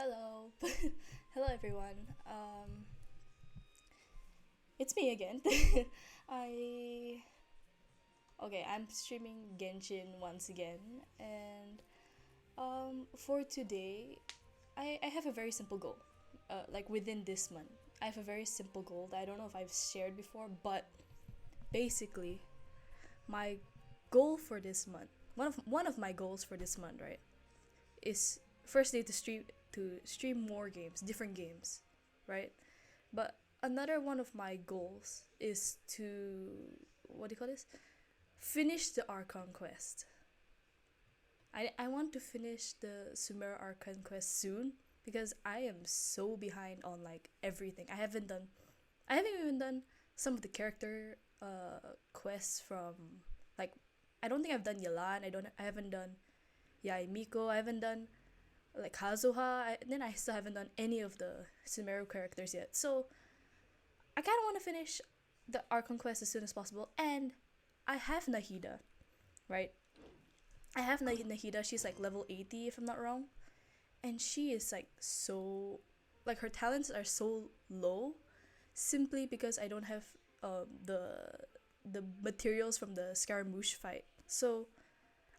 Hello. Hello everyone. It's me again. I I'm streaming Genshin once again, and for today I have a very simple goal. Like within this month. I have a very simple goal that I don't know if I've shared before, but basically my goal for this month, one of my goals for this month, right, is firstly to stream more games, different games, right? But another one of my goals is to what do you call this? Finish the Archon quest. I want to finish the Sumeru Archon quest soon because I am so behind on like everything. I haven't even done some of the character quests from like I don't think I've done Yalan. I haven't done Yai Miko. I haven't done like Kazuha. Then I still haven't done any of the Sumeru characters yet. So I kind of want to finish the Archon quest as soon as possible. And I have Nahida, right? I have Nahida. She's like level 80 if I'm not wrong. And she is like so. Like her talents are so low simply because I don't have the materials from the Scaramouche fight. So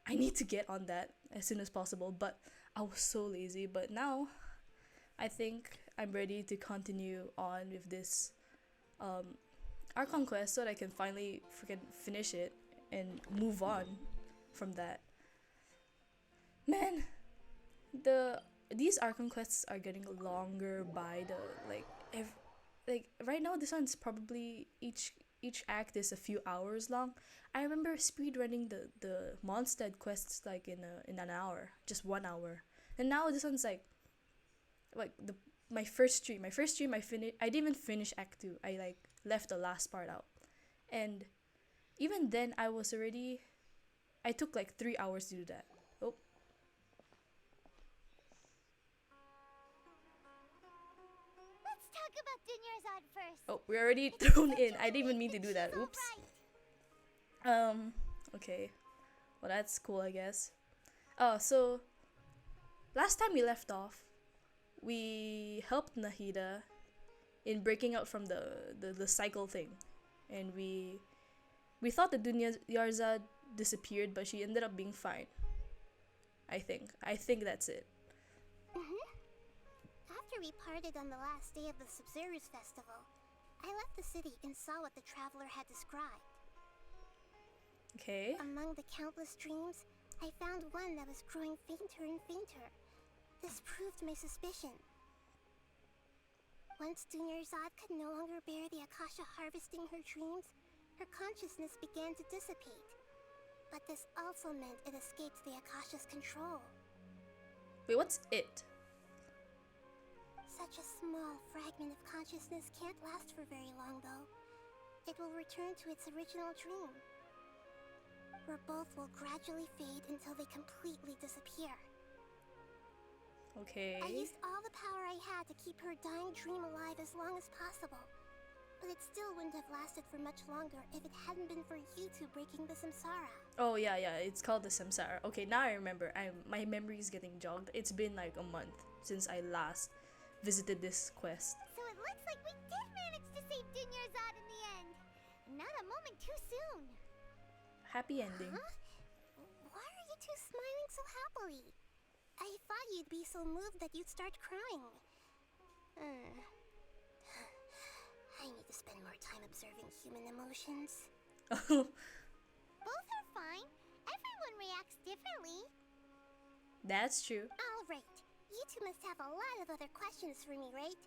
I need to get on that as soon as possible. But I was so lazy. But now I think I'm ready to continue on with this Archon quest so that I can finally freaking finish it and move on from that. Man, the these Archon quests are getting longer by the like right now this one's probably each act is a few hours long. I remember speedrunning the Mondstadt quests like in an hour, just 1 hour. And now this one's like the my first stream I didn't even finish act 2. I like left the last part out. And even then I took like 3 hours to do that. Oh, Let's talk about Dunyarzad first. oh, we're already It's thrown such in. a I didn't even relief mean to that do that. she's all Oops. right. Okay. Well, that's cool, I guess. Oh, so last time we left off, we helped Nahida in breaking out from the cycle thing. And we thought that Dunya Yarza disappeared, but she ended up being fine. I think that's it. After we parted on the last day of the Sumeru's festival, I left the city and saw what the traveler had described. Okay. Among the countless dreams, I found one that was growing fainter and fainter. This proved my suspicion. Once Dunyarzad could no longer bear the Akasha harvesting her dreams, her consciousness began to dissipate. But this also meant it escaped the Akasha's control. Wait, what's it? Such a small fragment of consciousness can't last for very long, though. It will return to its original dream, where both will gradually fade until they completely disappear. Okay. I used all the power I had to keep her dying dream alive as long as possible. But it still wouldn't have lasted for much longer if it hadn't been for you two breaking the samsara. Oh yeah, it's called the Samsara. Okay, now I remember. My memory is getting jogged. It's been like a month since I last visited this quest. So it looks like we did manage to save Dunyarzad in the end. Not a moment too soon. Happy ending. Huh? Why are you two smiling so happily? I thought you'd be so moved that you'd start crying. I need to spend more time observing human emotions. Both are fine. Everyone reacts differently. That's true. All right. You two must have a lot of other questions for me, right?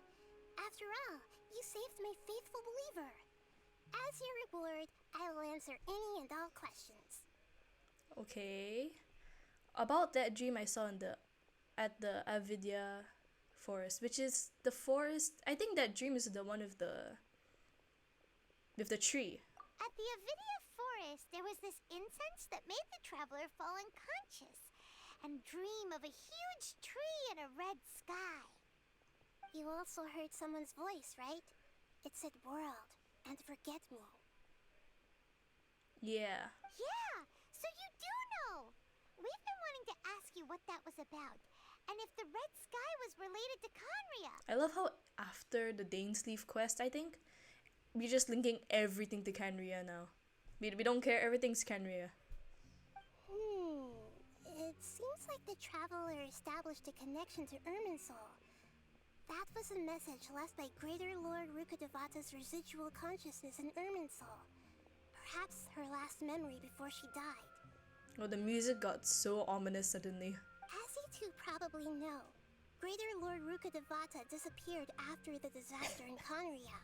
After all, you saved my faithful believer. As your reward, I will answer any and all questions. Okay. About that dream I saw at the Avidya forest, which is the forest. I think that dream is the one with the tree. At the Avidya forest, there was this incense that made the traveler fall unconscious and dream of a huge tree and a red sky. You also heard someone's voice, right? It said world and forget me. Yeah. Yeah, so you do know. We've been wanting to ask you what that was about. And if the red sky was related to Conria. I love how after the Dainsleaf quest, I think, we're just linking everything to Canria now. We don't care, everything's Canria. It seems like the traveler established a connection to Irminsul. That was a message left by Greater Lord Rukkhadevata's residual consciousness in Irminsul. Perhaps her last memory before she died. Oh, the music got so ominous suddenly. As you two probably know, Greater Lord Rukkhadevata disappeared after the disaster in Conria.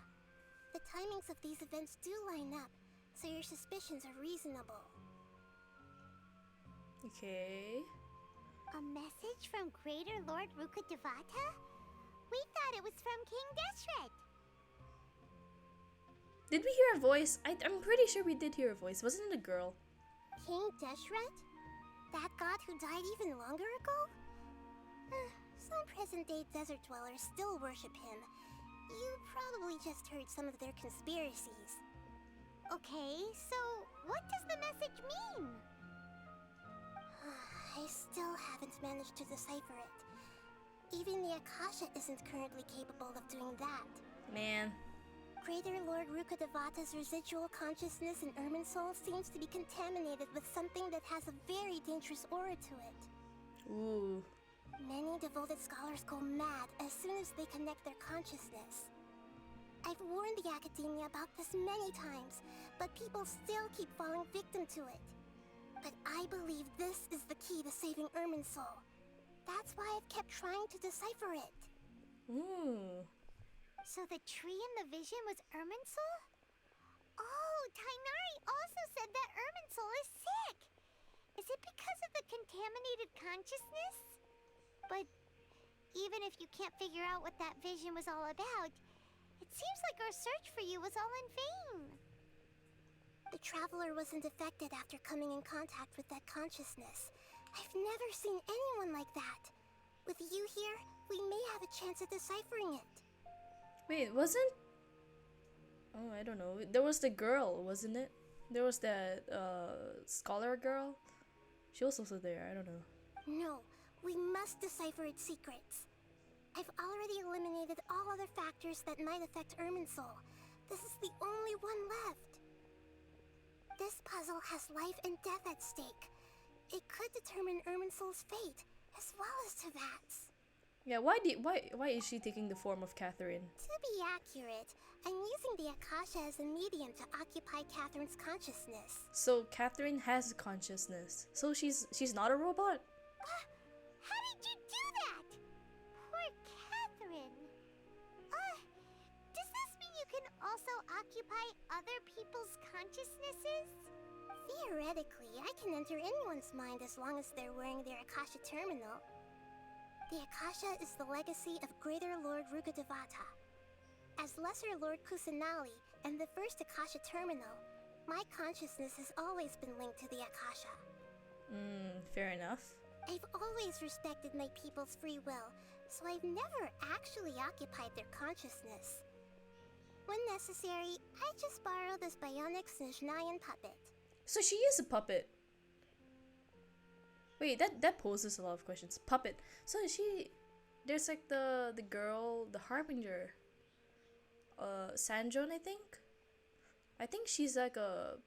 The timings of these events do line up, so your suspicions are reasonable. Okay. A message from Greater Lord Rukkhadevata? We thought it was from King Deshret. Did we hear a voice? I'm pretty sure we did hear a voice. Wasn't it a girl? King Deshret? That god who died even longer ago? Some present-day desert dwellers still worship him. You probably just heard some of their conspiracies. Okay, so what does the message mean? I still haven't managed to decipher it. Even the Akasha isn't currently capable of doing that. Man. Greater Lord Rukkhadevata's residual consciousness in Irminsul seems to be contaminated with something that has a very dangerous aura to it. Ooh. Many devoted scholars go mad as soon as they connect their consciousness. I've warned the academia about this many times, but people still keep falling victim to it. But I believe this is the key to saving Irminsul. That's why I've kept trying to decipher it. Ooh. So the tree in the vision was Irminsul? Oh, Tainari also said that Irminsul is sick. Is it because of the contaminated consciousness? But even if you can't figure out what that vision was all about, it seems like our search for you was all in vain. The traveler wasn't affected after coming in contact with that consciousness. I've never seen anyone like that. With you here, we may have a chance at deciphering it. Wait, wasn't... Oh, I don't know. There was the girl, wasn't it? There was that scholar girl. She was also there, I don't know. No, we must decipher its secrets. I've already eliminated all other factors that might affect Irminsul. This is the only one left. This puzzle has life and death at stake. It could determine Irminsul's fate, as well as Tevat's. Yeah, why is she taking the form of Catherine? To be accurate, I'm using the Akasha as a medium to occupy Catherine's consciousness. So Catherine has consciousness. So she's not a robot? How did you do that? Poor Catherine. Does this mean you can also occupy other people's consciousnesses? Theoretically, I can enter anyone's mind as long as they're wearing their Akasha terminal. The Akasha is the legacy of Greater Lord Rukkhadevata. As Lesser Lord Kusanali and the first Akasha terminal, my consciousness has always been linked to the Akasha. Fair enough. I've always respected my people's free will, so I've never actually occupied their consciousness. When necessary, I just borrow this bionic Snezhnayan puppet. So she is a puppet. Wait, that poses a lot of questions. Puppet. So there's like the girl, the harbinger. Sanjon, I think. I think she's like a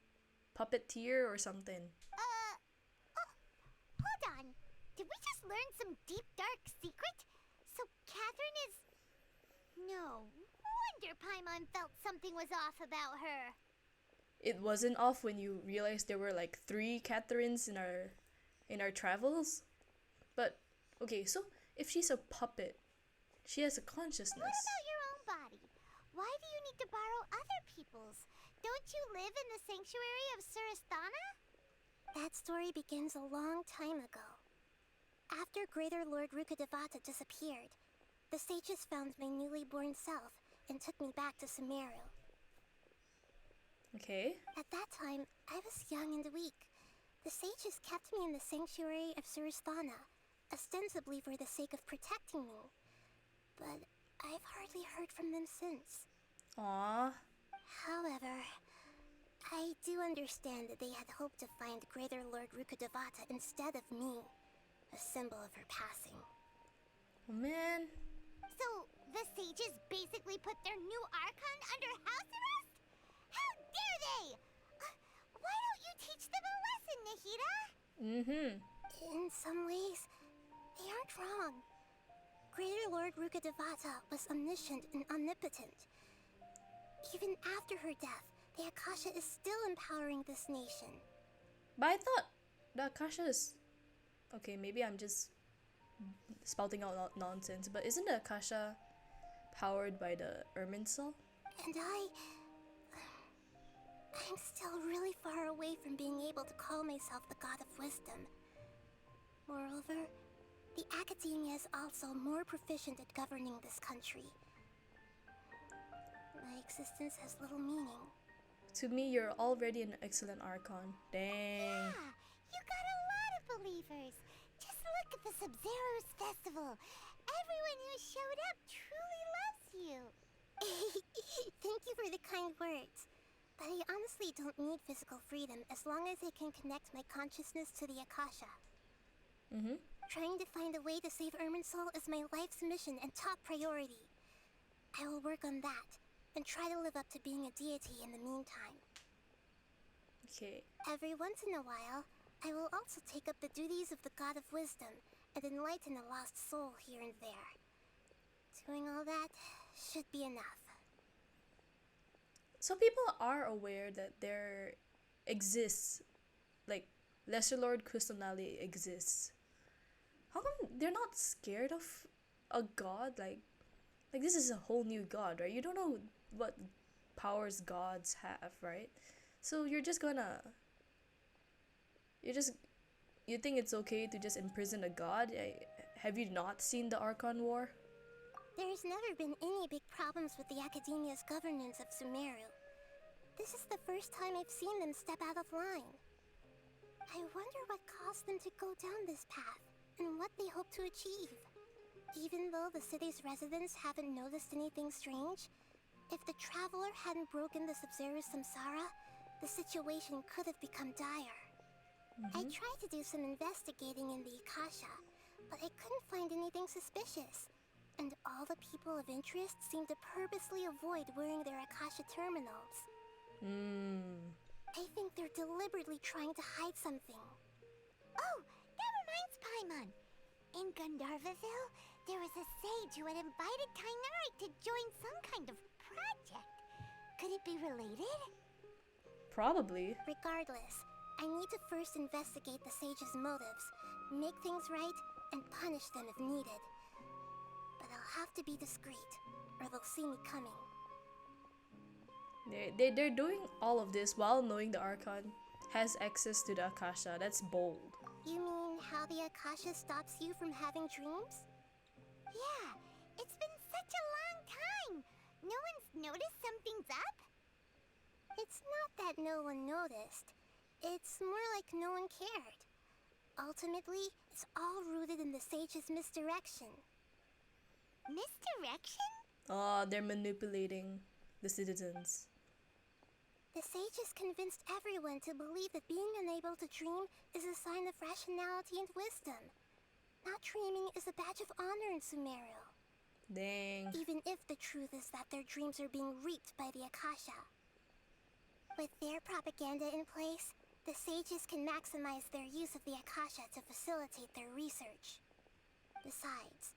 puppeteer or something. Hold on. Did we just learn some deep dark secret? So Catherine is... No wonder Paimon felt something was off about her. It wasn't off when you realized there were like 3 Catherines in our travels. But okay, so if she's a puppet, she has a consciousness. What about your own body? Why do you need to borrow other people's? Don't you live in the sanctuary of Surasthana? That story begins a long time ago. After Greater Lord Rukkhadevata disappeared, the sages found my newly born self and took me back to Sumeru. Okay. At that time, I was young and weak. The sages kept me in the sanctuary of Surasthana, ostensibly for the sake of protecting me. But I've hardly heard from them since. Aww. However, I do understand that they had hoped to find Greater Lord Rukkhadevata instead of me, a symbol of her passing. Oh man. So, the sages basically put their new archon under house arrest? How dare they! Why don't you teach them a lesson, Nahida? Mm-hmm. In some ways, they aren't wrong. Greater Lord Rukkhadevata was omniscient and omnipotent. Even after her death, the Akasha is still empowering this nation. But I thought the Akasha is... Okay, maybe I'm just spouting out nonsense, but isn't the Akasha powered by the Irminsul? And I'm still really far away from being able to call myself the God of Wisdom. Moreover, the Academia is also more proficient at governing this country. My existence has little meaning. To me, you're already an excellent archon. Dang. Yeah, you got a lot of believers. Just look at the Sub-Zero's festival. Everyone who showed up truly loves you. Thank you for the kind words. But I honestly don't need physical freedom as long as I can connect my consciousness to the Akasha. Mm-hmm. Trying to find a way to save Irminsul is my life's mission and top priority. I will work on that and try to live up to being a deity in the meantime. Okay. Every once in a while, I will also take up the duties of the God of Wisdom and enlighten a lost soul here and there. Doing all that should be enough. So people are aware that there exists, like, Lesser Lord Crystalnali exists. How come they're not scared of a god? Like this is a whole new god, right? You don't know what powers gods have, right? So you think it's okay to just imprison a god? Have you not seen the Archon War? There's never been any big problems with the Academia's governance of Sumeru. This is the first time I've seen them step out of line. I wonder what caused them to go down this path, and what they hope to achieve. Even though the city's residents haven't noticed anything strange, if the Traveler hadn't broken the Sub-Zero's samsara, the situation could have become dire. I tried to do some investigating in the Akasha, but I couldn't find anything suspicious. And all the people of interest seem to purposely avoid wearing their Akasha terminals. I think they're deliberately trying to hide something. Oh, that reminds Paimon. In Gandharvaville, there was a sage who had invited Kainari to join some kind of project. Could it be related? Probably. Regardless, I need to first investigate the sage's motives, make things right, and punish them if needed. But I'll have to be discreet, or they'll see me coming. They're doing all of this while knowing the Archon has access to the Akasha. That's bold. You mean how the Akasha stops you from having dreams? Yeah, it's been such a long time. No one's noticed something's up? It's not that no one noticed. It's more like no one cared. Ultimately, it's all rooted in the sage's misdirection. Misdirection? Oh, they're manipulating the citizens. The sages convinced everyone to believe that being unable to dream is a sign of rationality and wisdom. Not dreaming is a badge of honor in Sumeru. Dang. Even if the truth is that their dreams are being reaped by the Akasha. With their propaganda in place, the sages can maximize their use of the Akasha to facilitate their research. Besides,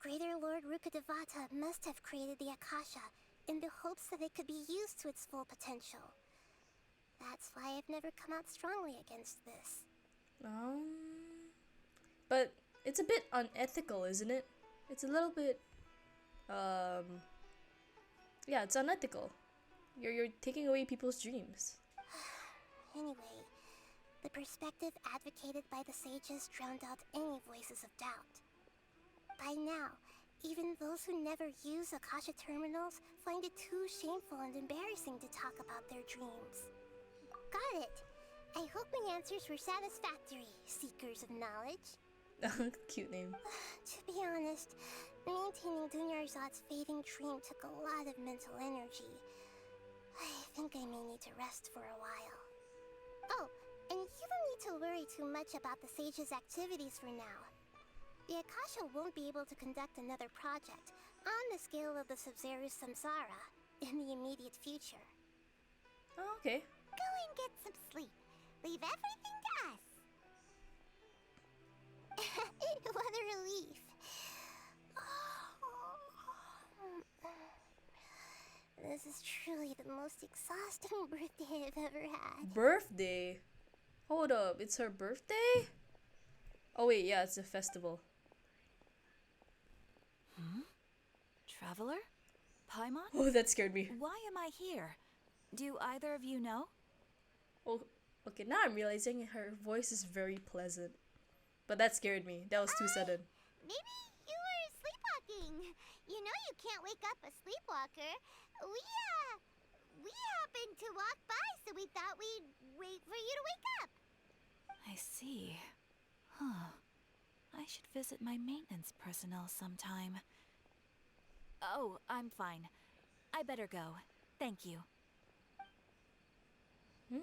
Greater Lord Rukkhadevata must have created the Akasha in the hopes that it could be used to its full potential. That's why I've never come out strongly against this. But it's a bit unethical, isn't it? It's a little bit, yeah, it's unethical. You're taking away people's dreams. Anyway, the perspective advocated by the sages drowned out any voices of doubt. By now, even those who never use Akasha terminals find it too shameful and embarrassing to talk about their dreams. Got it. I hope my answers were satisfactory, seekers of knowledge. Cute name. To be honest, maintaining Dunyarzad's fading dream took a lot of mental energy. I think I may need to rest for a while. Oh, and you don't need to worry too much about the sage's activities for now. The Akasha won't be able to conduct another project on the scale of the Sumeru Samsara in the immediate future. Oh, okay. Go and get some sleep. Leave everything to us. What a relief. This is truly the most exhausting birthday I've ever had. Birthday? Hold up, it's her birthday? Oh wait, yeah, it's a festival. Traveler? Paimon? Oh, that scared me. Why am I here? Do either of you know? Oh, okay, now I'm realizing her voice is very pleasant. But that scared me. That was too sudden. Maybe you were sleepwalking. You know you can't wake up a sleepwalker. We happened to walk by, so we thought we'd wait for you to wake up. I see. Huh. I should visit my maintenance personnel sometime. Oh, I'm fine. I better go. Thank you. We've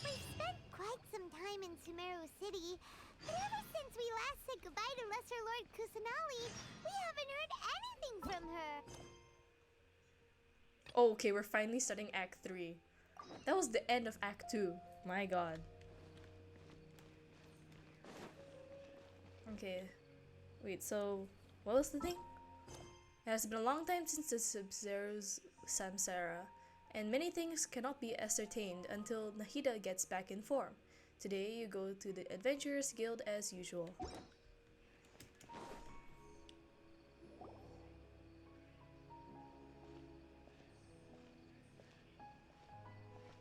spent quite some time in Sumeru City, but ever since we last said goodbye to Lesser Lord Kusanali, we haven't heard anything from her. Oh, okay, we're finally starting Act 3. That was the end of Act 2. My god. Okay. Wait, so what was the thing? It has been a long time since the Sumeru's Samsara, and many things cannot be ascertained until Nahida gets back in form. Today you go to the Adventurers Guild as usual.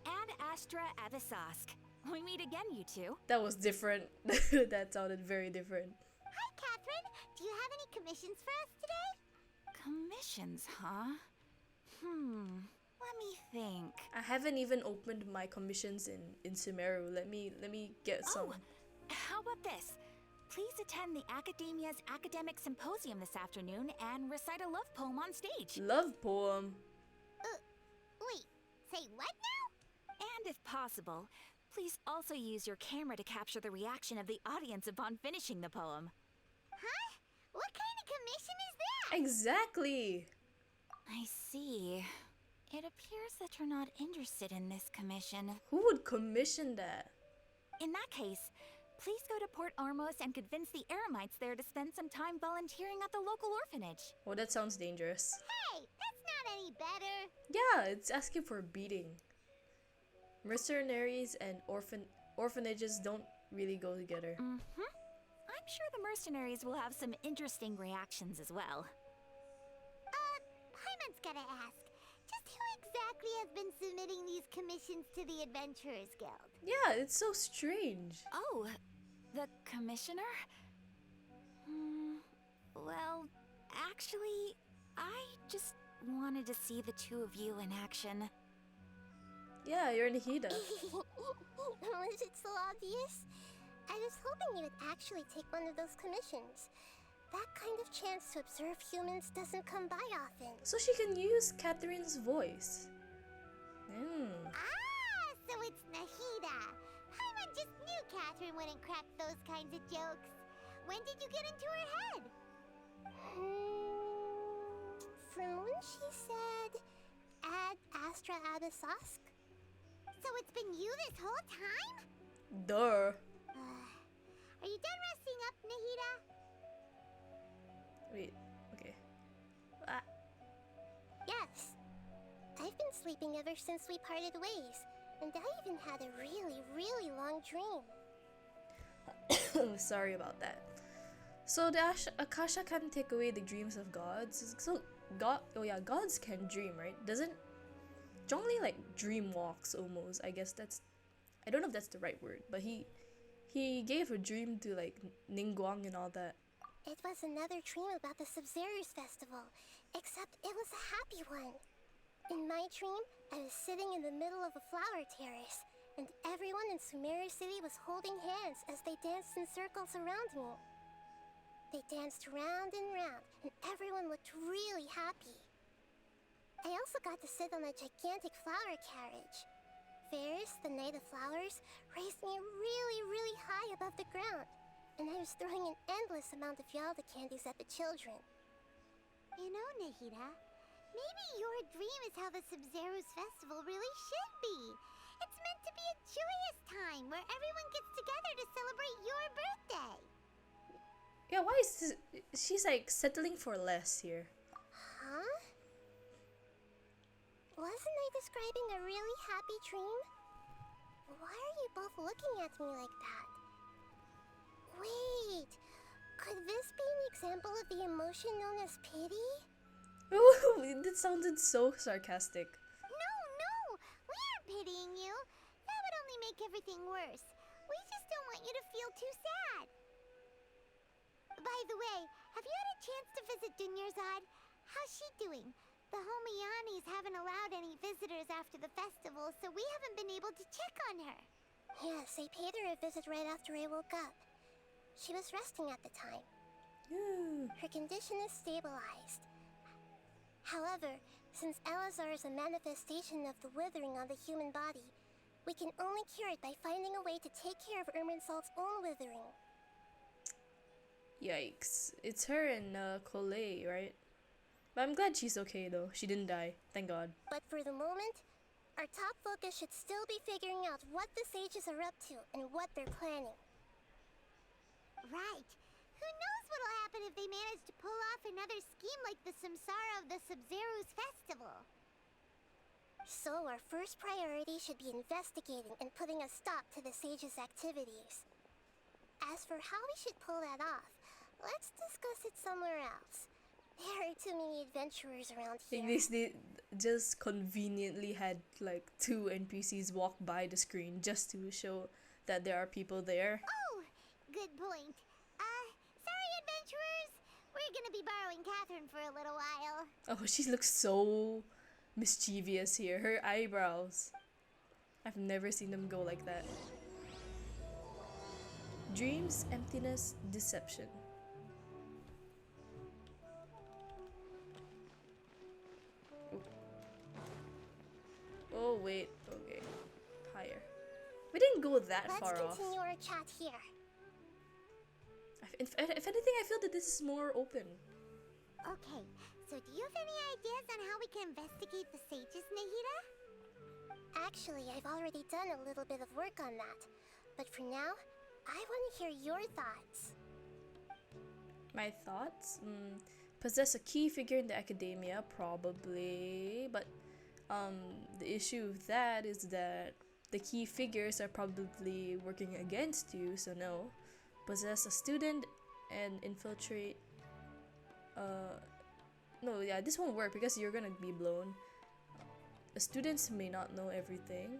Ad Astra Abyssosque. We meet again, you two. That was different. That sounded very different. Hi, Catherine. Do you have any commissions for us today? Commissions, huh? Let me think. I haven't even opened my commissions in Sumeru. Let me get some. Oh, how about this? Please attend the Academia's Academic Symposium this afternoon and recite a love poem on stage. Love poem. Wait, say what now? And if possible, please also use your camera to capture the reaction of the audience upon finishing the poem. Huh? What kind of commission is that? Exactly. I see. It appears that you're not interested in this commission. Who would commission that? In that case, please go to Port Armos and convince the Eremites there to spend some time volunteering at the local orphanage. Oh, that sounds dangerous. Hey, that's not any better. Yeah, it's asking for a beating. Mercenaries and orphanages don't really go together. I'm sure the mercenaries will have some interesting reactions as well. Paimon's gotta ask. Just who exactly has been submitting these commissions to the Adventurers Guild? Yeah, it's so strange. Oh, the commissioner? Well, actually, I just wanted to see the two of you in action. Yeah, you're Nahida. Was it so obvious? I was hoping you would actually take one of those commissions. That kind of chance to observe humans doesn't come by often. So she can use Catherine's voice. So it's Nahida. Paimon just knew Catherine wouldn't crack those kinds of jokes. When did you get into her head? From when she said, Ad Astra Abyssosque? So it's been you this whole time? Duh. Are you done resting up, Nahida? Wait, okay. Yes. I've been sleeping ever since we parted ways, and I even had a really, really long dream. Sorry about that. So the Akasha can take away the dreams of gods. So gods can dream, right? Doesn't Zhongli like dream walks almost? I guess I don't know if that's the right word, but he gave a dream to like Ningguang and all that. It was another dream about the Sumeru's festival, except it was a happy one. In my dream, I was sitting in the middle of a flower terrace, and everyone in Sumeru City was holding hands as they danced in circles around me. They danced round and round, and everyone looked really happy. I also got to sit on a gigantic flower carriage. Ferris, the Knight of Flowers, raised me really, really high above the ground. and I was throwing an endless amount of Yalda candies at the children. You know, Nahida, maybe your dream is how the Sumeru's festival really should be. It's meant to be a joyous time where everyone gets together to celebrate your birthday. Yeah, why is this? She's like settling for less here. Huh? Wasn't I describing a really happy dream? Why are you both looking at me like that? Wait, could this be an example of the emotion known as pity? Ooh, that sounded so sarcastic. No, we aren't pitying you. That would only make everything worse. We just don't want you to feel too sad. By the way, have you had a chance to visit Dunyarzad? How's she doing? The Homiyanis haven't allowed any visitors after the festival, so we haven't been able to check on her. Yes, I paid her a visit right after I woke up. She was resting at the time. Yeah. Her condition is stabilized. However, since Elazar is a manifestation of the withering on the human body, we can only cure it by finding a way to take care of Irminsul's own withering. Yikes. It's her and Colette, right? But I'm glad she's okay though. She didn't die. Thank God. But for the moment, our top focus should still be figuring out what the sages are up to and what they're planning. Right. Who knows what'll happen if they manage to pull off another scheme like the Samsara of the Sumeru's festival. So our first priority should be investigating and putting a stop to the sages' activities. As for how we should pull that off, let's discuss it somewhere else. There are too many adventurers around here. They just conveniently had like 2 NPCs walk by the screen just to show that there are people there. Oh, good point. Sorry, adventurers. We're gonna be borrowing Catherine for a little while. Oh, she looks so mischievous here. Her eyebrows. I've never seen them go like that. Dreams, emptiness, deception. Oh wait, okay. Higher. We didn't go that far off. Let's continue our chat here. If anything, I feel that this is more open. Okay, so do you have any ideas on how we can investigate the sages, Nahida? Actually, I've already done a little bit of work on that. But for now, I want to hear your thoughts. My thoughts? Possess a key figure in the academia, probably. But the issue with that is that the key figures are probably working against you, so no. Possess a student and infiltrate. No, yeah, this won't work because you're gonna be blown. The students may not know everything.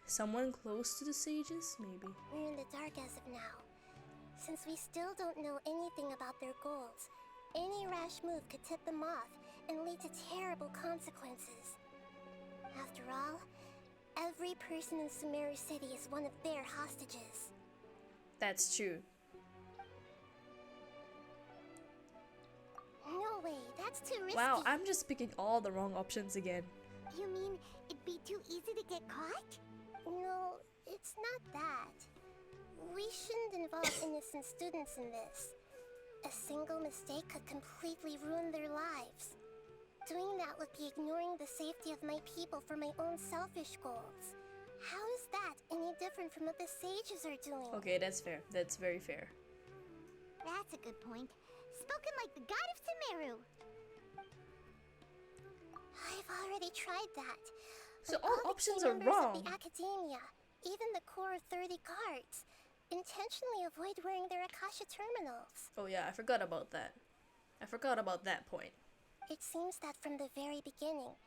Someone close to the sages, maybe. We're in the dark as of now. Since we still don't know anything about their goals, any rash move could tip them off and lead to terrible consequences. After all, every person in Sumeru City is one of their hostages. That's true. No way, that's too risky. Wow, I'm just picking all the wrong options again. You mean it'd be too easy to get caught? No, it's not that. We shouldn't involve innocent students in this. A single mistake could completely ruin their lives. Doing that would be ignoring the safety of my people for my own selfish goals. How is that any different from what the sages are doing? Okay, that's fair. That's very fair. That's a good point. Spoken like the god of Sumeru. I've already tried that. So But all the options key are members wrong. Of the academia, even the core of 30 guards, intentionally avoid wearing their Akasha terminals. Oh yeah, I forgot about that. I forgot about that point. It seems that from the very beginning,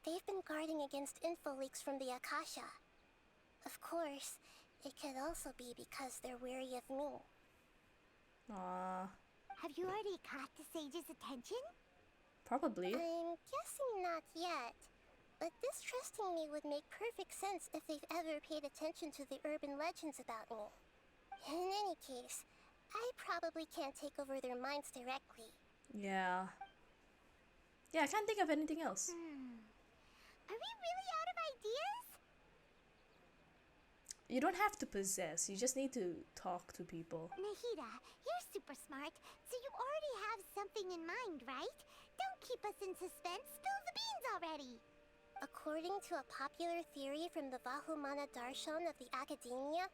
they've been guarding against info leaks from the Akasha. Of course, it could also be because they're wary of me. Have you already caught the sage's attention? Probably. I'm guessing not yet. But distrusting me would make perfect sense if they've ever paid attention to the urban legends about me. In any case, I probably can't take over their minds directly. Yeah. Yeah, I can't think of anything else. Are we really out of ideas? You don't have to possess, you just need to talk to people. Nahida, you're super smart, so you already have something in mind, right? Don't keep us in suspense. Spill the beans already. According to a popular theory from the Vahumana Darshan of the Academia,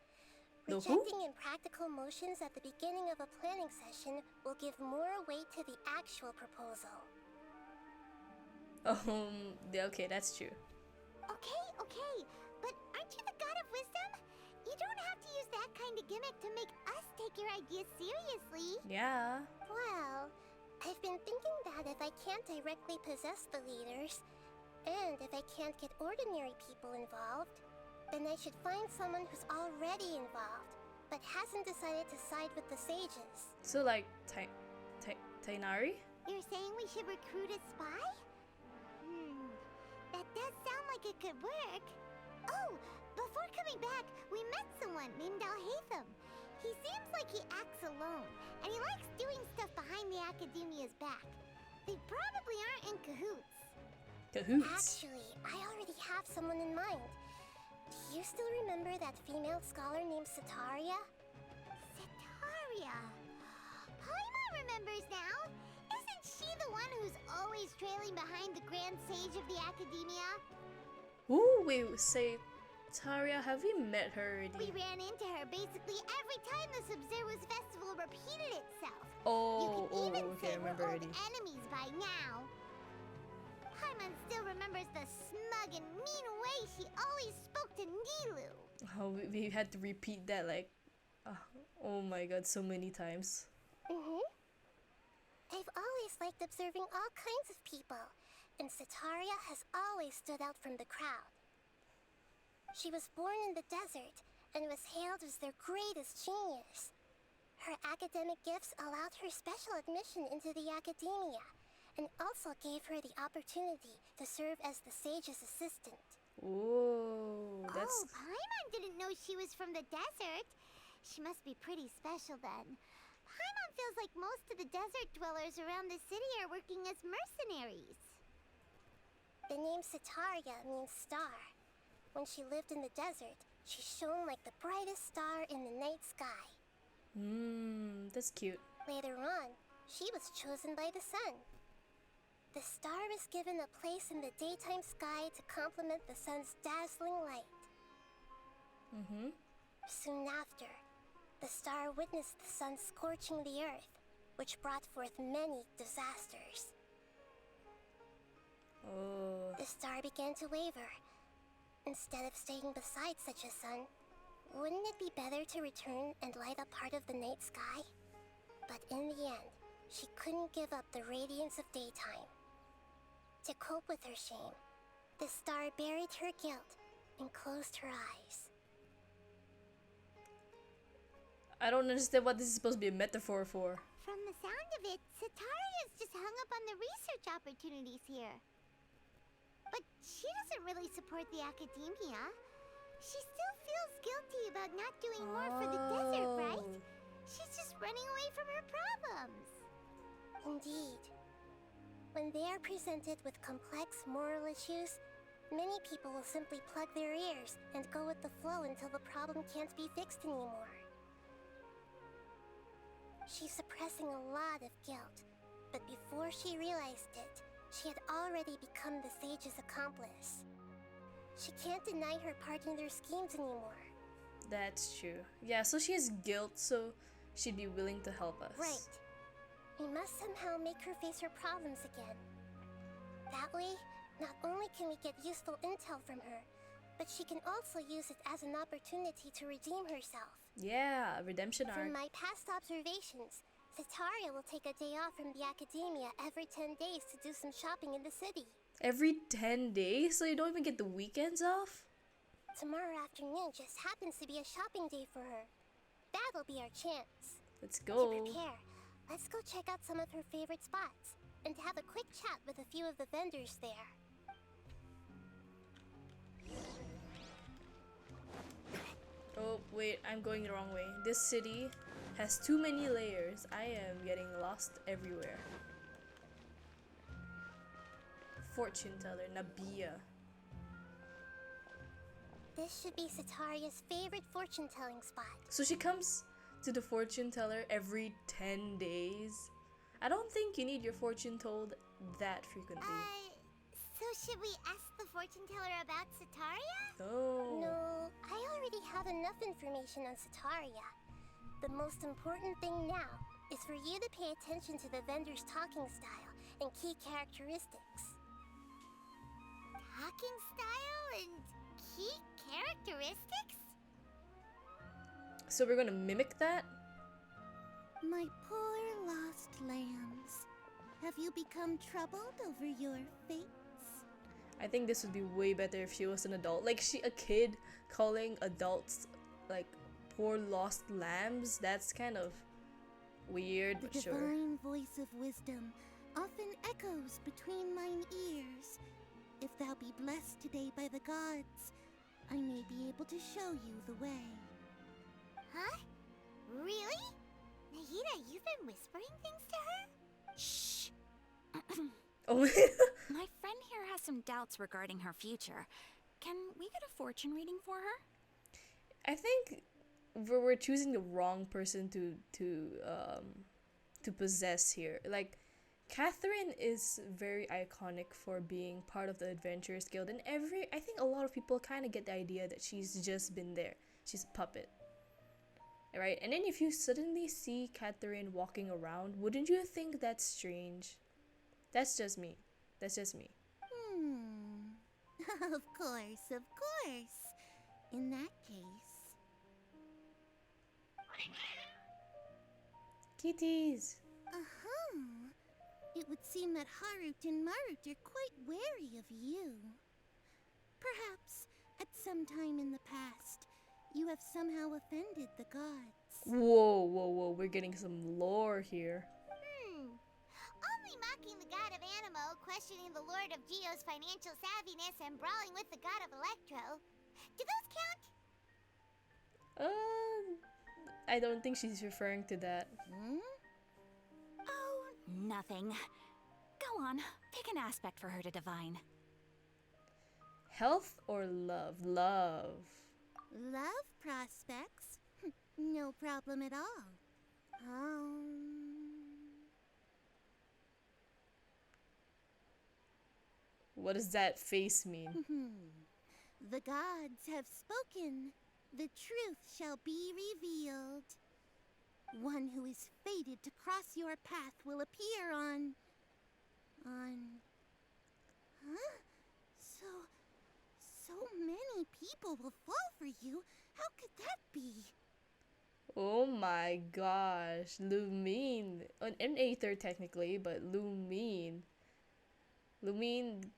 The who? rejecting impractical motions at the beginning of a planning session will give more weight to the actual proposal. Okay, that's true. Okay, but aren't you the god of wisdom? You don't have to use that kind of gimmick to make us take your ideas seriously. Yeah. Well, I've been thinking that if I can't directly possess the leaders, and if I can't get ordinary people involved, then I should find someone who's already involved, but hasn't decided to side with the sages. So like Tainari? You're saying we should recruit a spy? That does sound like it could work. Oh, before coming back, we met someone named Alhaitham. He seems like he acts alone, and he likes doing stuff behind the Academia's back. They probably aren't in cahoots. Cahoots. Actually, I already have someone in mind. Do you still remember that female scholar named Setaria? Setaria? Paimon remembers now. Isn't she the one who's always trailing behind the Grand Sage of the Academia? Ooh, wait, say Taria, have we met her already? We ran into her basically every time the Sumeru festival repeated itself. Oh, You can even okay, say I remember we're old already. enemies by now. Paimon still remembers the smug and mean way she always spoke to Nilu. Oh, we had to repeat that like, oh my god, so many times. I've always liked observing all kinds of people, and Setaria has always stood out from the crowd. She was born in the desert and was hailed as their greatest genius. Her academic gifts allowed her special admission into the Academia, and also gave her the opportunity to serve as the sage's assistant. Oh, that's... Oh, Paimon didn't know she was from the desert. She must be pretty special then. Paimon feels like most of the desert dwellers around the city are working as mercenaries. The name Setaria means star. When she lived in the desert, she shone like the brightest star in the night sky. That's cute. Later on, she was chosen by the sun. The star was given a place in the daytime sky to complement the sun's dazzling light. Soon after, the star witnessed the sun scorching the earth, which brought forth many disasters. Oh. The star began to waver. Instead of staying beside such a sun, wouldn't it be better to return and light up part of the night sky? But in the end, she couldn't give up the radiance of daytime. To cope with her shame, the star buried her guilt and closed her eyes. I don't understand what this is supposed to be a metaphor for. From the sound of it, Setaria's just hung up on the research opportunities here. But she doesn't really support the Academia. She still feels guilty about not doing more for the desert, right? She's just running away from her problems. Indeed. When they are presented with complex moral issues, many people will simply plug their ears and go with the flow until the problem can't be fixed anymore. She's suppressing a lot of guilt, but before she realized it, she had already become the sage's accomplice. She can't deny her part in their schemes anymore. That's true. Yeah, so she has guilt, so she'd be willing to help us. Right. We must somehow make her face her problems again. That way, not only can we get useful intel from her, but she can also use it as an opportunity to redeem herself. Yeah, redemption arc. From my past observations, Setaria will take a day off from the Academia every 10 days to do some shopping in the city. Every 10 days? So you don't even get the weekends off? Tomorrow afternoon just happens to be a shopping day for her. That'll be our chance. Let's To go. prepare, let's go check out some of her favorite spots and have a quick chat with a few of the vendors there. Oh, wait, I'm going the wrong way. This city has too many layers. I am getting lost everywhere. Fortune teller, Nabia. This should be Sataria's favorite fortune-telling spot. So she comes to the fortune teller every 10 days? I don't think you need your fortune told that frequently. So should we ask the fortune teller about Sataria? No. No, I already have enough information on Sataria. The most important thing now is for you to pay attention to the vendor's talking style and key characteristics. Talking style and key characteristics? So we're gonna mimic that? My poor lost lambs. Have you become troubled over your fates? I think this would be way better if she was an adult. Like a kid calling adults like poor lost lambs. That's kind of weird, The but sure. divine voice of wisdom often echoes between mine ears. If thou be blessed today by the gods, I may be able to show you the way. Huh? Really? Nahida, you've been whispering things to her? Shh. Oh. My friend here has some doubts regarding her future. Can we get a fortune reading for her? I think we're choosing the wrong person to possess here. Like, Catherine is very iconic for being part of the Adventurers Guild, and I think a lot of people kind of get the idea that she's just been there. She's a puppet, right? And then if you suddenly see Catherine walking around, wouldn't you think that's strange? That's just me. That's just me. Of course, of course. In that case. Kitties! It would seem that Harut and Marut are quite wary of you. Perhaps, at some time in the past, you have somehow offended the gods. Whoa, whoa, whoa, we're getting some lore here. Only mocking the god of Animo, questioning the lord of Geo's financial savviness, and brawling with the god of Electro. Do those count? I don't think she's referring to that. Oh, nothing. Go on, pick an aspect for her to divine. Health or love? Love. Love prospects? No problem at all. What does that face mean? The gods have spoken. The truth shall be revealed. One who is fated to cross your path will appear on... Huh? So many people will fall for you. How could that be? Oh my gosh. Lumine. An Aether technically, but Lumine. Lumine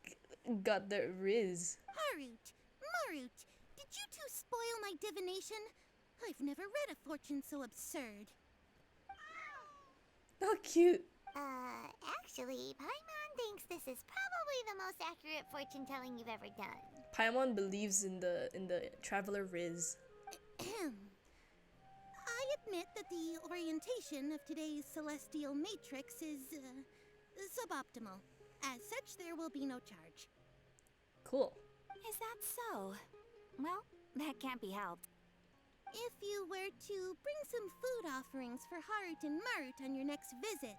got the Riz. Harut, Marut, did you two spoil my divination? I've never read a fortune so absurd. Oh, cute. Actually, Paimon thinks this is probably the most accurate fortune telling you've ever done. Paimon believes in the Traveler Riz. I admit that the orientation of today's celestial matrix is suboptimal. As such, there will be no charge. Cool. Is that so? Well, that can't be helped. If you were to bring some food offerings for Harut and Marut on your next visit,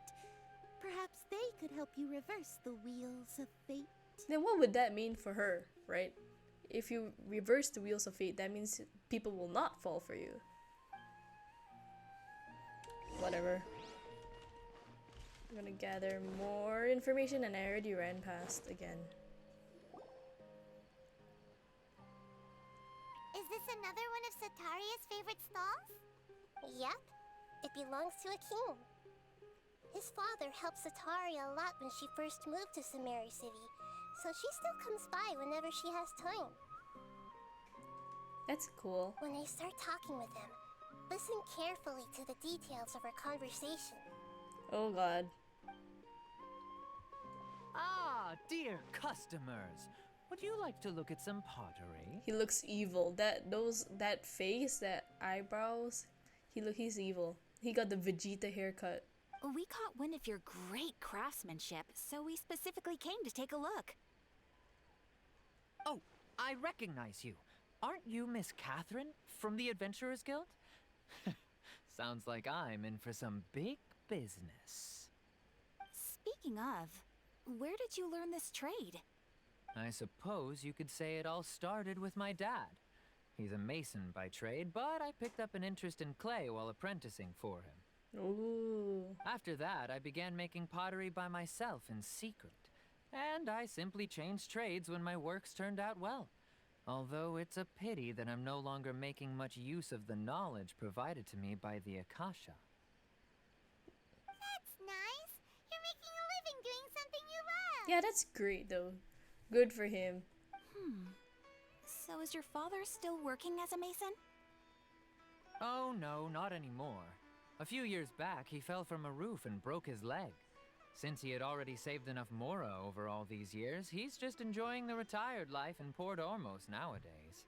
perhaps they could help you reverse the wheels of fate. Then what would that mean for her, right? If you reverse the wheels of fate, that means people will not fall for you. Whatever. I'm gonna gather more information, and I already ran past again. Is this another one of Sataria's favorite stalls? Yep. It belongs to a king. His father helped Sataria a lot when she first moved to Sumeru City, so she still comes by whenever she has time. That's cool. When I start talking with him, listen carefully to the details of our conversation. Oh god. Ah, dear customers. Would you like to look at some pottery? He looks evil. That face, that eyebrows, he's evil. He got the Vegeta haircut. We caught wind of your great craftsmanship, so we specifically came to take a look. Oh, I recognize you. Aren't you Miss Catherine from the Adventurers Guild? Sounds like I'm in for some big business. Speaking of, where did you learn this trade? I suppose you could say it all started with my dad. He's a mason by trade, but I picked up an interest in clay while apprenticing for him. Ooh. After that, I began making pottery by myself in secret. And I simply changed trades when my works turned out well. Although it's a pity that I'm no longer making much use of the knowledge provided to me by the Akasha. That's nice. You're making a living doing something you love. Yeah, that's great though. Good for him. So is your father still working as a mason? Oh no, not anymore. A few years back, he fell from a roof and broke his leg. Since he had already saved enough mora over all these years, he's just enjoying the retired life in Port Ormos nowadays.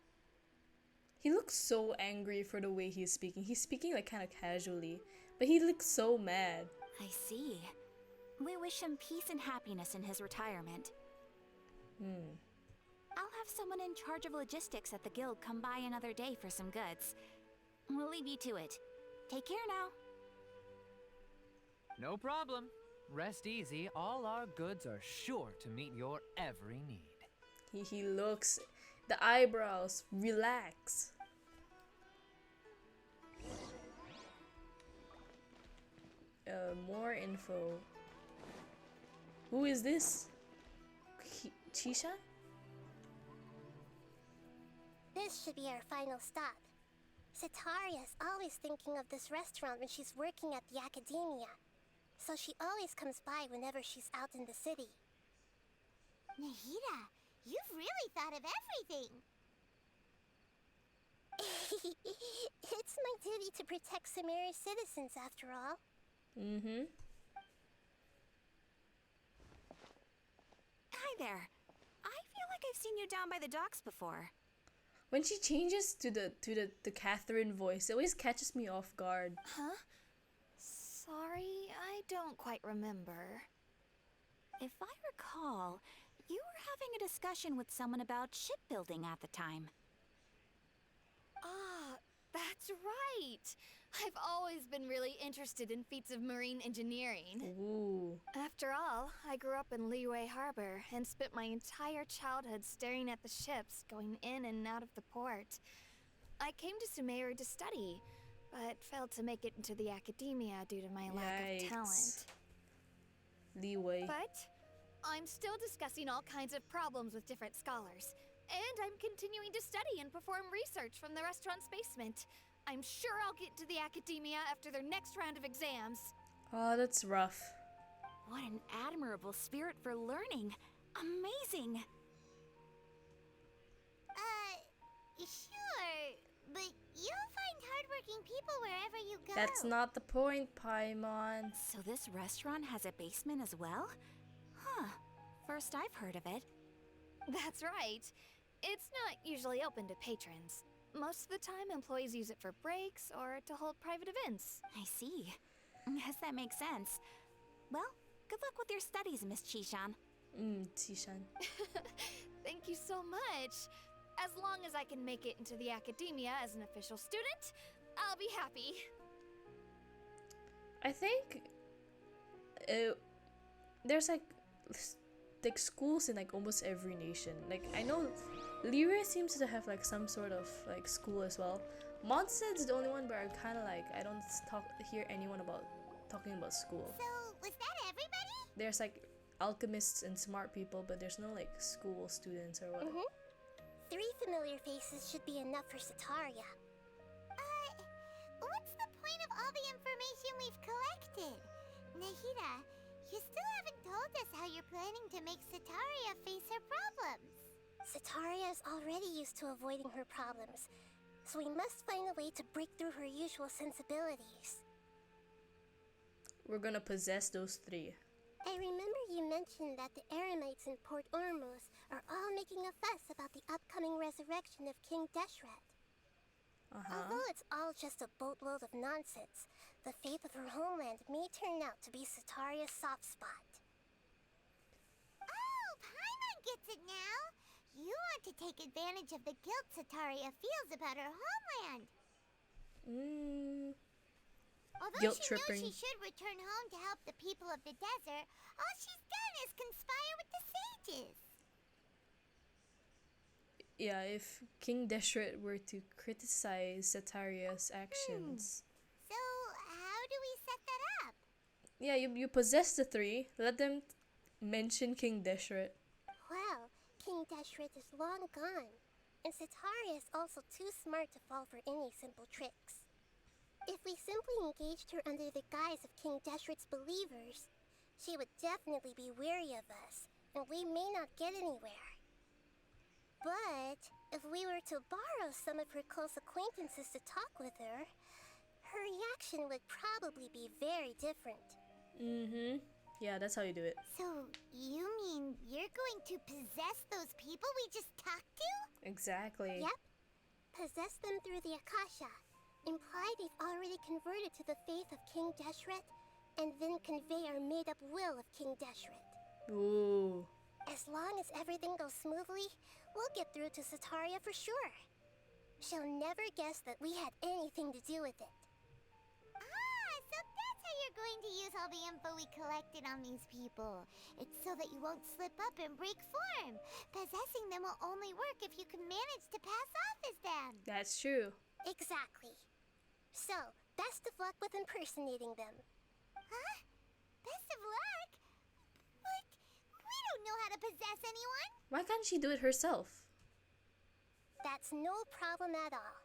He looks so angry for the way he's speaking. He's speaking like kind of casually, but he looks so mad. I see. We wish him peace and happiness in his retirement. I'll have someone in charge of logistics at the guild come by another day for some goods. We'll leave you to it. Take care now. No problem. Rest easy, all our goods are sure to meet your every need. He looks, the eyebrows, relax. More info. Who is this? Chisha? This should be our final stop. Sitaria's always thinking of this restaurant when she's working at the academia. So she always comes by whenever she's out in the city. Nahida, you've really thought of everything. It's my duty to protect Sumeru's citizens, after all. Hi there. I feel like I've seen you down by the docks before. When she changes to the Catherine voice, it always catches me off guard. Huh? Sorry, I don't quite remember. If I recall, you were having a discussion with someone about shipbuilding at the time. Ah, that's right! I've always been really interested in feats of marine engineering. Ooh. After all, I grew up in Liyue Harbor and spent my entire childhood staring at the ships going in and out of the port. I came to Sumeru to study, but failed to make it into the academia due to my lack of talent. Leeway. But I'm still discussing all kinds of problems with different scholars, and I'm continuing to study and perform research from the restaurant's basement. I'm sure I'll get to the academia after their next round of exams. Oh, that's rough. What an admirable spirit for learning. Amazing. Sure, but you'll find hardworking people wherever you go. That's not the point, Paimon. So this restaurant has a basement as well? Huh. First I've heard of it. That's right. It's not usually open to patrons. Most of the time, employees use it for breaks or to hold private events. I see. Guess that makes sense. Well, good luck with your studies, Miss Chishan. Chishan. Thank you so much. As long as I can make it into the academia as an official student, I'll be happy. I think there's like schools in like almost every nation. Like I know Lyria seems to have like some sort of like school as well. Mondstaed's the only one where I kind of like I don't hear anyone talking about school. So, was that everybody? There's like alchemists and smart people, but there's no like school students or what. 3 familiar faces should be enough for Sitaria. What's the point of all the information we've collected? Nahida, you still haven't told us how you're planning to make Sitaria face her problems. Sitaria is already used to avoiding her problems, so we must find a way to break through her usual sensibilities. We're gonna possess those 3. I remember you mentioned that the Eremites in Port Ormos are all making a fuss about the upcoming resurrection of King Deshret. Although it's all just a boatload of nonsense, the fate of her homeland may turn out to be Sitaria's soft spot. Oh, Paimon gets it now! You want to take advantage of the guilt Sataria feels about her homeland. Although Guilt she tripping. knows she should return home to help the people of the desert, all she's done is conspire with the sages. Yeah, if King Deshret were to criticize Sataria's actions. So, how do we set that up? Yeah, you possess the three. Let them mention King Deshret. Well, King Deshret is long gone, and Sataria is also too smart to fall for any simple tricks. If we simply engaged her under the guise of King Deshret's believers, she would definitely be weary of us, and we may not get anywhere. But if we were to borrow some of her close acquaintances to talk with her, her reaction would probably be very different. Yeah, that's how you do it. So, you mean you're going to possess those people we just talked to? Exactly. Yep. Possess them through the Akasha. Imply they've already converted to the faith of King Deshret, and then convey our made-up will of King Deshret. Ooh. As long as everything goes smoothly, we'll get through to Sataria for sure. She'll never guess that we had anything to do with it. Ah, so that's how you're going to use all the info we collected on these people. It's so that you won't slip up and break form. Possessing them will only work if you can manage to pass off as them. That's true. Exactly. So, best of luck with impersonating them. Huh? Best of luck? But we don't know how to possess anyone. Why can't she do it herself? That's no problem at all.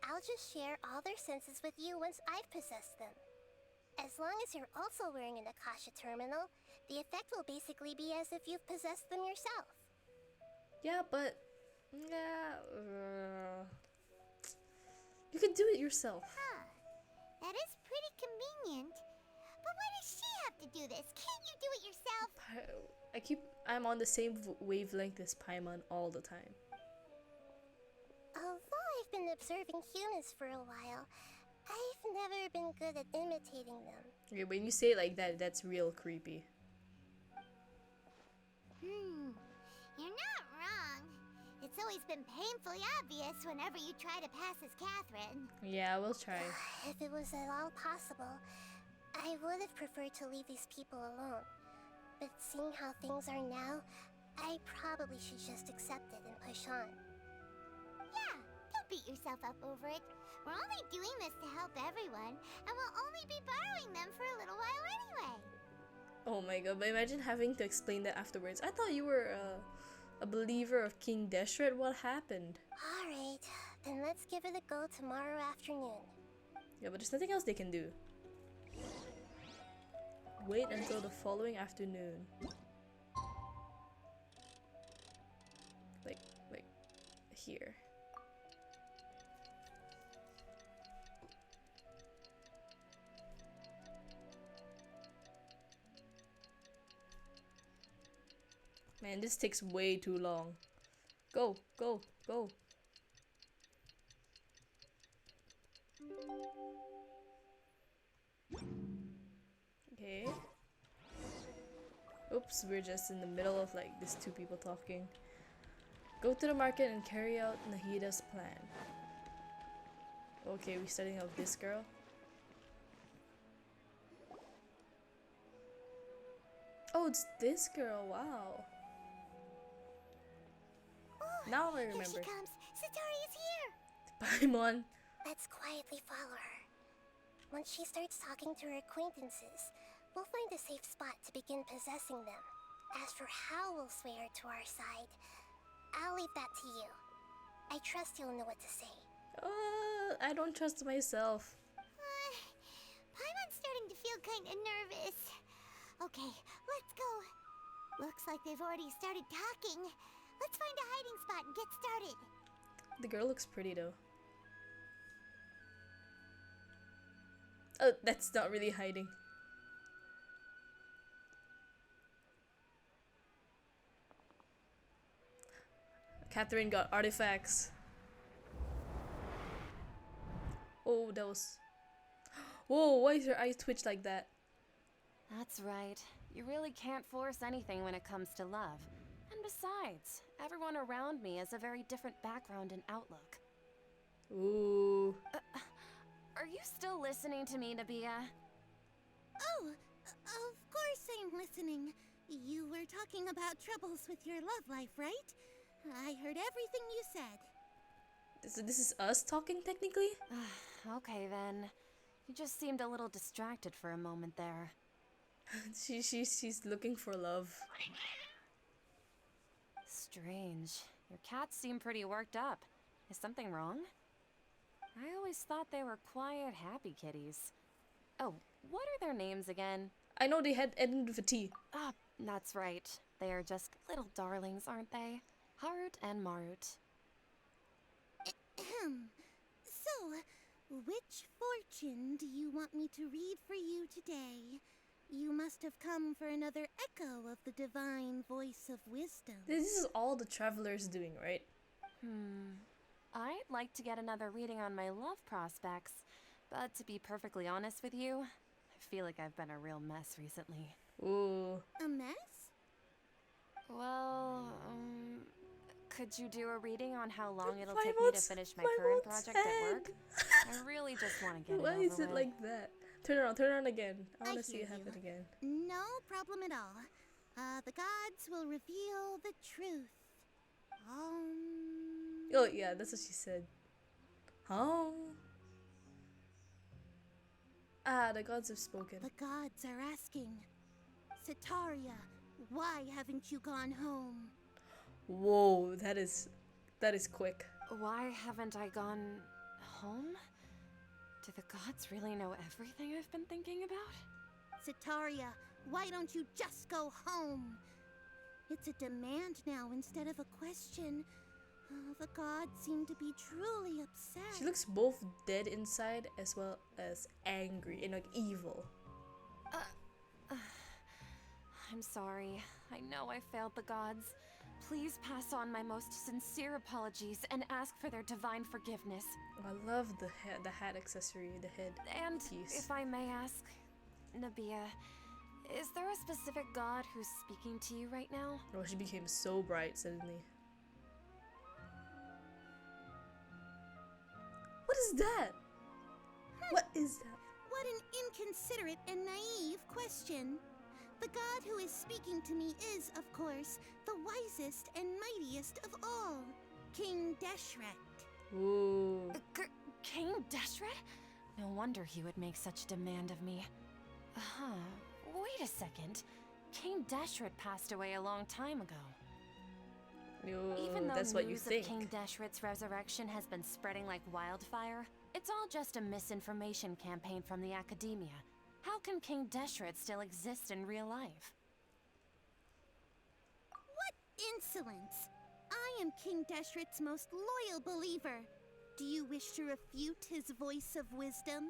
I'll just share all their senses with you once I've possessed them. As long as you're also wearing an Akasha terminal, the effect will basically be as if you've possessed them yourself. Yeah, but... Yeah... You could do it yourself. Huh. That is pretty convenient. But why does she have to do this? Can't you do it yourself? I'm on the same wavelength as Paimon all the time. Although I've been observing humans for a while, I've never been good at imitating them. Okay, when you say it like that, that's real creepy. You're not wrong. It's always been painfully obvious whenever you try to pass as Catherine. Yeah, we'll try. If it was at all possible, I would have preferred to leave these people alone. But seeing how things are now, I probably should just accept it and push on. Yeah, don't beat yourself up over it. We're only doing this to help everyone, and we'll only be borrowing them for a little while anyway. Oh my god, but imagine having to explain that afterwards. I thought you were a believer of King Deshret. What happened? Alright, then let's give it a go tomorrow afternoon. Yeah, but there's nothing else they can do. Wait until the following afternoon. Like here. Man, this takes way too long. Go, go, go. Okay. Oops, we're just in the middle of like these two people talking. Go to the market and carry out Nahida's plan. Okay, we're starting out with this girl. Oh, it's this girl, wow. Now I Here remember. she comes. Sataria's here. Paimon. Let's quietly follow her. Once she starts talking to her acquaintances, we'll find a safe spot to begin possessing them. As for how we'll sway her to our side, I'll leave that to you. I trust you'll know what to say. I don't trust myself. Paimon's starting to feel kinda nervous. Okay, let's go. Looks like they've already started talking. Let's find a hiding spot and get started. The girl looks pretty though. Oh, that's not really hiding. Catherine got artifacts. Oh, that was... Whoa, why is your eyes twitch like that? That's right. You really can't force anything when it comes to love. And Besides, everyone around me has a very different background and outlook. Ooh. Are you still listening to me, Nabia? Oh, of course I'm listening. You were talking about troubles with your love life, right? I heard everything you said. This is us talking technically? Okay then. You just seemed a little distracted for a moment there. She's looking for love. Strange. Your cats seem pretty worked up. Is something wrong? I always thought they were quiet, happy kitties. Oh, what are their names again? I know they had ended with a T. Ah, that's right. They are just little darlings, aren't they? Harut and Marut. So, which fortune do you want me to read for you today? You must have come for another echo of the divine voice of wisdom. This is all the travelers doing, right? I'd like to get another reading on my love prospects, but to be perfectly honest with you, I feel like I've been a real mess recently. Ooh. A mess? Well, could you do a reading on how long it'll My take me to mom's- finish my my current mom's project at head. work? I really just want to get Why it over is it with. like that? Turn around again. I want I to see hear it happen you. again. No problem at all. The gods will reveal the truth. Oh yeah, that's what she said. Oh. Ah, the gods have spoken. The gods are asking, Sitaria, why haven't you gone home? Whoa, that is quick. Why haven't I gone home? Do the gods really know everything I've been thinking about? Sitaria, why don't you just go home? It's a demand now instead of a question. Oh, the gods seem to be truly upset. She looks both dead inside as well as angry and like evil. I'm sorry. I know I failed the gods. Please pass on my most sincere apologies and ask for their divine forgiveness. I love the hat accessory, the head And piece. if I may ask, Nabia, is there a specific god who's speaking to you right now? Oh, she became so bright suddenly. What is that? What is that? What an inconsiderate and naive question. The god who is speaking to me is, of course, the wisest and mightiest of all, King Deshret. Ooh. King Deshret? No wonder he would make such demand of me. Wait a second. King Deshret passed away a long time ago. Even though That's what you news think. of King Deshret's resurrection has been spreading like wildfire, it's all just a misinformation campaign from the academia. How can King Deshret still exist in real life? What insolence! I am King Deshret's most loyal believer. Do you wish to refute his voice of wisdom?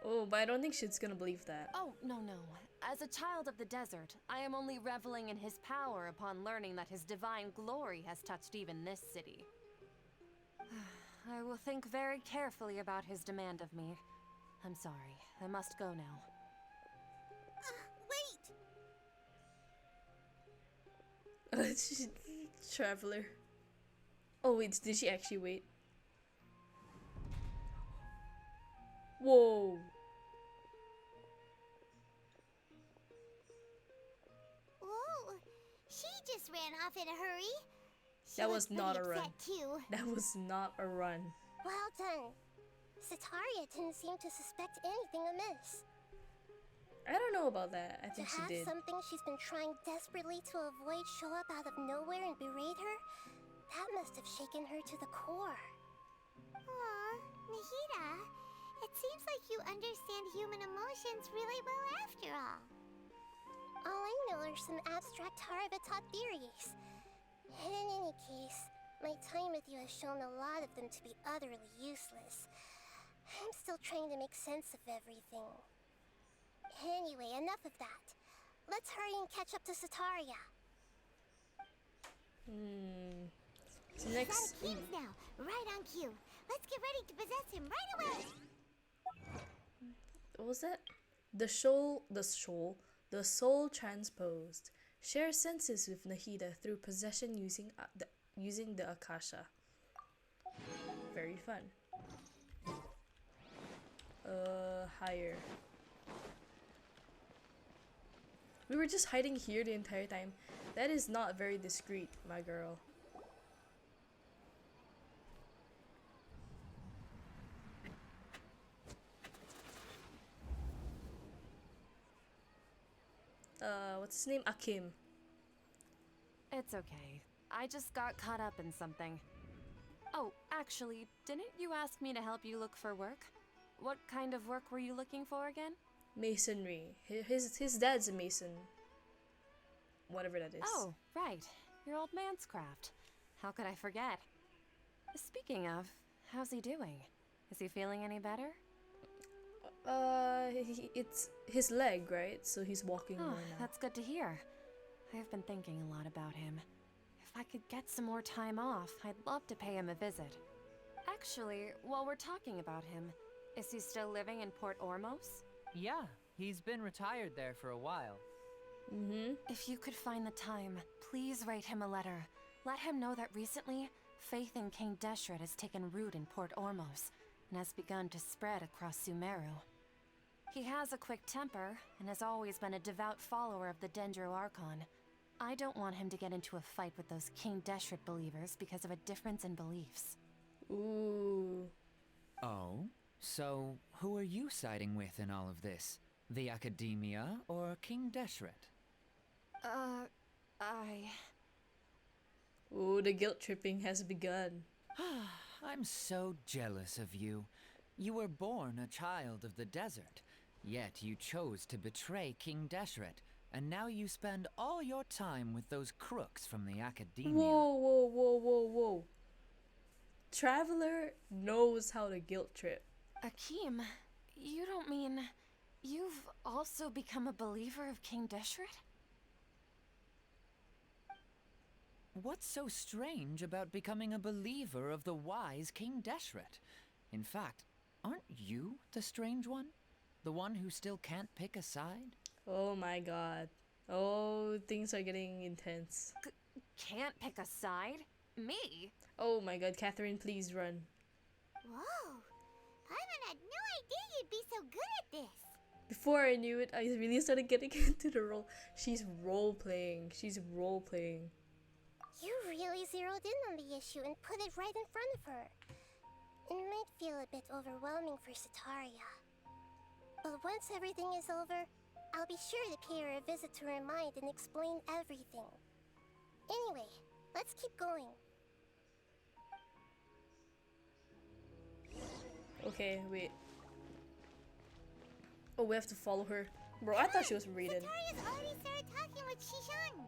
Oh, but I don't think she's gonna believe that. Oh, no. As a child of the desert, I am only reveling in his power upon learning that his divine glory has touched even this city. I will think very carefully about his demand of me. I'm sorry. I must go now. Wait! Traveler. Oh wait, did she actually wait? Whoa. Whoa! She just ran off in a hurry. She That looked was not pretty a run. upset too. That was not a run. Well done. Sitaria didn't seem to suspect anything amiss. I don't know about that. I To think she have did. something she's been trying desperately to avoid show up out of nowhere and berate her, that must have shaken her to the core. Aw, Nahida, it seems like you understand human emotions really well after all. All I know are some abstract Harabatot theories. And in any case, my time with you has shown a lot of them to be utterly useless. I'm still trying to make sense of everything. Anyway, enough of that. Let's hurry and catch up to Sitaria. So next, Got King's now, right on cue. Let's get ready to possess him right away. what was that? The soul transposed. Share senses with Nahida through possession using the Akasha. Very fun. Higher. We were just hiding here the entire time. That is not very discreet, my girl. What's his name? Akim. It's okay. I just got caught up in something. Oh, actually, didn't you ask me to help you look for work? What kind of work were you looking for again? Masonry. His dad's a mason. Whatever that is. Oh, right. Your old man's craft. How could I forget? Speaking of, how's he doing? Is he feeling any better? It's his leg, right? So he's walking Oh, more now. that's good to hear. I've been thinking a lot about him. If I could get some more time off, I'd love to pay him a visit. Actually, while we're talking about him, is he still living in Port Ormos? Yeah, he's been retired there for a while. Mm-hmm. If you could find the time, please write him a letter. Let him know that recently, faith in King Deshret has taken root in Port Ormos and has begun to spread across Sumeru. He has a quick temper and has always been a devout follower of the Dendro Archon. I don't want him to get into a fight with those King Deshret believers because of a difference in beliefs. Ooh. Oh? So, who are you siding with in all of this? The Academia or King Deshret? Ooh, the guilt tripping has begun. I'm so jealous of you. You were born a child of the desert, yet you chose to betray King Deshret, and now you spend all your time with those crooks from the Academia. Whoa. Traveler knows how to guilt trip. Akeem, you don't mean you've also become a believer of King Deshret? What's so strange about becoming a believer of the wise King Deshret? In fact, aren't you the strange one? The one who still can't pick a side? Oh my god. Oh, things are getting intense. Can't pick a side? Me? Oh my god, Catherine, please run. Whoa! Paimon had no idea you'd be so good at this. Before I knew it, I really started getting into the role. She's role playing. You really zeroed in on the issue and put it right in front of her. It might feel a bit overwhelming for Sitaria. But once everything is over, I'll be sure to pay her a visit to her mind and explain everything. Anyway, let's keep going. Okay, wait. Oh, we have to follow her. Bro, I thought she was reading. Sitaria's already started talking with Shishan.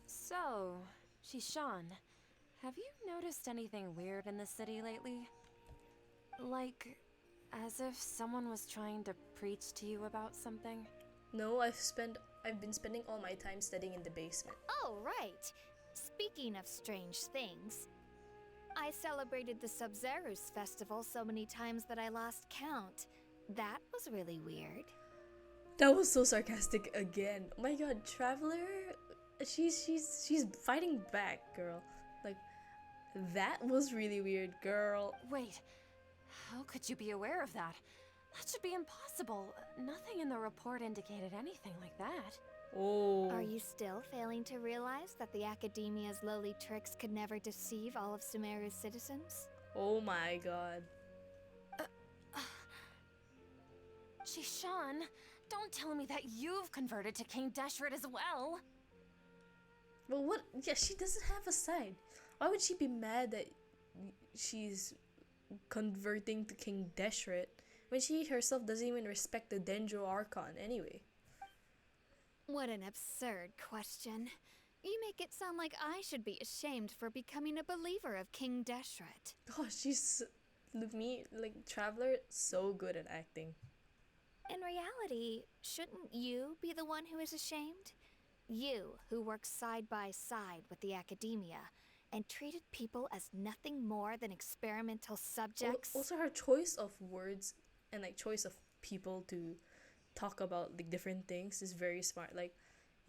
So, Shishan, have you noticed anything weird in the city lately? Like, as if someone was trying to preach to you about something? No, I've been spending all my time studying in the basement. Oh, right. Speaking of strange things, I celebrated the Sub-Zerus festival so many times that I lost count. That was really weird. That was so sarcastic again. Oh my god, Traveler, she's fighting back, girl. Like, that was really weird, girl. Wait, how could you be aware of that? That should be impossible. Nothing in the report indicated anything like that. Oh. Are you still failing to realize that the Academia's lowly tricks could never deceive all of Sumeru's citizens? Oh my god. Shishan, don't tell me that you've converted to King Deshret as well. But what? Yeah, she doesn't have a side. Why would she be mad that she's converting to King Deshret when she herself doesn't even respect the Dendro Archon anyway? What an absurd question. You make it sound like I should be ashamed for becoming a believer of King Deshret. Gosh, Traveler, so good at acting. In reality, shouldn't you be the one who is ashamed? You, who worked side by side with the Academia and treated people as nothing more than experimental subjects. Also, her choice of words and like choice of people to talk about like different things is very smart. Like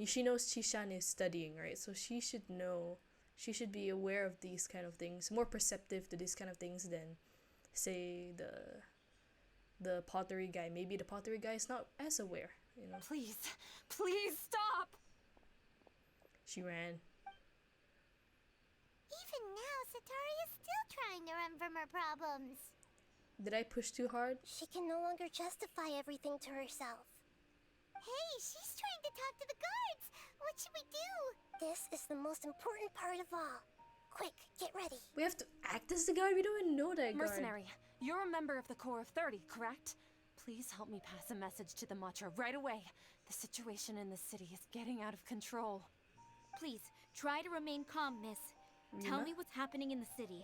she knows Chishan is studying, right? So she should know, she should be aware of these kind of things, more perceptive to these kind of things than say the pottery guy. Maybe the pottery guy is not as aware, you know. Please, please stop! She ran. Even now, Satari is still trying to run from her problems. Did I push too hard? She can no longer justify everything to herself. Hey, she's trying to talk to the guards. What should we do? This is the most important part of all. Quick, get ready. We have to act as the guard? We don't even know that guard. Mercenary, you're a member of the Corps of 30, correct? Please help me pass a message to the Matra right away. The situation in the city is getting out of control. Please, try to remain calm, miss. Tell me what's happening in the city.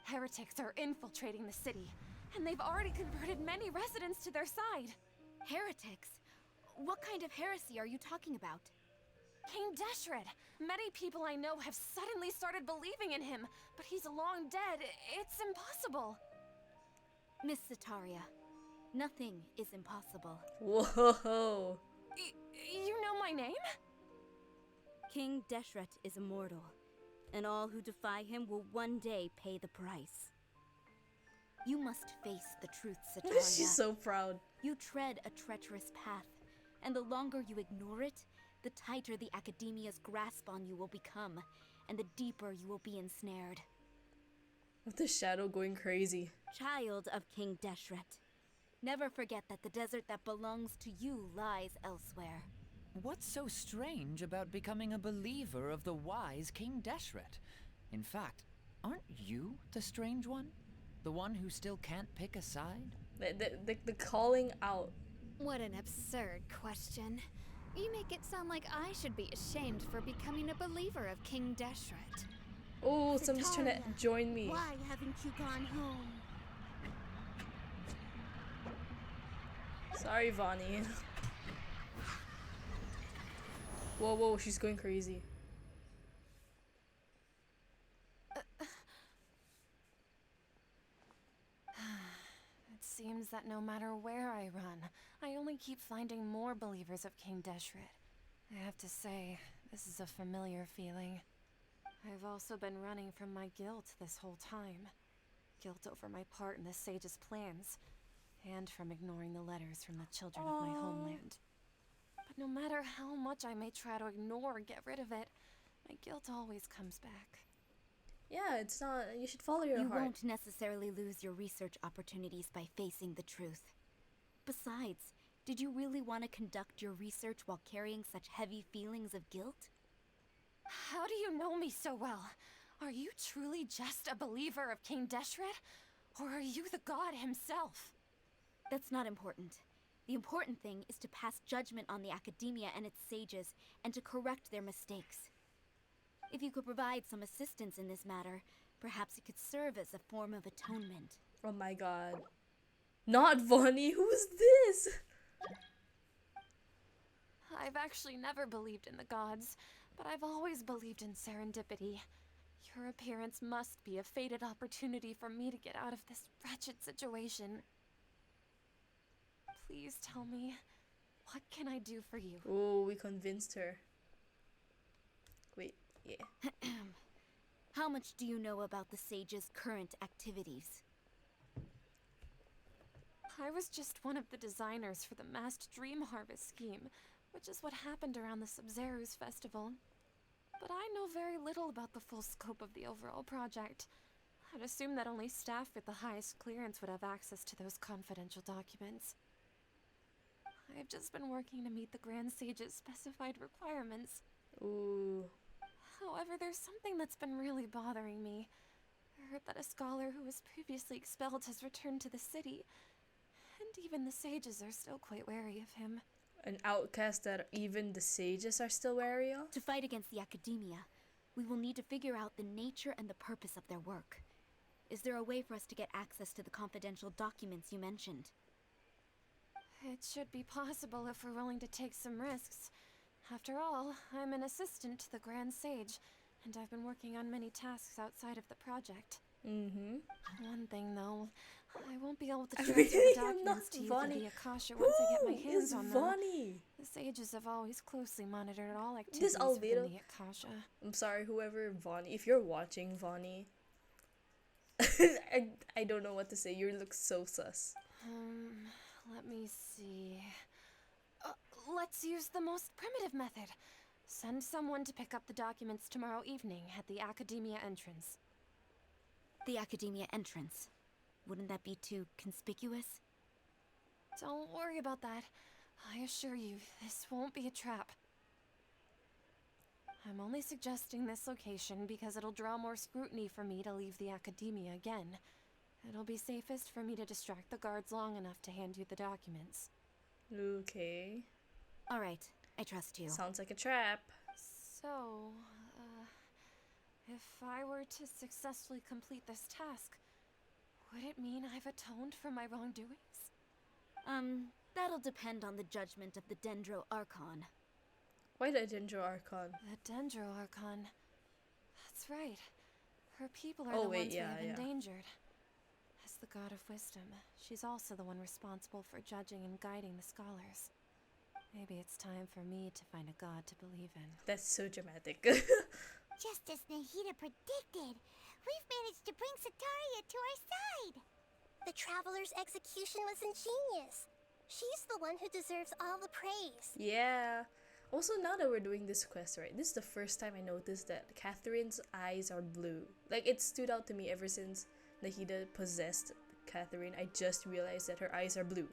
Heretics are infiltrating the city, and they've already converted many residents to their side. Heretics? What kind of heresy are you talking about? King Deshret! Many people I know have suddenly started believing in him, but he's long dead. It's impossible. Miss Sataria, nothing is impossible. Whoa. You know my name? King Deshret is immortal, and all who defy him will one day pay the price. You must face the truth, Sataria. She's so proud. You tread a treacherous path, and the longer you ignore it, the tighter the Academia's grasp on you will become, and the deeper you will be ensnared. With the shadow going crazy. Child of King Deshret, never forget that the desert that belongs to you lies elsewhere. What's so strange about becoming a believer of the wise King Deshret? In fact, aren't you the strange one? The one who still can't pick a side? The calling out. What an absurd question. You make it sound like I should be ashamed for becoming a believer of King Deshret. Oh, somebody's trying to join me. Why haven't you gone home? Sorry, Vani. Whoa, she's going crazy. It seems that no matter where I run, I only keep finding more believers of King Deshret. I have to say, this is a familiar feeling. I've also been running from my guilt this whole time. Guilt over my part in the sage's plans, and from ignoring the letters from the children of my homeland. But no matter how much I may try to ignore or get rid of it, my guilt always comes back. Yeah, it's not. You should follow your heart. You won't necessarily lose your research opportunities by facing the truth. Besides, did you really want to conduct your research while carrying such heavy feelings of guilt? How do you know me so well? Are you truly just a believer of King Deshret? Or are you the god himself? That's not important. The important thing is to pass judgment on the Academia and its sages, and to correct their mistakes. If you could provide some assistance in this matter, perhaps it could serve as a form of atonement. Oh my god. Not Vonnie, who's this? I've actually never believed in the gods, but I've always believed in serendipity. Your appearance must be a fated opportunity for me to get out of this wretched situation. Please tell me, what can I do for you? Oh, we convinced her. Wait, yeah. How much do you know about the sage's current activities? I was just one of the designers for the massed dream harvest scheme, which is what happened around the Sumeru's festival. But I know very little about the full scope of the overall project. I'd assume that only staff with the highest clearance would have access to those confidential documents. I've just been working to meet the Grand Sage's specified requirements. Ooh. However, there's something that's been really bothering me. I heard that a scholar who was previously expelled has returned to the city, and even the sages are still quite wary of him. An outcast that even the sages are still wary of? To fight against the Academia, we will need to figure out the nature and the purpose of their work. Is there a way for us to get access to the confidential documents you mentioned? It should be possible if we're willing to take some risks. After all, I'm an assistant to the Grand Sage, and I've been working on many tasks outside of the project. Mm-hmm. One thing, though, I won't be able to I transfer really the am not documents to you Vonnie. through the Akasha once I get my Who hands is on them. Vonnie? The sages have always closely monitored all This activities albedo. within the Akasha. I'm sorry, whoever Vonnie. If you're watching, Vonnie, I don't know what to say. You look so sus. Let me see. Let's use the most primitive method. Send someone to pick up the documents tomorrow evening at the Academia entrance. The Academia entrance. Wouldn't that be too conspicuous? Don't worry about that. I assure you, this won't be a trap. I'm only suggesting this location because it'll draw more scrutiny for me to leave the Academia again. It'll be safest for me to distract the guards long enough to hand you the documents. Okay. Alright, I trust you. Sounds like a trap. So, if I were to successfully complete this task, would it mean I've atoned for my wrongdoings? That'll depend on the judgment of the Dendro Archon. Why the Dendro Archon? The Dendro Archon. That's right. Her people are Oh, the wait, ones yeah, we have yeah. endangered. As the god of wisdom, she's also the one responsible for judging and guiding the scholars. Maybe it's time for me to find a god to believe in. That's so dramatic. Just as Nahida predicted, we've managed to bring Sataria to our side. The Traveler's execution was ingenious. She's the one who deserves all the praise. Yeah. Also, now that we're doing this quest, right, this is the first time I noticed that Catherine's eyes are blue. Like, it stood out to me ever since Nahida possessed Catherine. I just realized that her eyes are blue.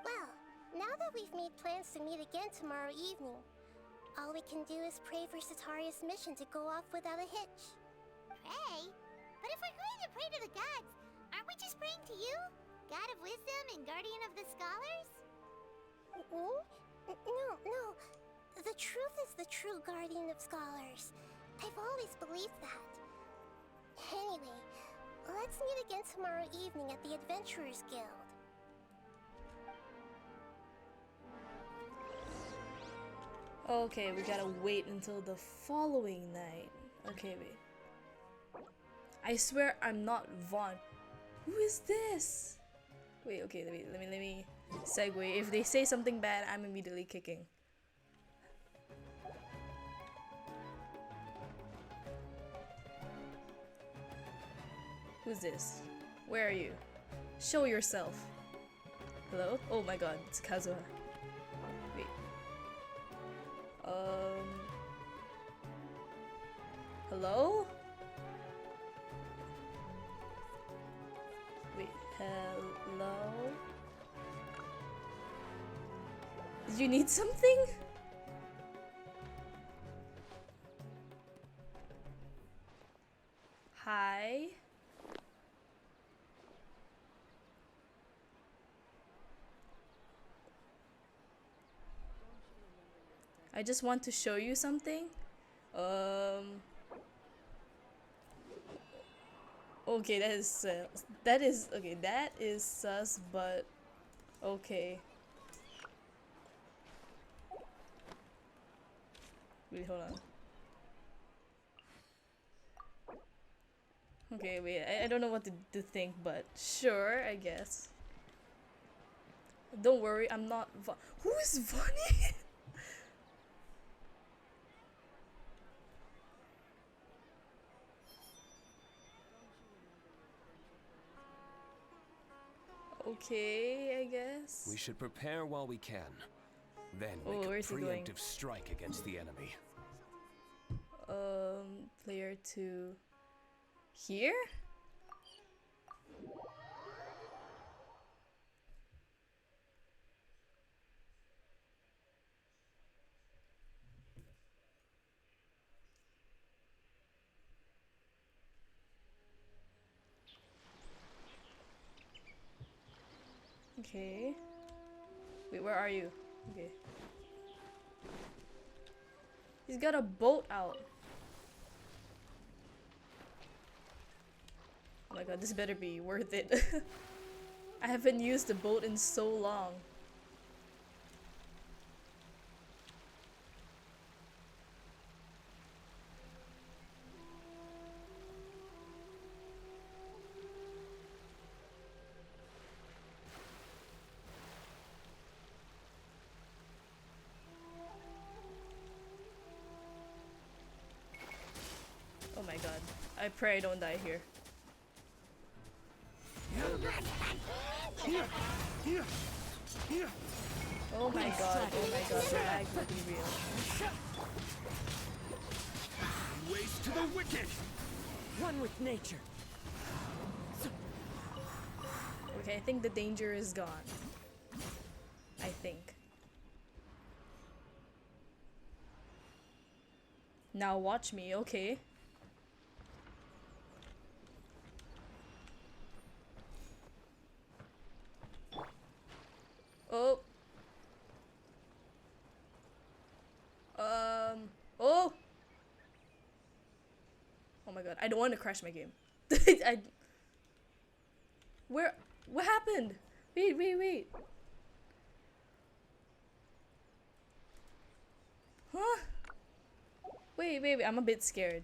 Well, now that we've made plans to meet again tomorrow evening, all we can do is pray for Sataria's mission to go off without a hitch. Pray? But if we're going to pray to the gods, aren't we just praying to you? God of wisdom and guardian of the scholars? No. The truth is the true guardian of scholars. I've always believed that. Anyway, let's meet again tomorrow evening at the Adventurers Guild. Okay, we gotta wait until the following night. Okay, wait. I swear I'm not Vaughn. Who is this? Wait, okay, let me segue. If they say something bad, I'm immediately kicking. Who's this? Where are you? Show yourself. Hello? Oh my god, it's Kazuha. Wait. Hello? Wait, hello? Did you need something? Hi? I just want to show you something. Okay, that is sus, but okay. Wait, hold on. Okay, wait, I don't know what to think, but sure, I guess. Don't worry, I'm not Who is Vonnie? Okay, I guess. We should prepare while we can. Then Oh, make a where's he going? preemptive strike against the enemy. Player to here? Okay. Wait, where are you? Okay. He's got a boat out. Oh my god, this better be worth it. I haven't used the boat in so long. I pray I don't die here. Oh my god, the lag will be real. Waste to the wicked! One with nature. Okay, I think the danger is gone. I think. Now watch me, okay? Oh. Oh. Oh my god, I don't want to crash my game. What happened? Wait. Huh? Wait, I'm a bit scared.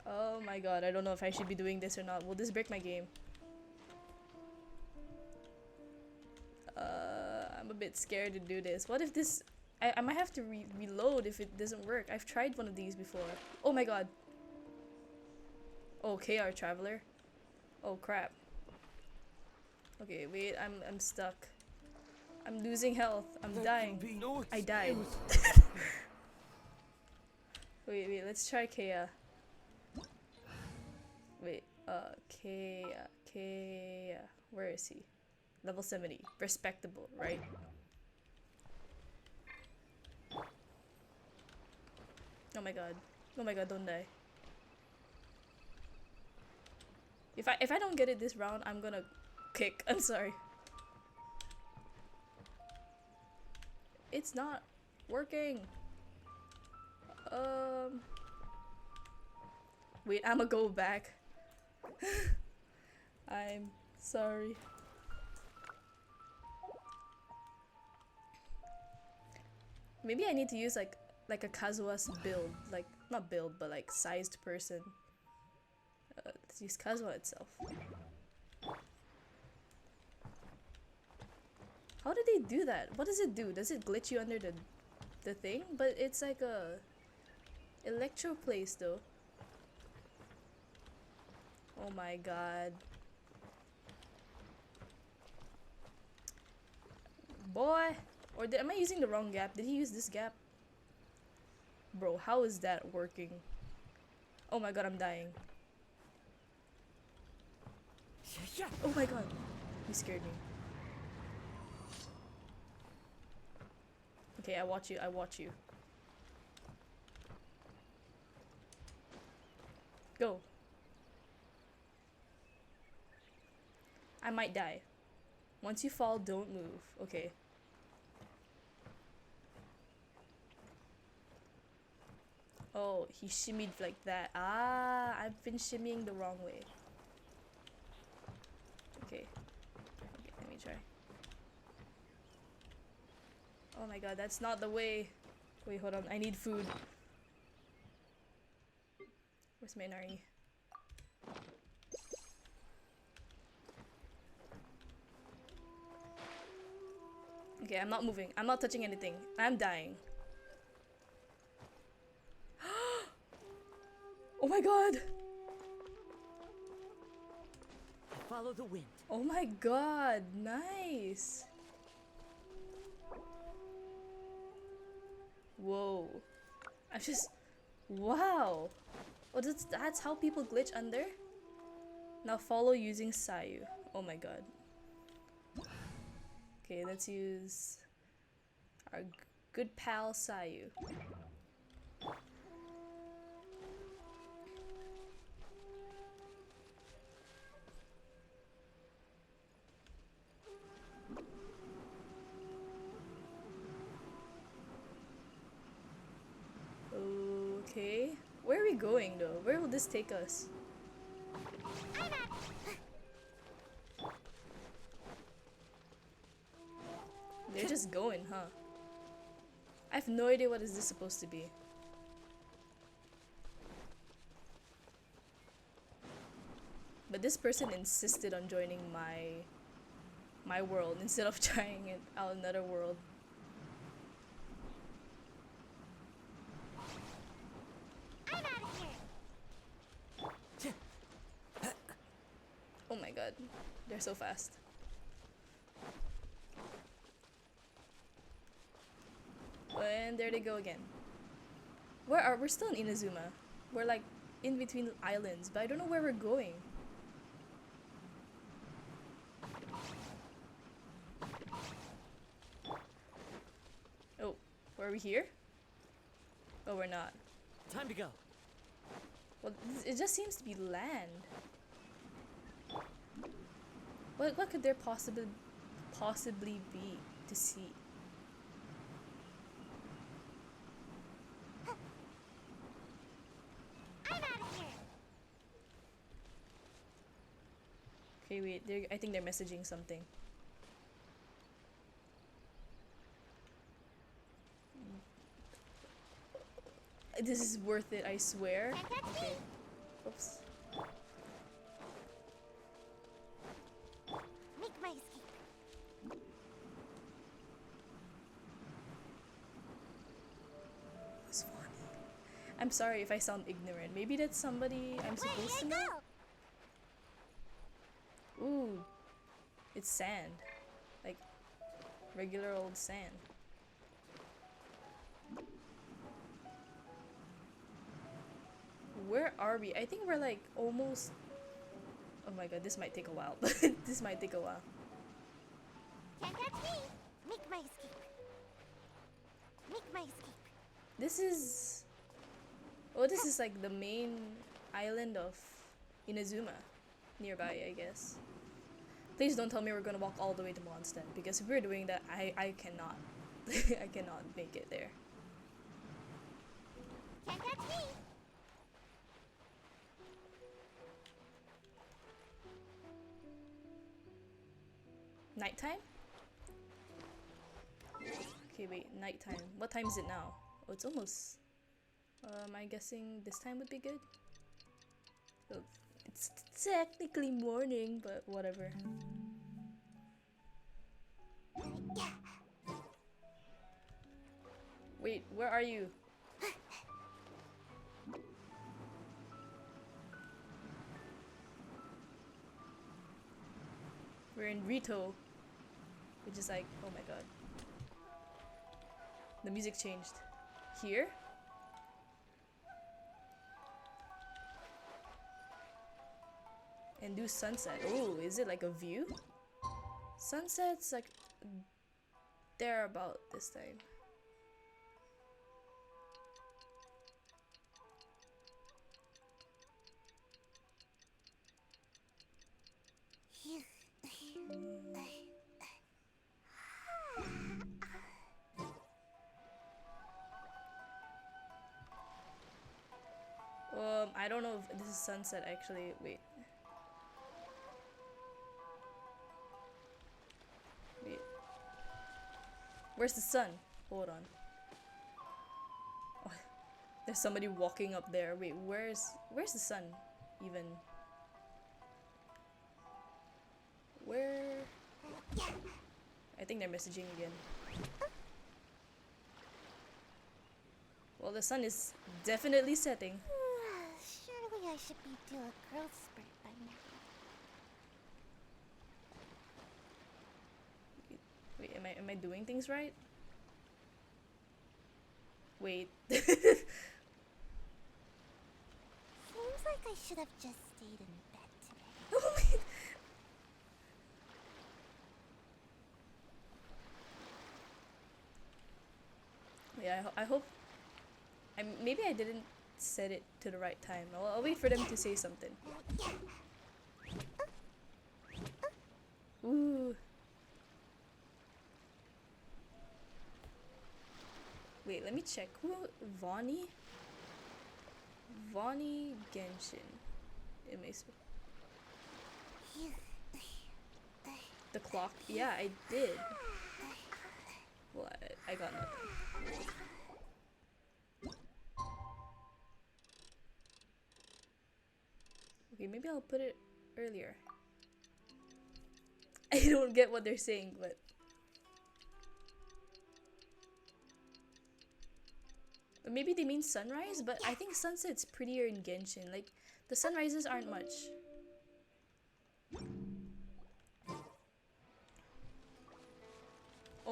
Oh my god, I don't know if I should be doing this or not. Will this break my game? I'm a bit scared to do this. What if this... I might have to reload if it doesn't work. I've tried one of these before. Oh my god. Oh, KR Traveler. Oh crap. Okay, wait, I'm stuck. I'm losing health. I'm dying. I died. Wait, let's try Kea. Wait, Kea. Where is he? Level 70. Respectable, right? Oh my god. Oh my god, don't die. If I don't get it this round, I'm gonna kick. I'm sorry. It's not working. Wait, I'ma go back. I'm sorry. Maybe I need to use like a Kazuha's build, like not build, but like sized person. Let's use Kazuha itself. How did they do that? What does it do? Does it glitch you under the thing? But it's like a electro place though. Oh my god. Boy! Or am I using the wrong gap? Did he use this gap? Bro, how is that working? Oh my god, I'm dying. Oh my god. You scared me. Okay, I watch you. Go. I might die. Once you fall, don't move. Okay. Oh, he shimmied like that. Ah, I've been shimmying the wrong way. Okay, let me try. Oh my god, that's not the way. Wait, hold on. I need food. Where's my Nari? Okay, I'm not moving. I'm not touching anything. I'm dying. Oh my god! Follow the wind. Oh my god, nice! Whoa. I'm just... Wow! Oh, that's how people glitch under? Now follow using Sayu. Oh my god. Okay, let's use our good pal Sayu. Okay. Where are we going though? Where will this take us? They're just going, huh? I have no idea what is this supposed to be. But this person insisted on joining my world instead of trying it out another world. god, they're so fast. And there they go again. We're still in Inazuma. We're like in between islands, but I don't know where we're going. Oh, are we here? Oh, we're not. Time to go. Well, it just seems to be land. What could there possibly be to see? I'm out of here. Okay, wait. I think they're messaging something. This is worth it, I swear. Okay. Oops. Make my escape. Who's funny? I'm sorry if I sound ignorant. Maybe that's somebody I'm supposed to know? Ooh. It's sand. Like, regular old sand. Where are we? I think we're like almost... Oh my god, this might take a while. This might take a while. Can't catch me. Make my escape. Make my escape. This is... Oh, this is like the main island of Inazuma. Nearby, I guess. Please don't tell me we're gonna walk all the way to Mondstadt, because if we're doing that, I cannot. I cannot make it there. Can't catch me. Nighttime? Okay, wait, nighttime. What time is it now? Oh, it's almost... I'm guessing this time would be good? Oh, it's technically morning, but whatever. Wait, where are you? We're in Rito, which is like, oh my god. The music changed. Here? And do sunset. Oh, is it like a view? Sunset's like there about this time. I don't know if this is sunset actually. Wait. Wait. Where's the sun? Hold on. Oh, there's somebody walking up there. Wait, where's the sun even? Where? I think they're messaging again. Well, the sun is definitely setting. Surely I should be due a growth spurt by now. Wait, am I doing things right? Wait. Seems like I should have just stayed in bed today. Oh my. Yeah, I hope. Maybe I didn't set it to the right time. I'll wait for them to say something. Ooh. Wait, let me check. Who? Vonnie? Vonnie Genshin. The clock? Yeah, I did. Well, I got nothing. Okay, maybe I'll put it earlier. I don't get what they're saying, but... Maybe they mean sunrise, but I think sunset's prettier in Genshin. Like, the sunrises aren't much.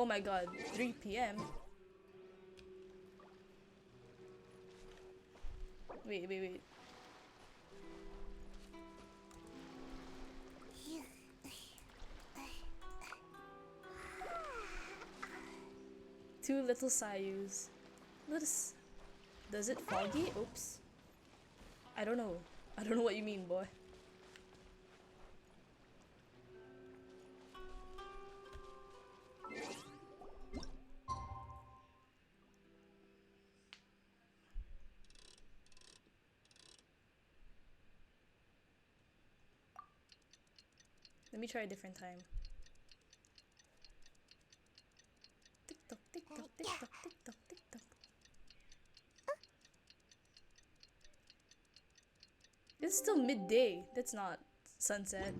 Oh my god, 3 p.m. Wait. Two little Sayus. Does it foggy? Oops. I don't know. I don't know what you mean, boy. Let me try a different time. Tick tock, tick tock, tick tock, tick tock, tick tock. It's still midday. That's not sunset.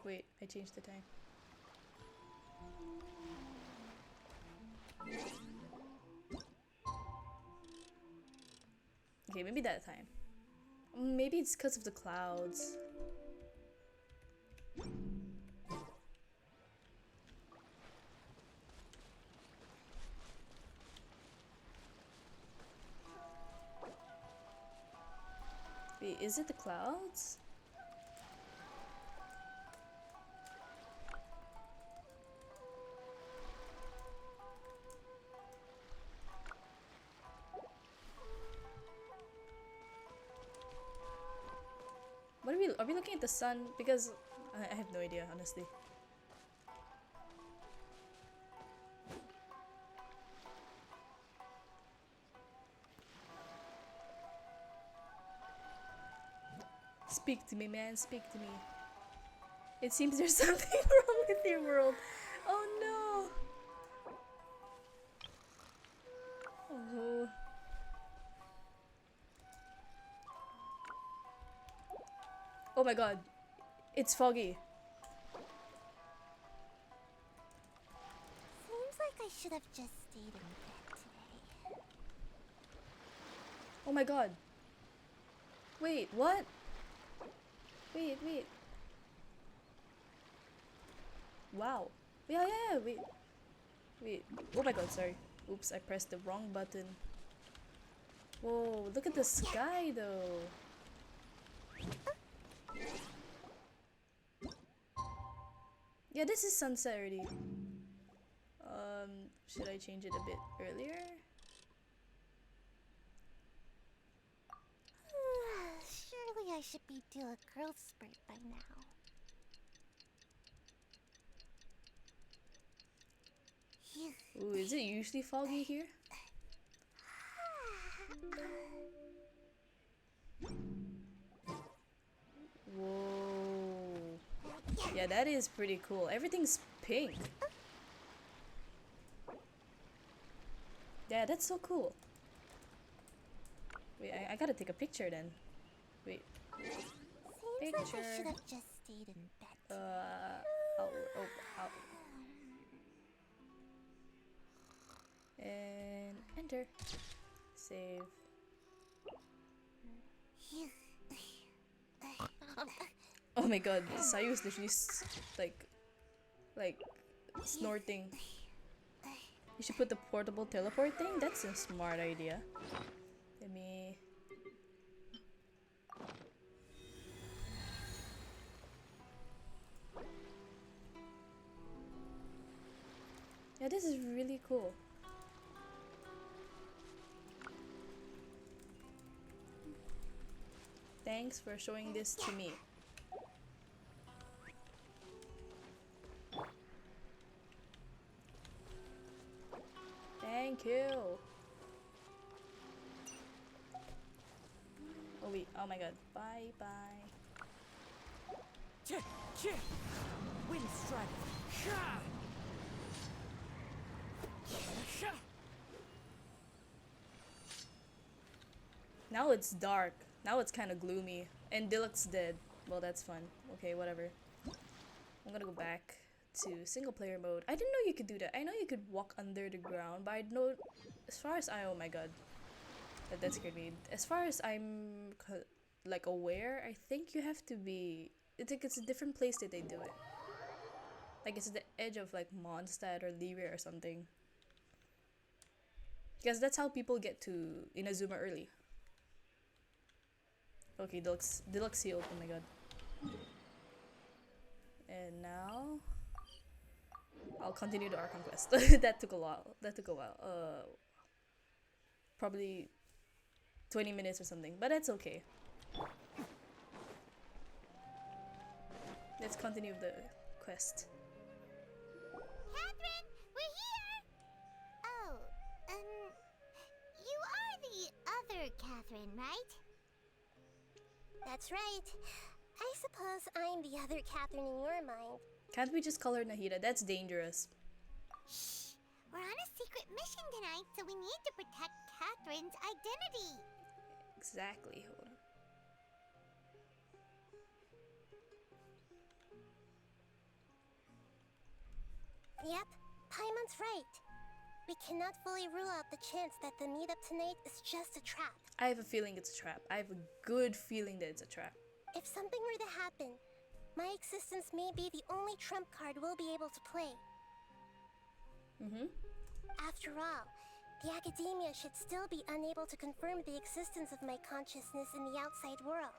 Wait, I changed the time. Okay, maybe that time. Maybe it's because of the clouds. Wait, is it the clouds? What are we looking at the sun? Because I have no idea, honestly. Speak to me, man, speak to me. It seems there's something wrong with your world. Oh no! Oh. Oh my god. It's foggy. Seems like I should have just stayed in bed today. Oh my god. Wait, what? Wait. Wow. Yeah, wait. Oh my god, sorry. Oops, I pressed the wrong button. Whoa, look at the sky though. Yeah, this is sunset already. Should I change it a bit earlier? Surely I should be due a growth spurt by now. Ooh, is it usually foggy here? Whoa. Yeah, that is pretty cool. Everything's pink. Yeah, that's so cool. Wait, I gotta take a picture then. Wait. Seems like I should have just stayed in bed. Ow. And enter. Save. Oh my god, Sayu's literally like snorting. You should put the portable teleport thing? That's a smart idea. Let me... Yeah, this is really cool. Thanks for showing this to me. Thank you. Oh wait, oh my god. Bye. Wind strike. Now it's dark. Now it's kind of gloomy. And Dilek's dead. Well, that's fun. Okay, whatever. I'm gonna go back to single player mode. I didn't know you could do that. I know you could walk under the ground, but I know, as far as oh my god, that scared me. As far as I'm like aware, I think you have to be. I think it's a different place that they do it. Like it's the edge of like Mondstadt or Liyue or something. Because that's how people get to Inazuma early. Okay, deluxe sealed. Oh my god. And now I'll continue the Archon quest. That took a while. Probably 20 minutes or something, but that's okay. Let's continue the quest. Catherine, we're here! Oh, you are the other Catherine, right? That's right. I suppose I'm the other Catherine in your mind. Can't we just call her Nahida? That's dangerous. Shh! We're on a secret mission tonight, so we need to protect Catherine's identity. Exactly. Hold on. Yep, Paimon's right. We cannot fully rule out the chance that the meetup tonight is just a trap. I have a feeling it's a trap. I have a good feeling that it's a trap. If something were to happen, my existence may be the only trump card we'll be able to play. After all, the academia should still be unable to confirm the existence of my consciousness in the outside world.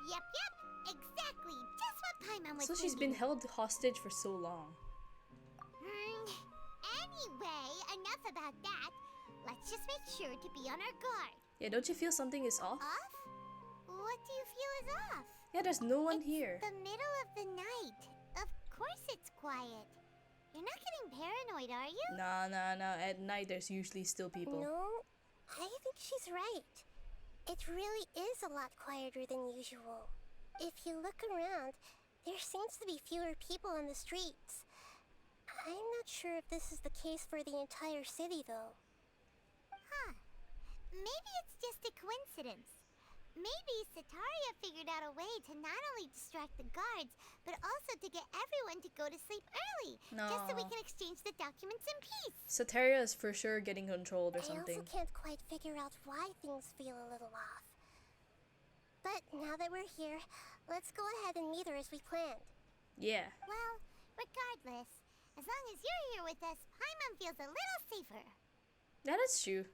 Yep, exactly. Just what Paimon was So she's been held hostage for so long. Anyway, enough about that. Let's just make sure to be on our guard. Yeah, don't you feel something is off? Off? What do you feel is off? Yeah, there's no one It's here. the middle of the night. Of course it's quiet. You're not getting paranoid, are you? Nah. At night, there's usually still people. No, I think she's right. It really is a lot quieter than usual. If you look around, there seems to be fewer people on the streets. I'm not sure if this is the case for the entire city, though. Huh. Maybe it's just a coincidence. Maybe Sataria figured out a way to not only distract the guards, but also to get everyone to go to sleep early. Just so we No. can exchange the documents in peace. Sataria is for sure getting controlled or I something. also can't quite figure out why things feel a little off. But now that we're here, let's go ahead and meet her as we planned. Yeah. Well, regardless, as long as you're here with us, Paimon feels a little safer. That is true.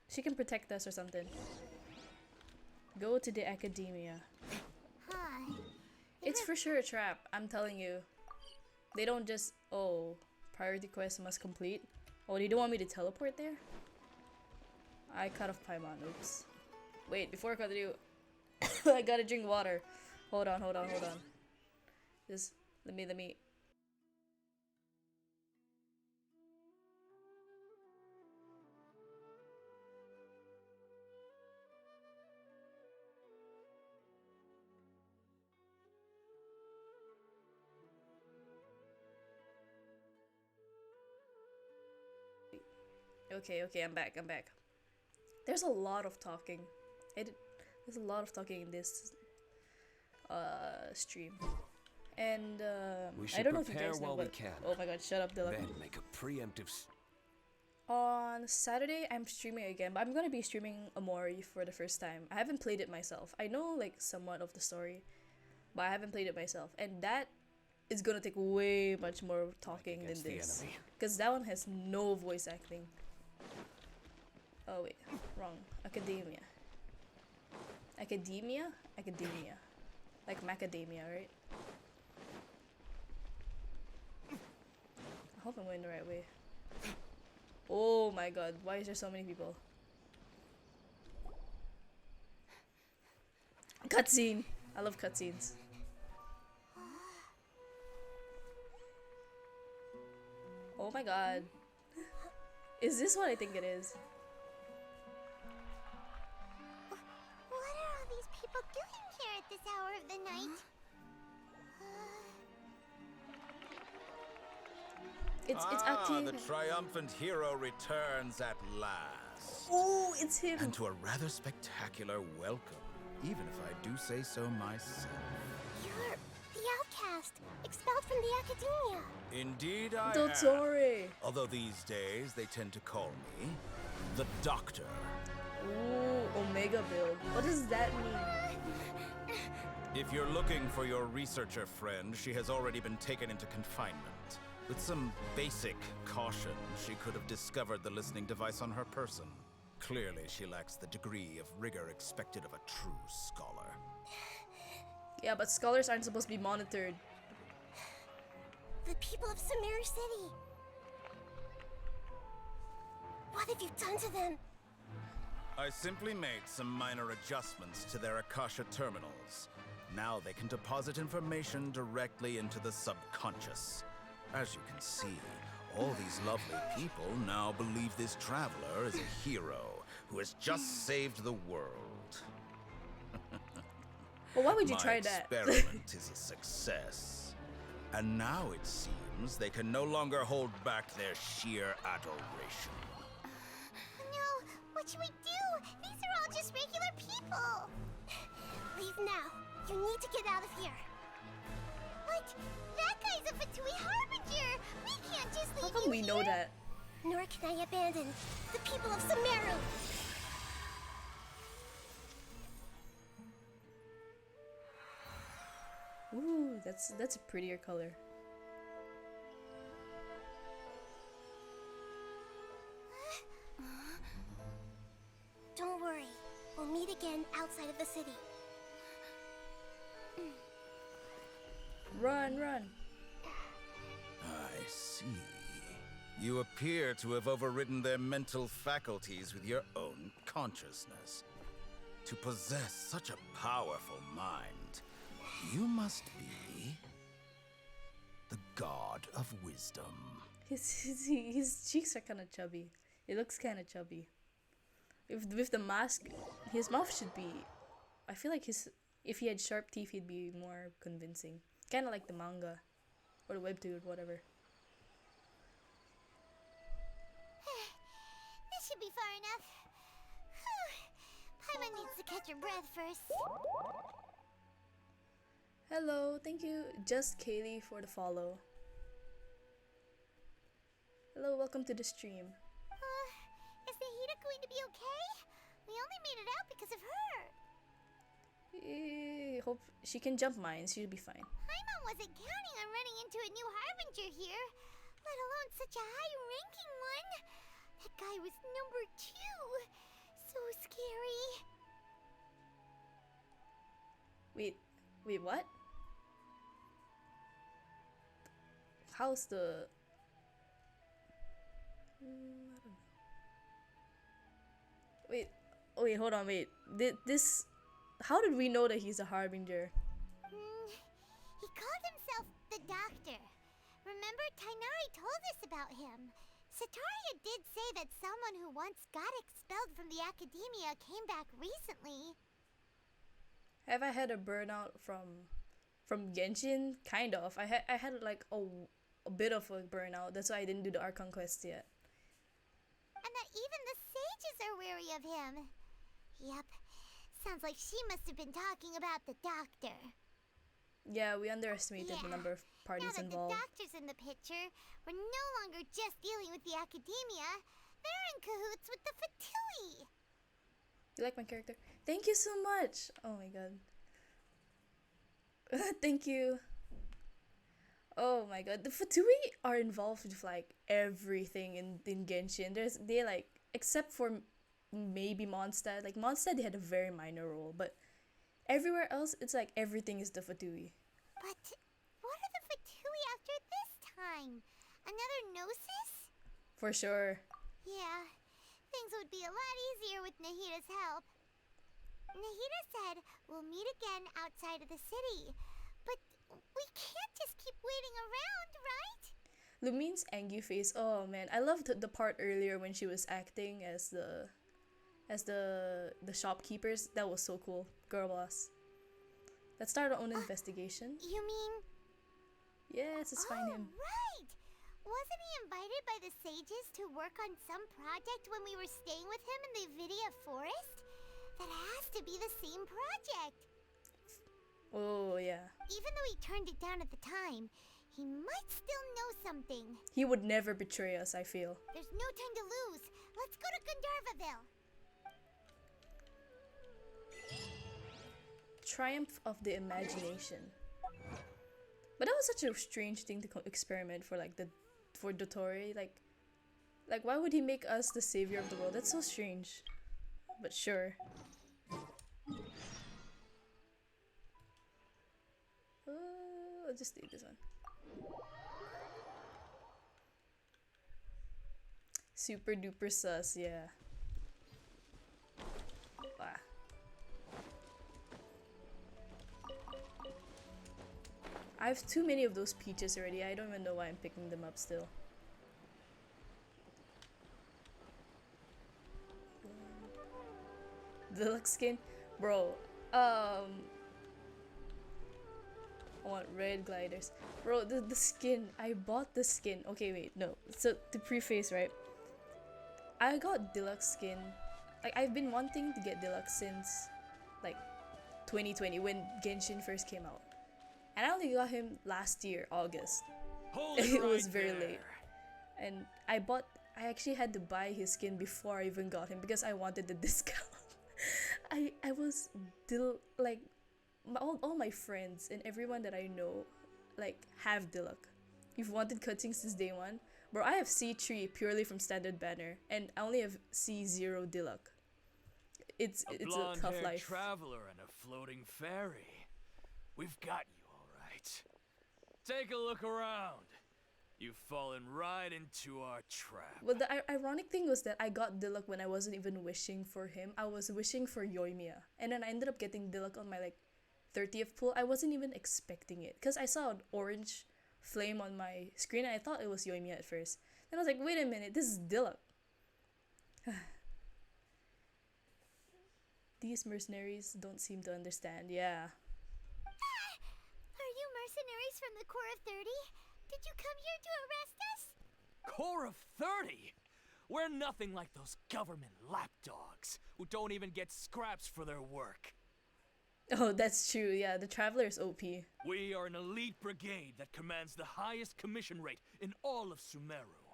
She can protect us or something. Go to the academia. Huh. It's for sure a trap, I'm telling you. They don't just, oh, priority quest must complete. Oh, they don't want me to teleport there? I cut off Paimon, oops. Wait, before I continue, I gotta drink water. Hold on. Just, let me. Okay, I'm back. There's a lot of talking. There's a lot of talking in this stream. And We I should don't know if you prepare guys know, while we but can. oh my god, shut up, Dylan. Then make a preemptive. On Saturday, I'm streaming again, but I'm gonna be streaming Amori for the first time. I haven't played it myself. I know like somewhat of the story, but I haven't played it myself, and that is gonna take way much more talking than against the this, enemy. because that one has no voice acting. Oh wait, wrong. Academia. Like macadamia, right? I hope I'm going the right way. Oh my god, why is there so many people? Cutscene! I love cutscenes. Oh my god. Is this what I think it is? What are all these people doing here at this hour of the night? It's Ah, acting. the triumphant hero returns at last. Oh, it's him. And to a rather spectacular welcome, even if I do say so myself. You're the outcast, expelled from the academia. Indeed I am. Dottore. Although these days they tend to call me the Doctor. Ooh, Omega build. What does that mean? If you're looking for your researcher friend, she has already been taken into confinement. With some basic caution, she could have discovered the listening device on her person. Clearly, she lacks the degree of rigor expected of a true scholar. Yeah, but scholars aren't supposed to be monitored. The people of Sumeru City. What have you done to them? I simply made some minor adjustments to their Akasha terminals. Now they can deposit information directly into the subconscious. As you can see, all these lovely people now believe this traveler is a hero who has just saved the world. Well, why would you try that? My experiment is a success. And now it seems they can no longer hold back their sheer adoration. No, what should we do? These are all just regular people. Leave now. You need to get out of here. What? That guy's a Fatui Harbinger! We can't just leave How come we know that? Nor can I abandon the people of Sumeru. Ooh, that's a prettier color. Don't worry. We'll meet again outside of the city. Run, run. I see. You appear to have overridden their mental faculties with your own consciousness. To possess such a powerful mind, you must be the god of wisdom. His cheeks are kind of chubby. It looks kind of chubby. With the mask, his mouth should be. I feel like if he had sharp teeth, he'd be more convincing. Kind of like the manga or the webtoon, whatever. This should be far enough. Paimon needs to catch her breath first. Hello, thank you, Just Kaylee, for the follow. Hello, welcome to the stream. Is Nahida going to be okay? We only made it out because of her. Hope she can jump mines. She'll be fine. Paimon wasn't counting on running into a new Harbinger here, let alone such a high-ranking one. That guy was number 2. So scary. Wait, what? How's the... I don't know. Wait, hold on, wait. This... How did we know that he's a Harbinger? He called himself the Doctor. Remember, Tainari told us about him. Sataria did say that someone who once got expelled from the academia came back recently. Have I had a burnout from Genshin? Kind of. I had like a bit of a burnout. That's why I didn't do the Archon quest yet. And that even the sages are wary of him. Yep. Sounds like she must have been talking about the Doctor. Yeah, we underestimated the number of parties now that involved. the Doctor's in the picture, we're no longer just dealing with the academia. They're in cahoots with the Fatui. You like my character? Thank you so much. Oh my god. Thank you. Oh my god. The Fatui are involved with like everything in Genshin. They like, except for maybe Mondstadt. Like Mondstadt, they had a very minor role, but everywhere else, it's like everything is the Fatui. But what are the Fatui after this time? Another Gnosis? For sure. Yeah, things would be a lot easier with Nahida's help. Nahida said we'll meet again outside of the city, but we can't just keep waiting around, right? Lumine's angry face. Oh man, I loved the part earlier when she was acting as the shopkeepers. That was so cool. Girl boss. Let's start our own investigation. You mean? Yes, let's find him. Right! Wasn't he invited by the sages to work on some project when we were staying with him in the Vidia forest? That has to be the same project. Oh, yeah. Even though he turned it down at the time, he might still know something. He would never betray us, I feel. There's no time to lose. Let's go to Gandharvaville. triumph of the imagination. But that was such a strange thing to experiment for like for Dottore. Like why would he make us the savior of the world? That's so strange. But sure. I'll just do this one. Super duper sus, yeah. Ah. I have too many of those peaches already. I don't even know why I'm picking them up still. Deluxe skin? Bro, I want red gliders. Bro, the skin. I bought the skin. Okay, wait, no. So, to preface, right? I got deluxe skin. Like, I've been wanting to get deluxe since, like, 2020 when Genshin first came out. And I only got him last year, August. It was very late. And I actually had to buy his skin before I even got him because I wanted the discount. I was like, all my friends and everyone that I know, like, have Diluc. You've wanted cutscenes since day one. Bro, I have C3 purely from standard banner, and I only have C0 Diluc. It's a tough life. Traveler and a floating fairy. We've got you, all right. Take a look around. You've fallen right into our trap. Well, the ironic thing was that I got Diluc when I wasn't even wishing for him. I was wishing for Yoimiya. And then I ended up getting Diluc on my, like, 30th pull. I wasn't even expecting it. Because I saw an orange flame on my screen and I thought it was Yoimiya at first. Then I was like, wait a minute, this is Diluc. These mercenaries don't seem to understand. Yeah. Are you mercenaries from the Core of 30? Did you come here to arrest us? Core of 30? We're nothing like those government lapdogs who don't even get scraps for their work. Oh, that's true. Yeah, the Traveler's OP. We are an elite brigade that commands the highest commission rate in all of Sumeru.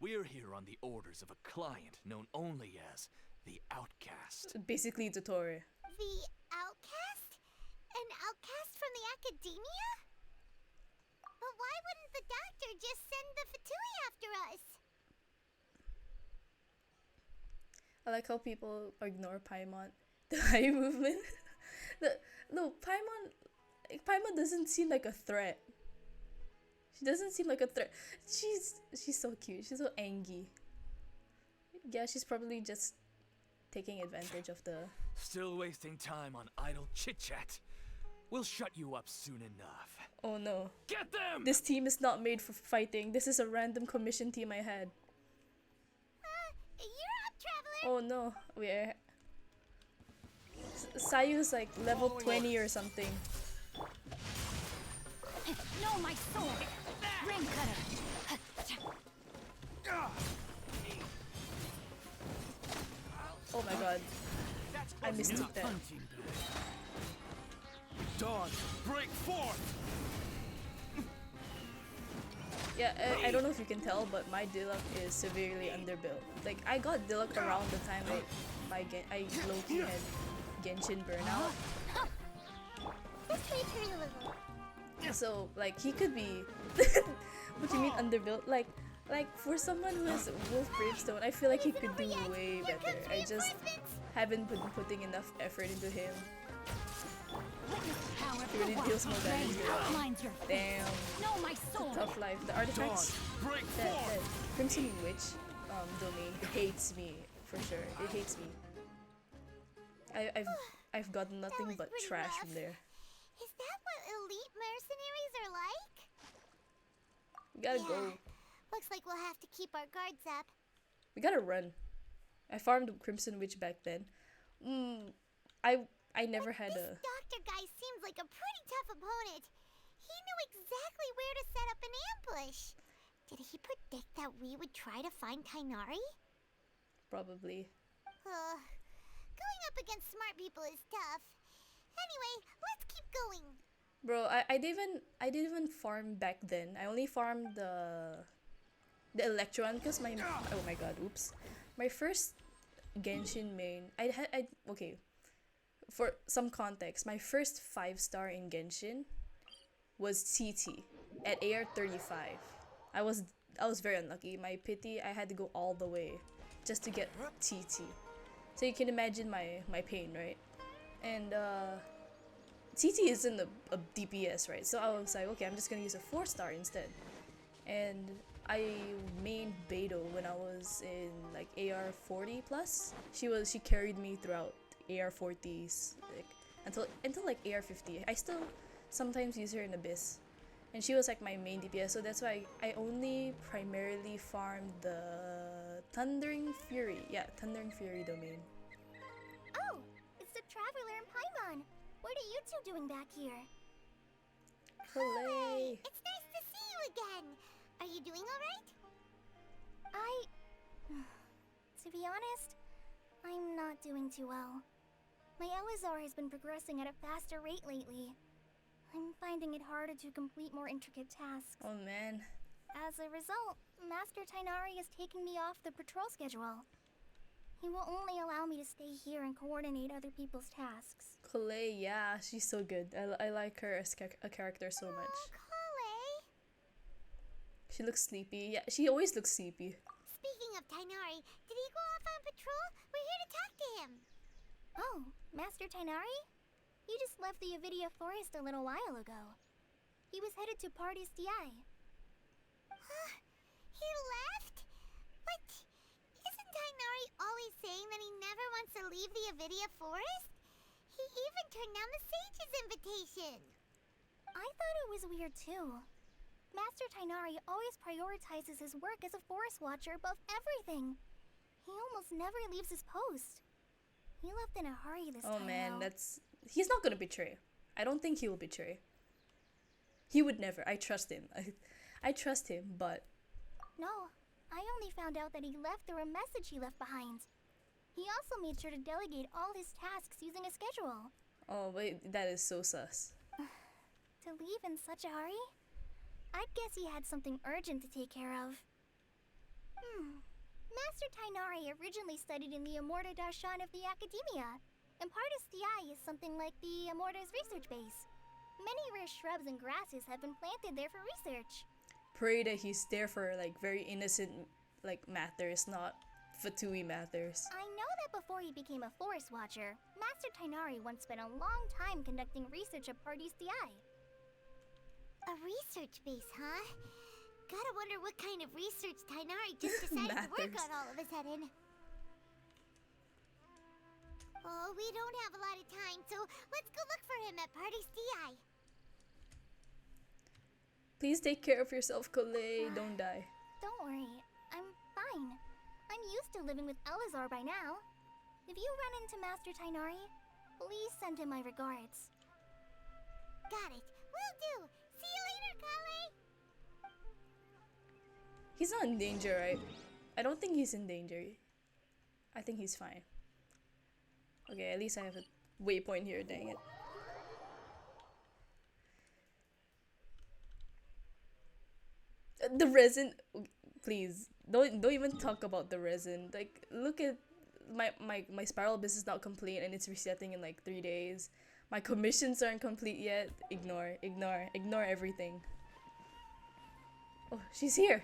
We're here on the orders of a client known only as the Outcast. Basically, Dottore. The Outcast? An outcast from the Academia? But why wouldn't the doctor just send the Fatui after us? I like how people ignore Paimon. The eye movement. No, Paimon doesn't seem like a threat. She doesn't seem like a threat. She's so cute. She's so angry. Yeah, she's probably just taking advantage of the... Still wasting time on idle chit-chat. We'll shut you up soon enough. Oh no. Get them! This team is not made for fighting. This is a random commission team I had. You're up, Traveler! Oh no. We're... Sayu's like level 20 or something. No, my sword! Ring cutter! Oh my god. I mistook that. Dawn, break forth! Yeah, I don't know if you can tell, but my Diluc is severely underbuilt. Like, I got Diluc around the time I low-key had Genshin burnout. This may turn a little. So, like, he could be... What do you mean underbuilt? Like, for someone who has Wolf Bravestone, I feel like he could do way better. I just haven't been putting enough effort into him. He really deals more damage here. Damn. It's a tough life. The artifacts that Crimson Witch domain hates me, for sure. It hates me. I've gotten nothing but trash rough. from there. Is that what elite mercenaries are like? We gotta go. Looks like we'll have to keep our guards up. We gotta run. I farmed Crimson Witch back then. I never had This doctor guy seems like a pretty tough opponent. He knew exactly where to set up an ambush. Did he predict that we would try to find Kainari? Probably. Going up against smart people is tough. Anyway, let's keep going. Bro, I didn't even farm back then. I only farmed the Electron because my oh my god, oops. My first Genshin main, okay. for some context, my first 5-star in Genshin was TT at AR 35. I was very unlucky. My pity, I had to go all the way just to get TT. So you can imagine my pain, right? And TT isn't a DPS, right? So I was like, okay, I'm just gonna use a 4-star instead. And I mained Beto when I was in like AR 40 plus. She carried me throughout AR 40s like until like AR 50. I still sometimes use her in Abyss. And she was like my main DPS, so that's why I only primarily farmed the Thundering Fury. Yeah, Thundering Fury domain. Oh, it's the Traveler and Paimon. What are you two doing back here? Hooray! It's nice to see you again. Are you doing alright? To be honest, I'm not doing too well. My Elazar has been progressing at a faster rate lately. I'm finding it harder to complete more intricate tasks. Oh man. As a result, Master Tainari is taking me off the patrol schedule. He will only allow me to stay here and coordinate other people's tasks. Kale, yeah, she's so good. I like her as a character so much. Kale! She looks sleepy. Yeah, she always looks sleepy. Speaking of Tainari, did he go off on patrol? We're here to talk to him. Oh, Master Tainari? He just left the Avidia Forest a little while ago. He was headed to Party's DI. He left? But isn't Tainari always saying that he never wants to leave the Avidia Forest? He even turned down the Sage's invitation. I thought it was weird too. Master Tainari always prioritizes his work as a forest watcher above everything. He almost never leaves his post. He left in a hurry this time. Oh man, though. he's not gonna betray. I don't think he will betray. He would never. I trust him. I trust him, but No, I only found out that he left through a message he left behind. He also made sure to delegate all his tasks using a schedule. oh wait, that is so sus. To leave in such a hurry? I'd guess he had something urgent to take care of. Master Tainari originally studied in the Amorta Darshan of the Academia, and Partis DI is something like the Amorta's research base. Many rare shrubs and grasses have been planted there for research. Pray that he's there for like very innocent like matters, not Fatui matters. I know that before he became a forest watcher, Master Tainari once spent a long time conducting research at Partis DI. A research base, huh? Gotta wonder what kind of research Tainari just decided to work on all of a sudden. Oh, we don't have a lot of time, so let's go look for him at Party's DI. Please take care of yourself, Kale. Don't die. Don't worry, I'm fine. I'm used to living with Elazar by now. If you run into Master Tainari, please send him my regards. Got it. Will do. See you later, Kale. He's not in danger, right? I don't think he's in danger. I think he's fine. Okay, at least I have a waypoint here, dang it. The resin, please don't even talk about the resin. Like, look at my spiral business is not complete and it's resetting in like 3 days. My commissions aren't complete yet. Ignore everything. Oh, she's here.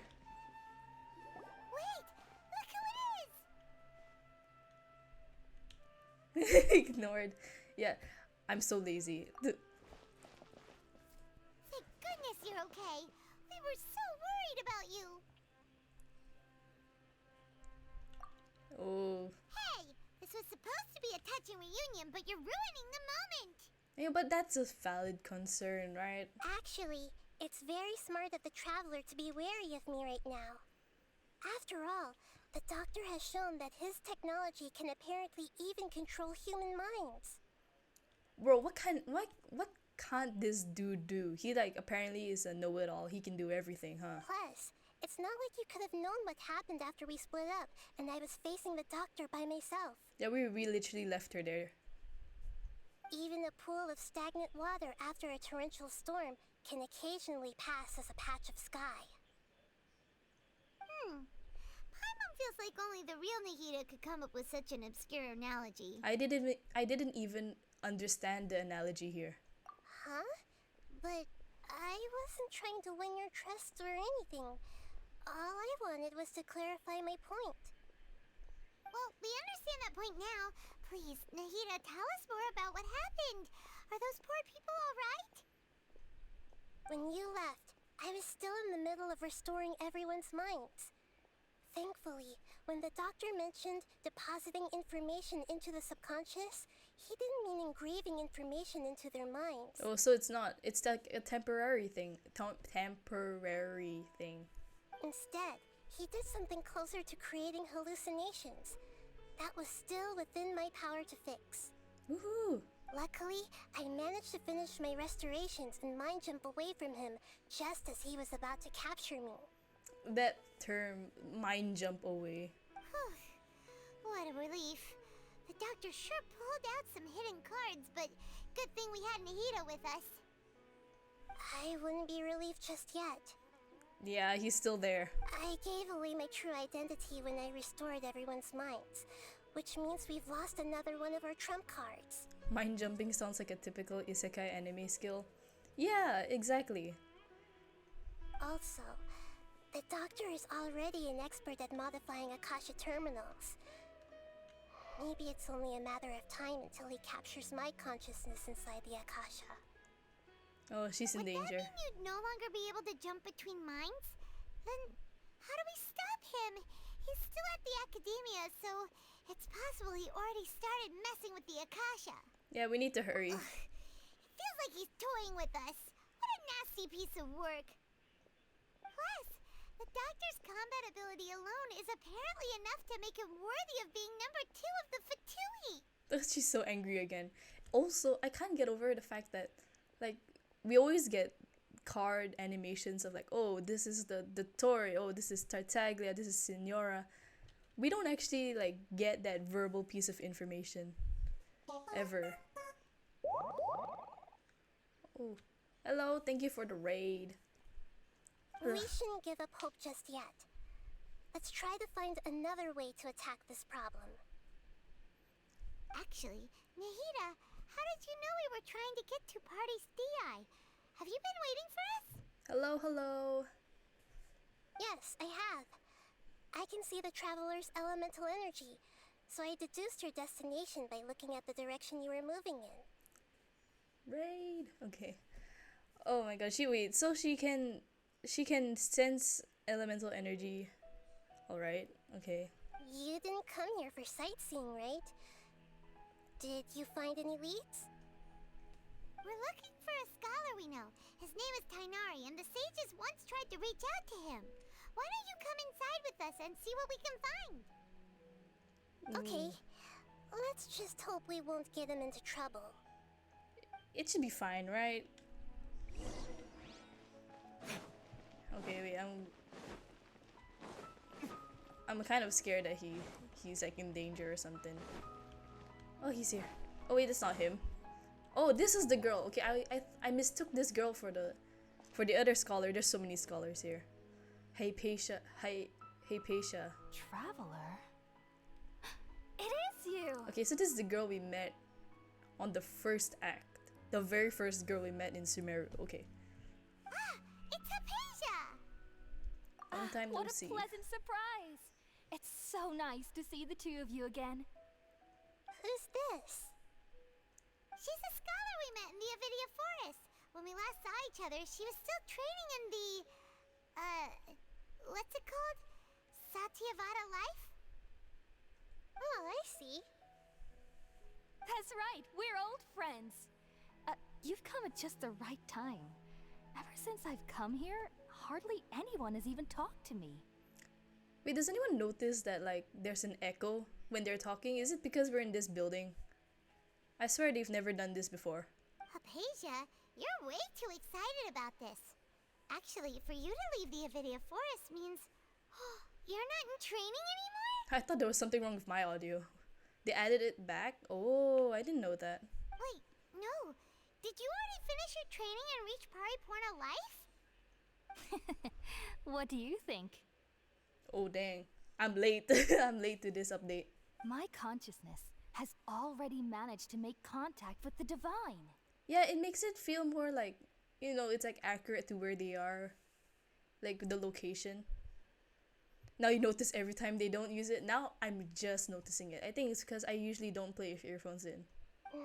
Wait, look who it is. Ignored. Yeah, I'm so lazy. Thank goodness you're okay. We were so worried about you. Oh. Hey, this was supposed to be a touching reunion, but you're ruining the moment. Yeah, but that's a valid concern, right? Actually, it's very smart of the traveler to be wary of me right now. After all, the doctor has shown that his technology can apparently even control human minds. Bro, what can't this dude do? He like apparently is a know-it-all. He can do everything, huh? Plus, it's not like you could have known what happened after we split up and I was facing the doctor by myself. Yeah, we literally left her there. Even a pool of stagnant water after a torrential storm can occasionally pass as a patch of sky. Paimon feels like only the real Nahida could come up with such an obscure analogy. I didn't even understand the analogy here. Huh? But I wasn't trying to win your trust or anything. All I wanted was to clarify my point. Well, we understand that point now. Please, Nahida, tell us more about what happened. Are those poor people all right? When you left, I was still in the middle of restoring everyone's minds. Thankfully, when the doctor mentioned depositing information into the subconscious, he didn't mean engraving information into their minds. Oh, so it's not. It's like a temporary thing. Temporary thing. Instead, he did something closer to creating hallucinations. That was still within my power to fix. Woohoo! Luckily, I managed to finish my restorations and mind jump away from him just as he was about to capture me. That term, mind jump away. What a relief. The doctor sure pulled out some hidden cards, but good thing we had Nahida with us. I wouldn't be relieved just yet. Yeah, he's still there. I gave away my true identity when I restored everyone's minds, which means we've lost another one of our trump cards. Mind jumping sounds like a typical isekai anime skill. Yeah, exactly. Also, the doctor is already an expert at modifying Akasha terminals. Maybe it's only a matter of time until he captures my consciousness inside the Akasha. Oh, she's in danger. Would that mean you'd no longer be able to jump between minds? Then how do we stop him? He's still at the academia, so it's possible he already started messing with the Akasha. Yeah, we need to hurry. Ugh. It feels like he's toying with us. What a nasty piece of work. Plus, the doctor's combat ability alone is apparently enough to make him worthy of being number 2 of the Fatui. She's so angry again. Also, I can't get over the fact that, like, we always get card animations of like, oh, this is the Torre, oh, this is Tartaglia, this is Signora. We don't actually, like, get that verbal piece of information. Ever. Oh, hello, thank you for the raid. We shouldn't give up hope just yet. Let's try to find another way to attack this problem. Actually, Nahida, how did you know we were trying to get to Party's DI? Have you been waiting for us? Hello, hello. Yes, I have. I can see the traveler's elemental energy, so I deduced your destination by looking at the direction you were moving in. Raid. Okay. Oh my god, so she can sense elemental energy. Alright, okay. You didn't come here for sightseeing, right? Did you find any leads? We're looking for a scholar we know. His name is Tainari, and the sages once tried to reach out to him. Why don't you come inside with us and see what we can find? Okay. Let's just hope we won't get him into trouble. It should be fine, right? Okay, wait, I'm kind of scared that he's like in danger or something. Oh, he's here. Oh wait, that's not him. Oh, this is the girl. Okay, I mistook this girl for the other scholar. There's so many scholars here. Hey, Paisha. Hey, Paisha. Traveler? It is you! Okay, so this is the girl we met on the first act. The very first girl we met in Sumeru. Okay. Ah, it's Hypatia! Long time no What a see. pleasant surprise! It's so nice to see the two of you again. Who's this? She's a scholar we met in the Avidia Forest. When we last saw each other, she was still training in the... what's it called? Satyavada life? Oh, I see. That's right, we're old friends. You've come at just the right time. Ever since I've come here, hardly anyone has even talked to me. Wait, does anyone notice that like there's an echo when they're talking? Is it because we're in this building? I swear they've never done this before. Hypatia, you're way too excited about this. Actually, for you to leave the Avidia Forest means... you're not in training anymore? I thought there was something wrong with my audio. They added it back? Oh, I didn't know that. Wait, no. Did you already finish your training and reach Pariporna life? What do you think? Oh, dang. I'm late. I'm late to this update. My consciousness, has already managed to make contact with the divine. Yeah, it makes it feel more like, you know, it's like accurate to where they are, like the location. Now you notice every time they don't use it. Now I'm just noticing it. I think it's because I usually don't play with earphones in. You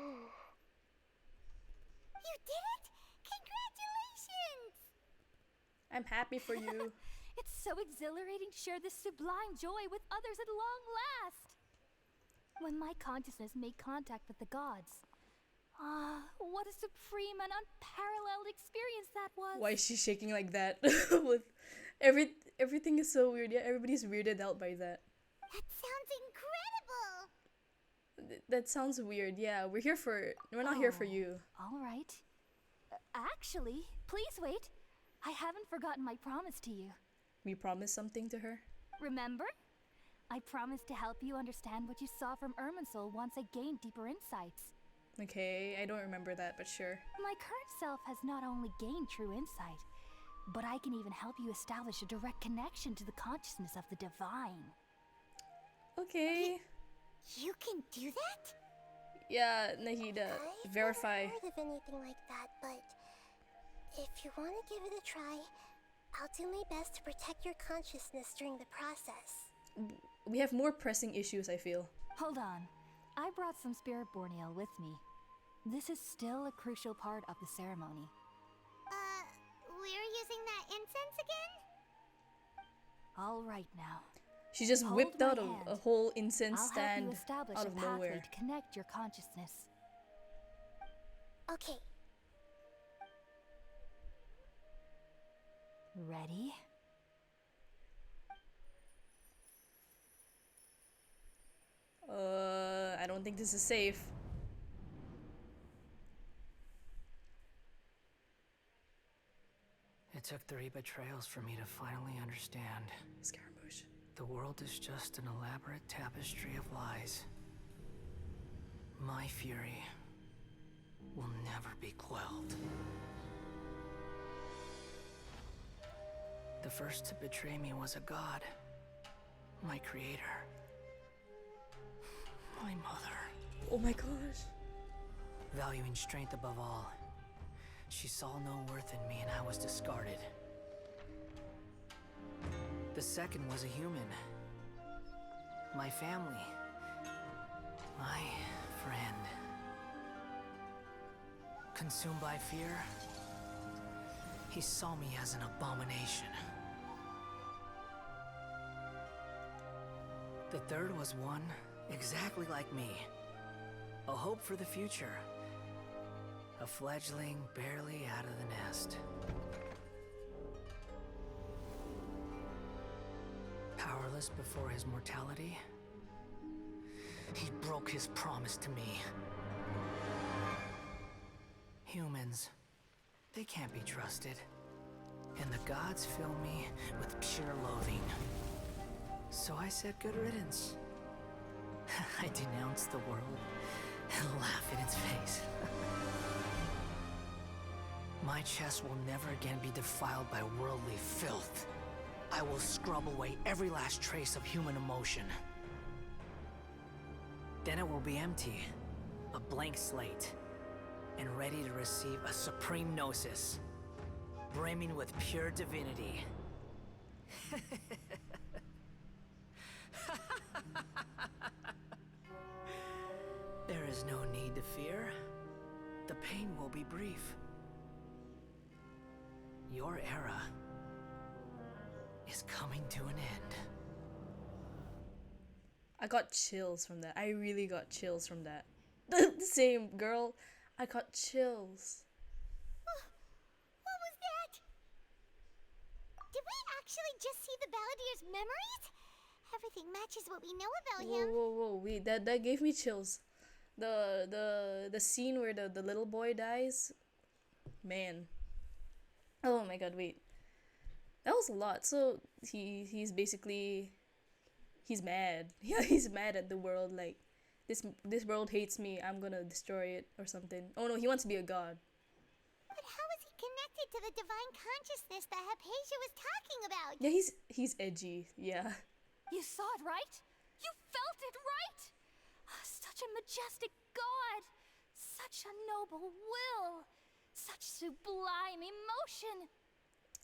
did it! Congratulations! I'm happy for you. It's so exhilarating to share this sublime joy with others at long last. When my consciousness made contact with the gods, what a supreme and unparalleled experience that was. Why is she shaking like that? With everything is so weird. Yeah, everybody's weirded out by that. That sounds incredible! That sounds weird. Yeah, we're not here for you. All right. Actually, please wait. I haven't forgotten my promise to you. We promised something to her. Remember? I promised to help you understand what you saw from Irminsul once I gained deeper insights. Okay, I don't remember that, but sure. My current self has not only gained true insight, but I can even help you establish a direct connection to the consciousness of the divine. Okay. You can do that? Yeah, Nahida, verify. I've never heard of anything like that, but if you want to give it a try, I'll do my best to protect your consciousness during the process. We have more pressing issues, I feel. Hold on. I brought some spirit borneal with me. This is still a crucial part of the ceremony. We're using that incense again? All right now. She just Hold whipped my out hand. a whole incense I'll help stand you establish out a of pathway nowhere. to connect your consciousness. Okay. Ready? I don't think this is safe. It took 3 betrayals for me to finally understand. Scaramouche. The world is just an elaborate tapestry of lies. My fury will never be quelled. The first to betray me was a god. My creator. My mother. Oh my gosh. Valuing strength above all, she saw no worth in me and I was discarded. The second was a human. My family. My friend. Consumed by fear, he saw me as an abomination. The third was one exactly like me. A hope for the future. A fledgling barely out of the nest. Powerless before his mortality, he broke his promise to me. Humans, they can't be trusted. And the gods fill me with pure loathing. So I said good riddance. I denounced the world and laugh in its face. My chest will never again be defiled by worldly filth. I will scrub away every last trace of human emotion. Then it will be empty, a blank slate, and ready to receive a supreme gnosis, brimming with pure divinity. There is no need to fear. The pain will be brief. Your era is coming to an end. I got chills from that. I really got chills from that. Same, girl. I got chills. What was that? Did we actually just see the Balladier's memories? Everything matches what we know about him. Whoa. Wait, that gave me chills. The scene where the little boy dies. Man. Oh my god, wait. That was a lot. So he's basically he's mad. Yeah, he's mad at the world, like this world hates me, I'm gonna destroy it or something. Oh no, he wants to be a god. But how is he connected to the divine consciousness that Hypatia was talking about? Yeah, he's edgy, yeah. You saw it, right? You felt it, right? Such a majestic god! Such a noble will! Such sublime emotion!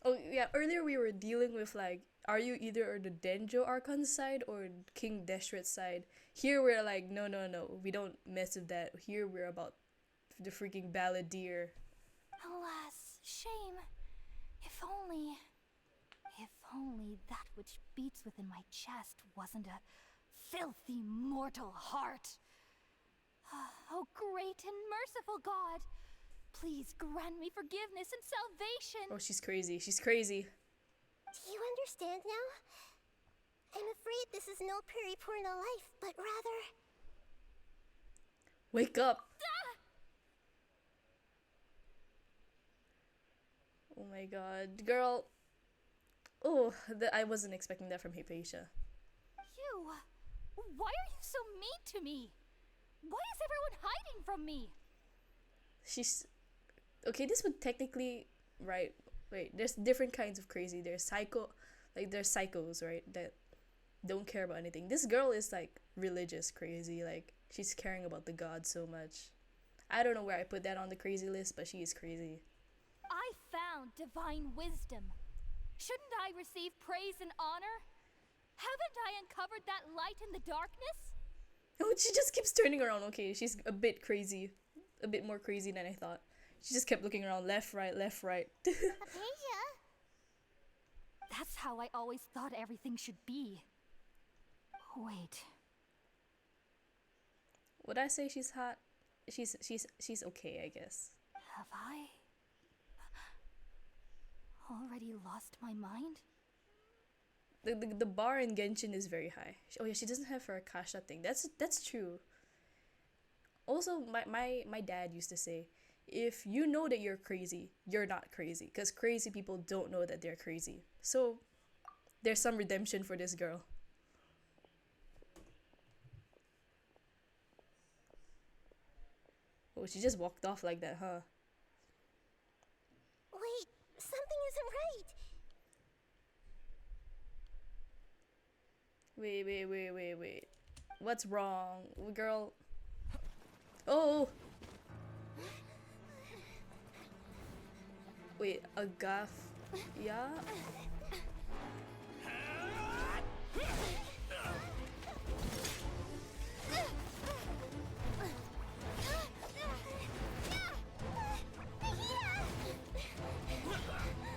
Oh yeah, earlier we were dealing with like, are you either on the Denjo Archon side or King Deshret's side? Here we're like, no, we don't mess with that. Here we're about the freaking balladeer. Alas, shame. If only that which beats within my chest wasn't a filthy mortal heart. Oh, great and merciful God, please grant me forgiveness and salvation. Oh, she's crazy. She's crazy. Do you understand now? I'm afraid this is no periporno life, but rather... Wake up. Oh my god. Girl. Oh, I wasn't expecting that from Hypatia. You! Why are you so mean to me? Why is everyone hiding from me? She's... Okay, this would technically... Right. Wait, there's different kinds of crazy. There's psycho... Like, there's psychos, right? That don't care about anything. This girl is, like, religious crazy. Like, she's caring about the gods so much. I don't know where I put that on the crazy list, but she is crazy. I found divine wisdom. Shouldn't I receive praise and honor? Haven't I uncovered that light in the darkness? Oh, she just keeps turning around. Okay, she's a bit crazy. A bit more crazy than I thought. She just kept looking around, left, right, left, right. Hypatia? That's how I always thought everything should be. Wait. Would I say she's hot? She's okay, I guess. Have I already lost my mind? The bar in Genshin is very high. Oh yeah, she doesn't have her Akasha thing. That's true. Also, my dad used to say, if you know that you're crazy, you're not crazy. Because crazy people don't know that they're crazy. So, there's some redemption for this girl. Oh, she just walked off like that, huh? Wait, something isn't right. Wait. What's wrong, girl? Oh! Wait, a gaff. Yeah?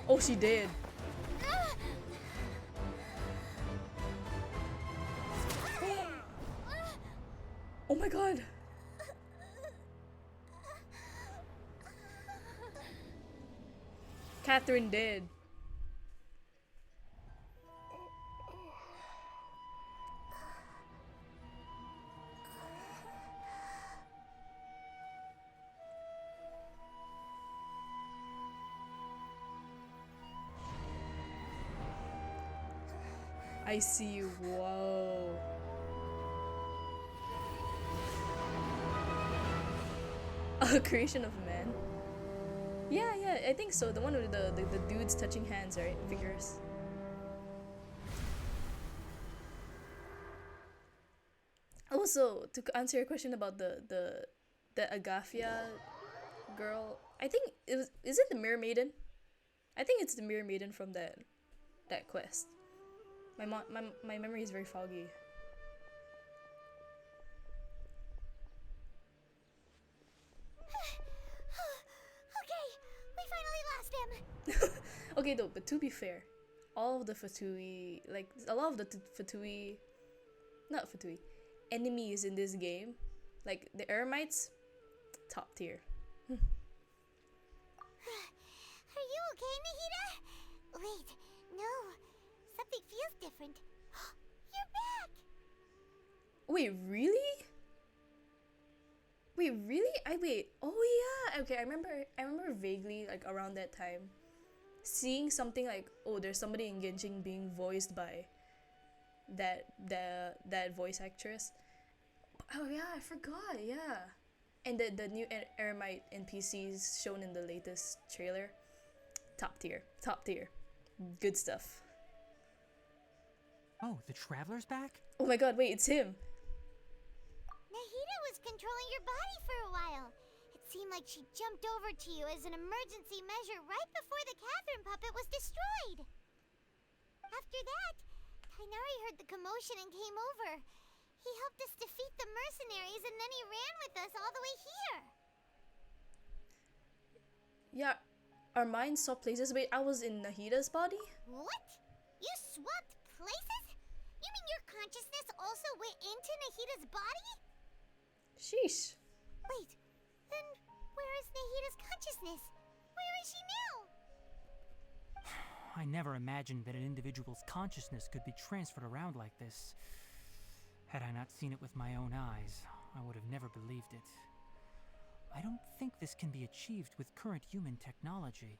Oh, she did. Oh my god. Catherine did. I see you. Whoa. A creation of man. Yeah, I think so. The one with the dudes touching hands, right? Fingers. Also, to answer your question about the Agafia girl, I think it was. Is it the Mirror Maiden? I think it's the Mirror Maiden from that quest. My memory is very foggy. Okay, we finally lost him. Okay though, but to be fair, all of the Fatui, like a lot of the Fatui, not Fatui, enemies in this game, like the Eremites, top tier. Are you okay, Nahida? Wait, no. Something feels different. You're back! Wait, really? Wait. Oh yeah. Okay, I remember vaguely like around that time seeing something like, oh, there's somebody in Genshin being voiced by that voice actress. Oh yeah, I forgot. Yeah. And the new Eremite NPCs shown in the latest trailer, top tier. Good stuff. Oh, the Traveler's back? Oh my god, wait, it's him. Nahida was controlling your body for a while. It seemed like she jumped over to you as an emergency measure right before the Catherine puppet was destroyed. After that, Tainari heard the commotion and came over. He helped us defeat the mercenaries and then he ran with us all the way here. Yeah, our minds swapped places. Wait, I was in Nahida's body? What? You swapped places? You mean your consciousness also went into Nahida's body? Sheesh. Wait, then where is Nahida's consciousness? Where is she now? I never imagined that an individual's consciousness could be transferred around like this. Had I not seen it with my own eyes, I would have never believed it. I don't think this can be achieved with current human technology.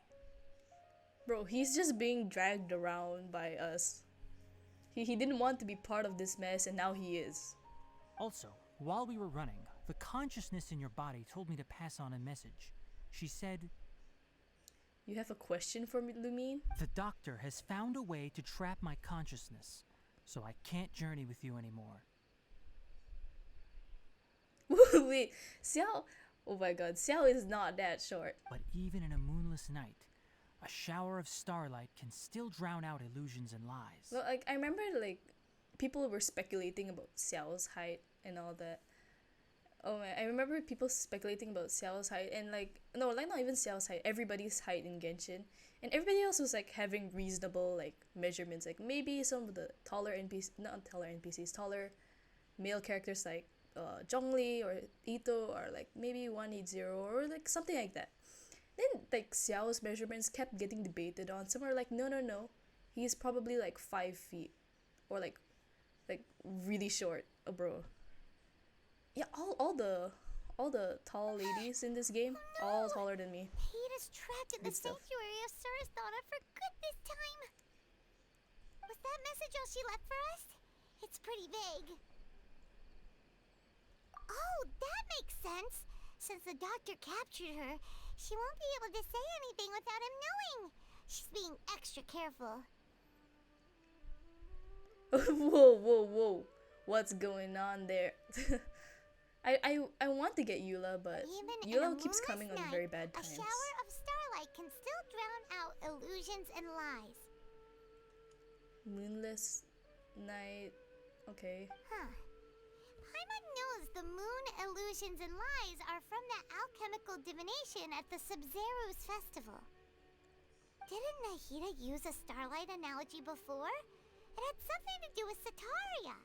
Bro, he's just being dragged around by us. He didn't want to be part of this mess, and now he is. Also, while we were running, the consciousness in your body told me to pass on a message. She said, You have a question for me, Lumine? the doctor has found a way to trap my consciousness, so I can't journey with you anymore. Wait, Xiao? Oh my god, Xiao is not that short. But even in a moonless night, a shower of starlight can still drown out illusions and lies. Well, like, I remember, like, people were speculating about Xiao's height and all that. Oh, I remember people speculating about Xiao's height and, like, no, like, not even Xiao's height, everybody's height in Genshin. And everybody else was, like, having reasonable, like, measurements. Like, maybe some of the taller NPCs, not taller NPCs, taller male characters, like, Zhongli or Ito, or, like, maybe 180 or, like, something like that. Then, like, Xiao's measurements kept getting debated on. Some are like, no, he's probably, like, 5 feet. Or, like, really short, bro. Yeah, all the tall ladies in this game, all taller than me. Nahida's trapped in the Good stuff. sanctuary of Surasthana for good this time. Was that message all she left for us? It's pretty vague. Oh, that makes sense. Since the doctor captured her, she won't be able to say anything without him knowing. She's being extra careful. Whoa. What's going on there? I want to get Eula, but Even in Eula a keeps moonless coming on night, very bad a times. shower of starlight can still drown out illusions and lies. Moonless night. Okay. Huh. Paimon knows the moon illusions and lies are from the alchemical divination at the Sumeru's festival. Didn't Nahida use a starlight analogy before? It had something to do with Sataria.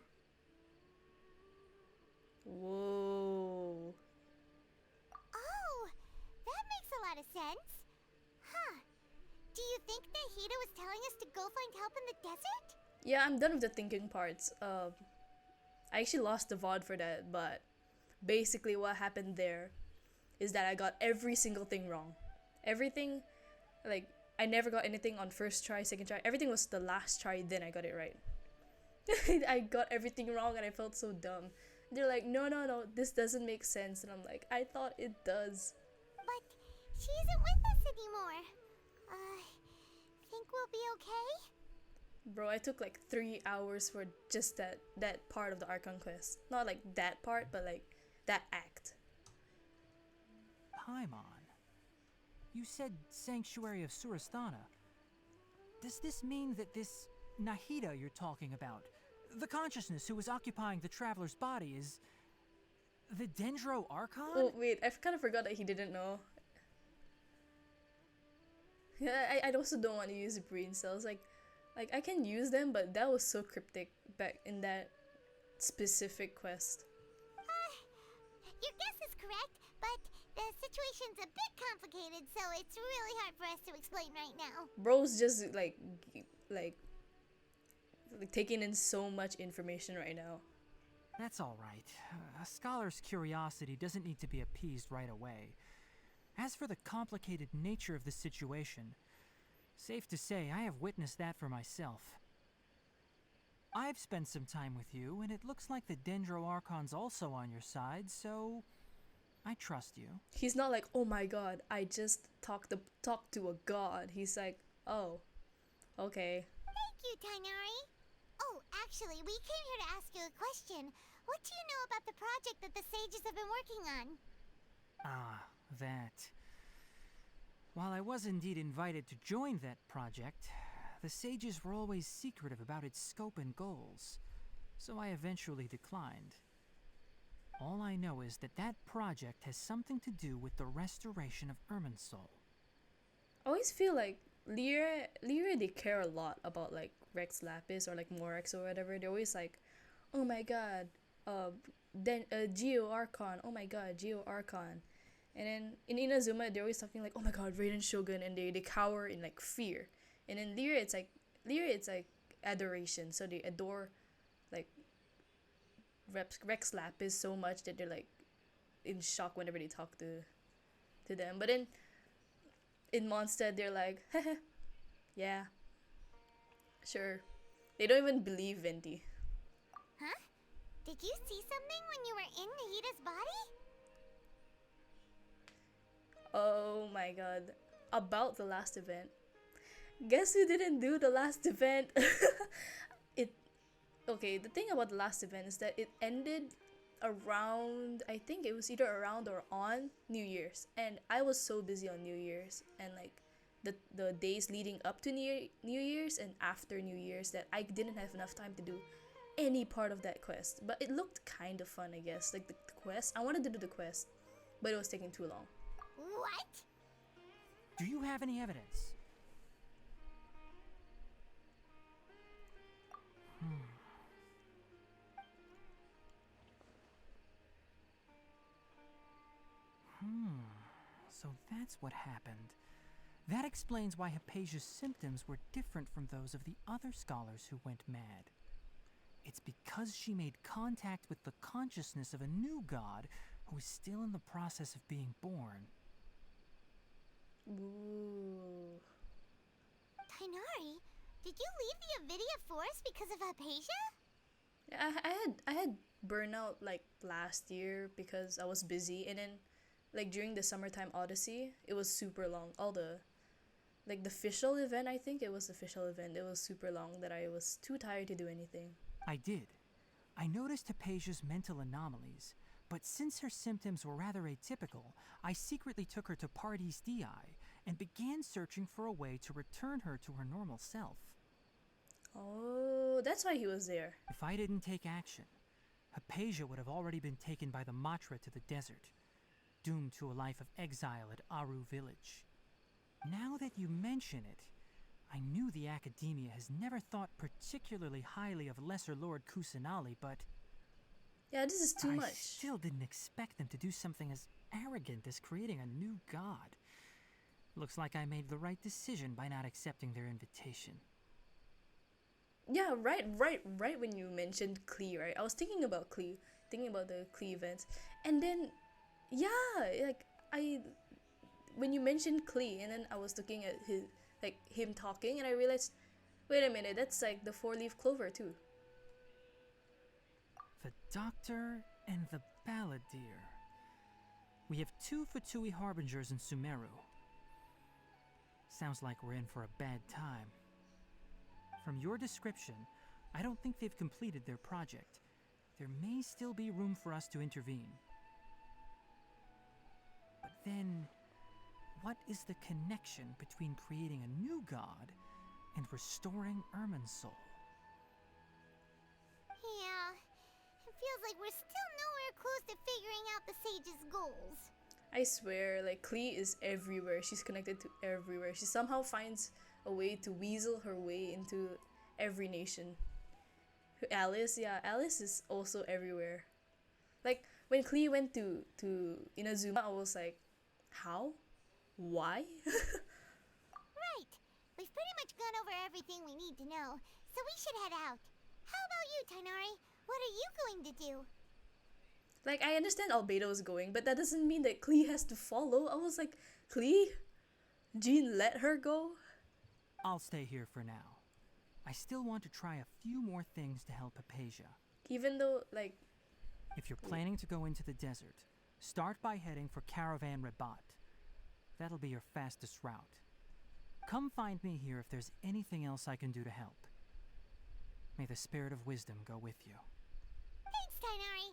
Whoa. Oh, that makes a lot of sense. Huh. Do you think Nahida was telling us to go find help in the desert? Yeah, I'm done with the thinking parts. I actually lost the VOD for that, but basically what happened there is that I got every single thing wrong. Everything, like, I never got anything on first try, second try. Everything was the last try, then I got it right. I got everything wrong and I felt so dumb. They're like, no, this doesn't make sense. And I'm like, I thought it does. But she isn't with us anymore. Think we'll be okay? Bro, I took like 3 hours for just that part of the Archon quest. Not like that part, but like that act. Paimon, you said Sanctuary of Surasthana. Does this mean that this Nahida you're talking about, the consciousness who was occupying the traveler's body, is the Dendro Archon? Oh wait, I kind of forgot that he didn't know. Yeah, I also don't want to use brain cells. Like I can use them, but that was so cryptic back in that specific quest. Your guess is correct, but the situation's a bit complicated, so it's really hard for us to explain right now. Bro's just like taking in so much information right now. That's all right. A scholar's curiosity doesn't need to be appeased right away. As for the complicated nature of the situation, safe to say I have witnessed that for myself. I've spent some time with you, and it looks like the Dendro Archon's also on your side, so I trust you. He's not like, oh my god, I just talked to a god. He's like, oh, okay. Thank you, Tainari. Oh, actually, we came here to ask you a question. What do you know about the project that the sages have been working on? Ah, that. While I was indeed invited to join that project, the sages were always secretive about its scope and goals, so I eventually declined. All I know is that that project has something to do with the restoration of Irminsul. I always feel like Lyra they care a lot about like Rex Lapis or like Morax or whatever. They're always like, oh my god, then Geo Archon, oh my god, Geo Archon. And then in Inazuma they're always talking like, oh my god, Raiden Shogun, and they cower in like fear. And in Lyra it's like adoration. So they adore like Rex Lapis so much that they're like in shock whenever they talk to them. But then in Mondstadt they're like, yeah, sure. They don't even believe Venti. Huh? Did you see something when you were in Nahida's body? Oh my god. About the last event. Guess who didn't do the last event? Okay, the thing about the last event is that it ended around, I think it was either around or on New Year's, and I was so busy on New Year's and like the days leading up to New Year's and after New Year's that I didn't have enough time to do any part of that quest. But it looked kind of fun, I guess. Like the quest, I wanted to do the quest, but it was taking too long. What? Do you have any evidence? So that's what happened. That explains why Hypatia's symptoms were different from those of the other scholars who went mad. It's because she made contact with the consciousness of a new god who is still in the process of being born. Ooh. Tainari, did you leave the Avidia Forest because of Hypatia? I had burnout like last year because I was busy, and then like during the summertime odyssey it was super long. All the like the official event, I think it was the official event, it was super long that I was too tired to do anything. I did. I noticed Hypatia's mental anomalies, but since her symptoms were rather atypical, I secretly took her to Party's DI and began searching for a way to return her to her normal self. Oh, that's why he was there. If I didn't take action, Hypatia would have already been taken by the Matra to the desert, doomed to a life of exile at Aru village. Now that you mention it, I knew the Academia has never thought particularly highly of Lesser Lord Kusanali, but yeah, this is too much. I still didn't expect them to do something as arrogant as creating a new god. Looks like I made the right decision by not accepting their invitation. Yeah, right when you mentioned Klee, right? I was thinking about Klee, thinking about the Klee events. And then, yeah, like, when you mentioned Klee, and then I was looking at him talking, and I realized, wait a minute, that's like the 4-leaf clover too. The Doctor and the Balladeer. We have 2 Fatui Harbingers in Sumeru. Sounds like we're in for a bad time. From your description, I don't think they've completed their project. There may still be room for us to intervene. But then, what is the connection between creating a new god and restoring Irminsul? Yeah, it feels like we're still nowhere close to figuring out the sage's goals. I swear, like, Klee is everywhere. She's connected to everywhere. She somehow finds a way to weasel her way into every nation. Alice is also everywhere. Like, when Klee went to Inazuma, I was like, how? Why? Right. We've pretty much gone over everything we need to know, so we should head out. How about you, Tainari? What are you going to do? Like, I understand Albedo is going, but that doesn't mean that Klee has to follow. I was like, Klee? Jean let her go? I'll stay here for now. I still want to try a few more things to help Hypatia. Even though, like... If you're planning to go into the desert, start by heading for Caravan Rabat. That'll be your fastest route. Come find me here if there's anything else I can do to help. May the spirit of wisdom go with you. Thanks, Tainari.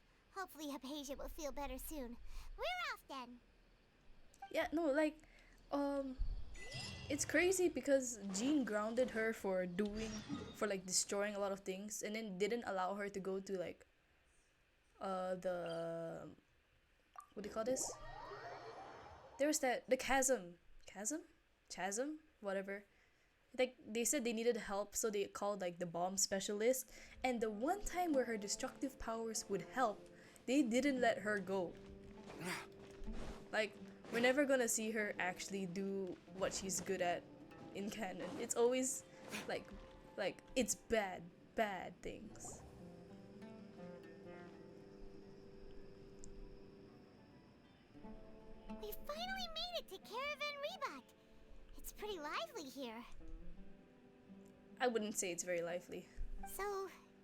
Hopefully Hypatia will feel better soon. We're off then. Yeah, no, like, it's crazy because Jean grounded her for like destroying a lot of things, and then didn't allow her to go to like, the, what do you call this? There's the chasm, whatever. Like they said they needed help, so they called like the bomb specialist. And the one time where her destructive powers would help, they didn't let her go. Like we're never gonna see her actually do what she's good at in canon. It's always like it's bad things. We finally made it to Caravan Rebot. It's pretty lively here. I wouldn't say it's very lively. So,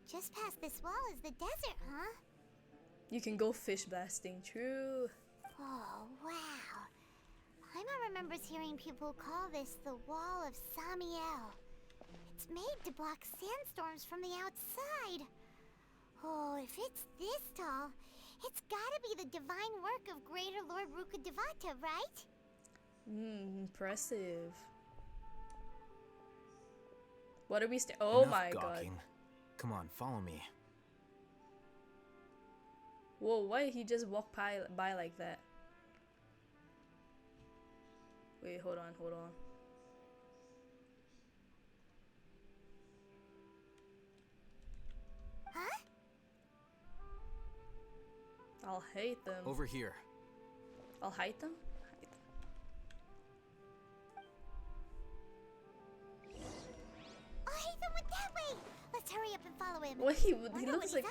just past this wall is the desert, huh? You can go fish blasting, true. Oh, wow. Paimon remembers hearing people call this the Wall of Samiel. It's made to block sandstorms from the outside. Oh, if it's this tall, it's gotta be the divine work of Greater Lord Rukkhadevata, right? Impressive. What are we oh Enough my gawking. god. Come on, follow me. Whoa, why did he just walk by like that? Wait, hold on. Huh? I'll hate them. Over here. I'll hide them? I'll hate them with that way. Let's hurry up and follow him. What he Wonder looks what like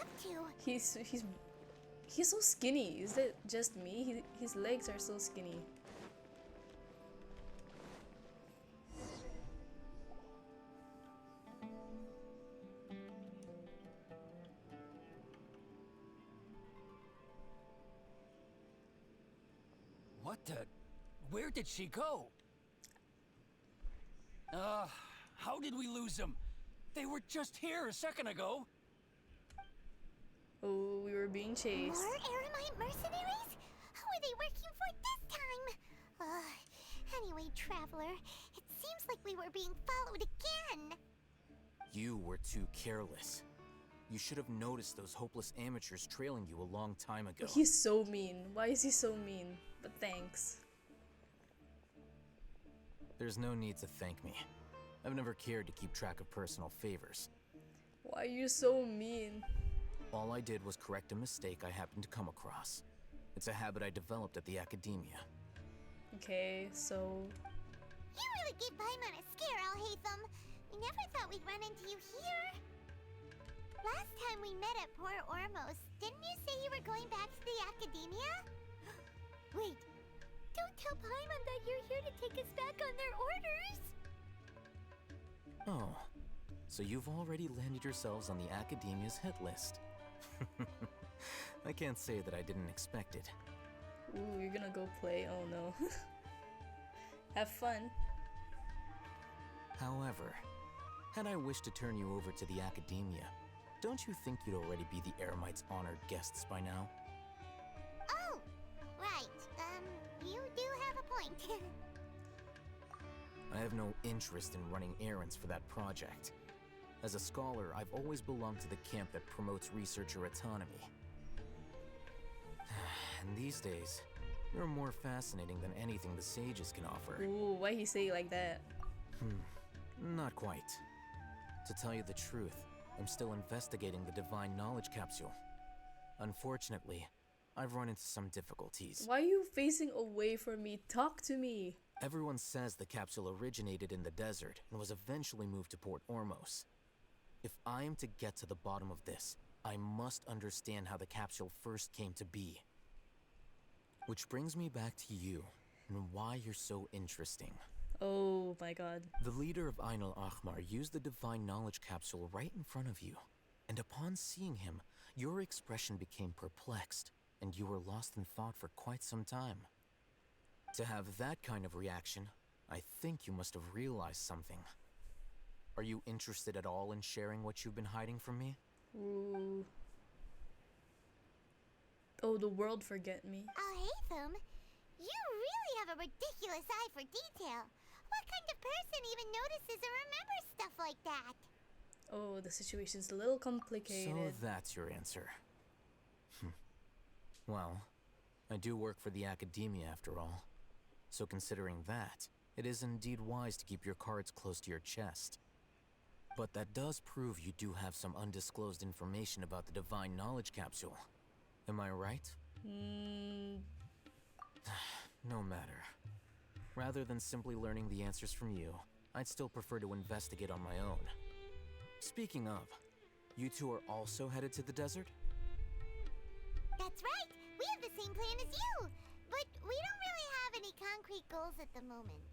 he's up to. he's so skinny. Is that just me? His legs are so skinny. What the? Where did she go? How did we lose them? They were just here a second ago. Oh, we were being chased. More Eremite mercenaries? Who are they working for this time? Anyway, Traveler, it seems like we were being followed again. You were too careless. You should have noticed those hopeless amateurs trailing you a long time ago. He's so mean. Why is he so mean? But thanks. There's no need to thank me. I've never cared to keep track of personal favors. Why are you so mean? All I did was correct a mistake I happened to come across. It's a habit I developed at the academia. Okay, so... You really gave Paimon a scare, Alhaitham. We never thought we'd run into you here. Last time we met at Port Ormos, didn't you say you were going back to the academia? Wait, don't tell Paimon that you're here to take us back on their orders! Oh, so you've already landed yourselves on the academia's hit list. I can't say that I didn't expect it. Ooh, you're gonna go play? Oh no. Have fun. However, had I wished to turn you over to the academia, don't you think you'd already be the Eremites' honored guests by now? Oh, right. You do have a point. I have no interest in running errands for that project. As a scholar, I've always belonged to the camp that promotes researcher autonomy. And these days, you're more fascinating than anything the sages can offer. Ooh, why he say it like that? Not quite. To tell you the truth, I'm still investigating the Divine Knowledge Capsule. Unfortunately, I've run into some difficulties. Why are you facing away from me? Talk to me. Everyone says the capsule originated in the desert and was eventually moved to Port Ormos. If I am to get to the bottom of this, I must understand how the capsule first came to be. Which brings me back to you, and why you're so interesting. Oh my god. The leader of Ain al-Ahmar used the Divine Knowledge Capsule right in front of you, and upon seeing him, your expression became perplexed, and you were lost in thought for quite some time. To have that kind of reaction, I think you must have realized something. Are you interested at all in sharing what you've been hiding from me? Ooh. Oh, the world forget me. Alhaitham, you really have a ridiculous eye for detail. What kind of person even notices or remembers stuff like that? Oh, the situation's a little complicated. So that's your answer. Well, I do work for the Academia after all. So considering that, it is indeed wise to keep your cards close to your chest. But that does prove you do have some undisclosed information about the Divine Knowledge Capsule. Am I right? No matter. Rather than simply learning the answers from you, I'd still prefer to investigate on my own. Speaking of, you two are also headed to the desert? That's right! We have the same plan as you! But we don't really have any concrete goals at the moment.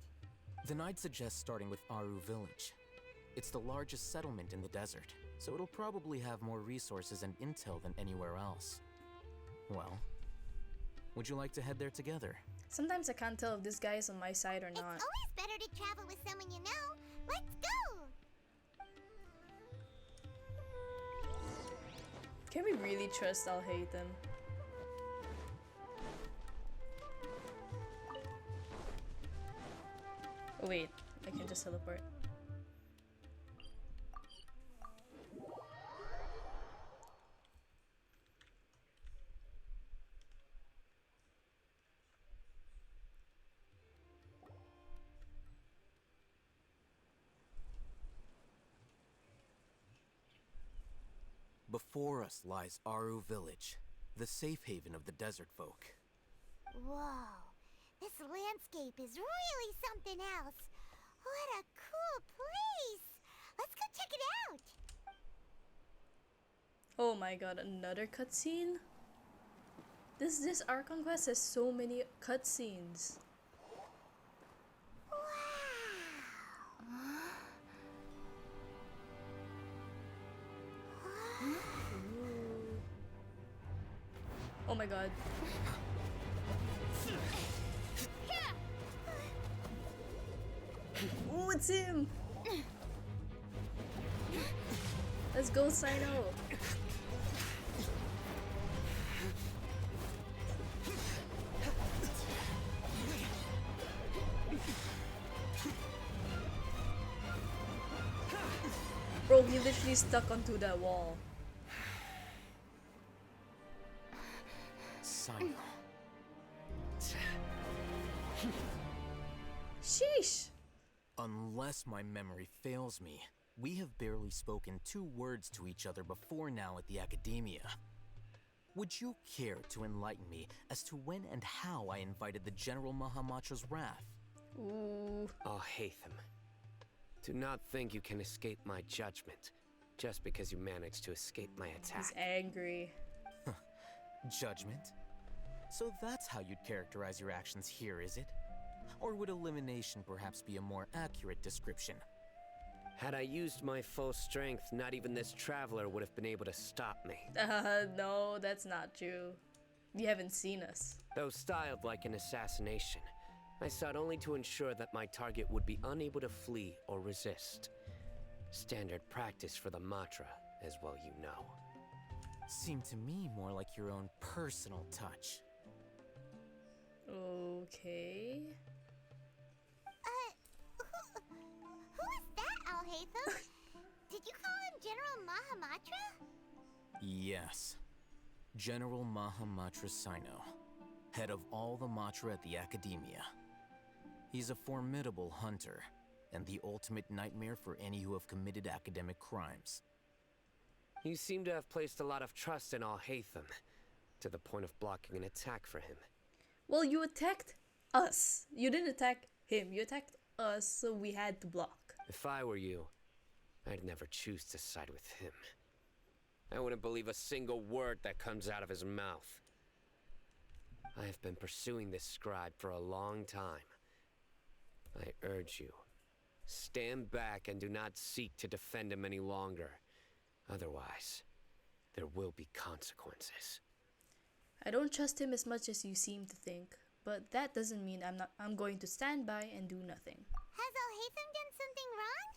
Then I'd suggest starting with Aru Village. It's the largest settlement in the desert, so it'll probably have more resources and intel than anywhere else. Well, would you like to head there together? Sometimes I can't tell if this guy is on my side or not. It's always better to travel with someone you know. Let's go! Can we really trust Alhaitham? Oh wait, I can just teleport. Before us lies Aru Village, the safe haven of the desert folk. Whoa, this landscape is really something else. What a cool place! Let's go check it out! Oh my god, another cutscene? This Archon quest has so many cutscenes. Oh my god. Oh, it's him! Let's go, Sino! Bro, he literally stuck onto that wall. Sino. Sheesh! Unless my memory fails me, we have barely spoken 2 words to each other before now at the Academia. Would you care to enlighten me as to when and how I invited the General Mahamatra's wrath? Ooh. Alhaitham, do not think you can escape my judgment just because you managed to escape my attack. He's angry. Judgment? So that's how you'd characterize your actions here, is it? Or would elimination perhaps be a more accurate description? Had I used my full strength, not even this traveler would have been able to stop me. No, that's not true. You haven't seen us. Though styled like an assassination, I sought only to ensure that my target would be unable to flee or resist. Standard practice for the Matra, as well you know. Seemed to me more like your own personal touch. Okay. Who is that, Alhaitham? Did you call him General Mahamatra? Yes. General Mahamatra Sino, head of all the Matra at the Academia. He's a formidable hunter, and the ultimate nightmare for any who have committed academic crimes. You seem to have placed a lot of trust in Alhaitham, to the point of blocking an attack for him. Well, you attacked us. You didn't attack him. You attacked us, so we had to block. If I were you, I'd never choose to side with him. I wouldn't believe a single word that comes out of his mouth. I have been pursuing this scribe for a long time. I urge you, stand back and do not seek to defend him any longer. Otherwise, there will be consequences. I don't trust him as much as you seem to think, but that doesn't mean I'm going to stand by and do nothing. Has Alhaitham done something wrong?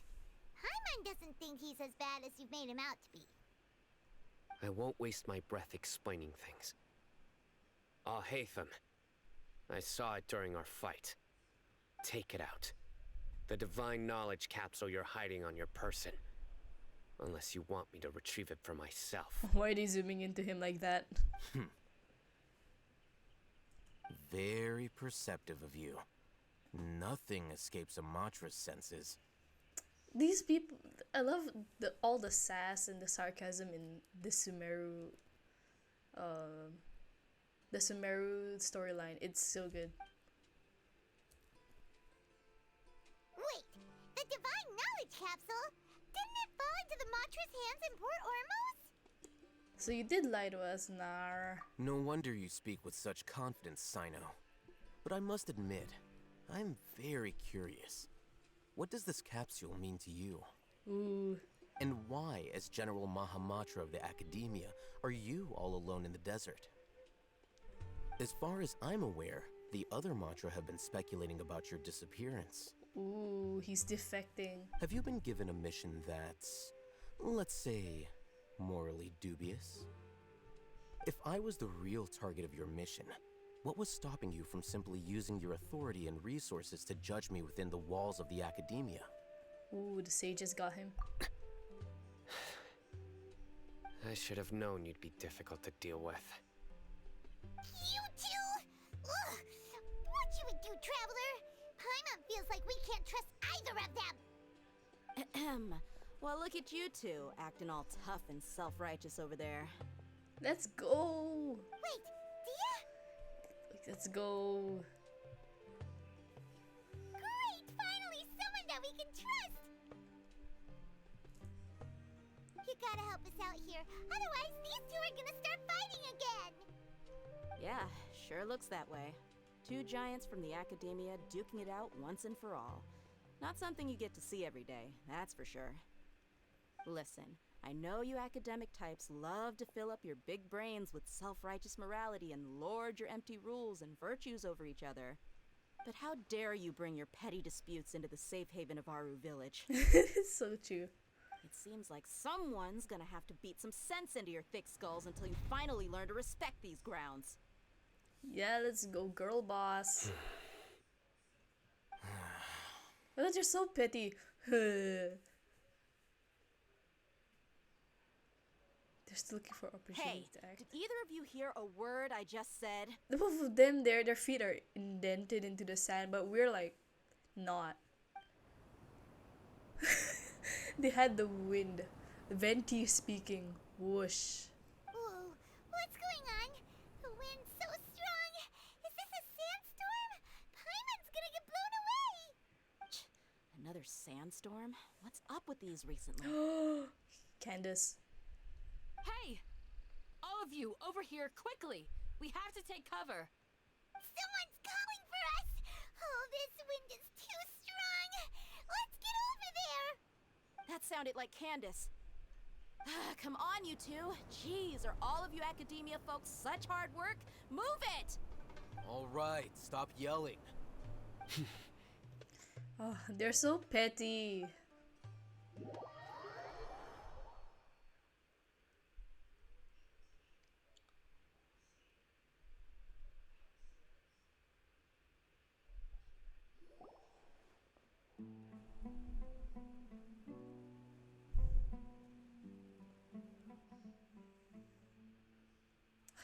Paimon doesn't think he's as bad as you've made him out to be. I won't waste my breath explaining things. Al-Haytham. I saw it during our fight. Take it out. The divine knowledge capsule you're hiding on your person. Unless you want me to retrieve it for myself. Why are they zooming into him like that? Very perceptive of you. Nothing escapes Amatra's senses. These people, I love all the sass and the sarcasm in the Sumeru storyline. It's so good. Wait, the divine knowledge capsule? Didn't it fall into the Matra's hands in Port Ormos? So you did lie to us, Nar. No wonder you speak with such confidence, Sino. But I must admit, I'm very curious. What does this capsule mean to you? Ooh. And why, as General Mahamatra of the Academia, are you all alone in the desert? As far as I'm aware, the other Matra have been speculating about your disappearance. Ooh, he's defecting. Have you been given a mission that's, let's say, morally dubious? If I was the real target of your mission, what was stopping you from simply using your authority and resources to judge me within the walls of the Academia? Ooh, the sages got him. I should have known you'd be difficult to deal with. You two? Ugh. What should we do, Traveler? Paimon feels like we can't trust either of them. Ahem. Well, look at you two, acting all tough and self-righteous over there. Let's go. Wait, Dia? Let's go. Great! Finally, someone that we can trust! You gotta help us out here. Otherwise, these two are gonna start fighting again! Yeah, sure looks that way. Two giants from the Academia duking it out once and for all. Not something you get to see every day, that's for sure. Listen, I know you academic types love to fill up your big brains with self-righteous morality and lord your empty rules and virtues over each other. But how dare you bring your petty disputes into the safe haven of Aru Village? So true. It seems like someone's gonna have to beat some sense into your thick skulls until you finally learn to respect these grounds. Yeah, let's go, girl boss. Oh, you're so petty. They're still looking for opportunities to act. Did either of you hear a word I just said? The both of them there, their feet are indented into the sand, but we're like, not. They had the wind. Venti speaking. Whoosh. Whoa, what's going on? The wind's so strong. Is this a sandstorm? Paimon's gonna get blown away! Another sandstorm? What's up with these recently? Candace. Hey! All of you, over here, quickly! We have to take cover! Someone's calling for us! Oh, this wind is too strong! Let's get over there! That sounded like Candace. Come on, you two. Jeez, are all of you Academia folks such hard work? Move it! All right, stop yelling. Oh, they're so petty.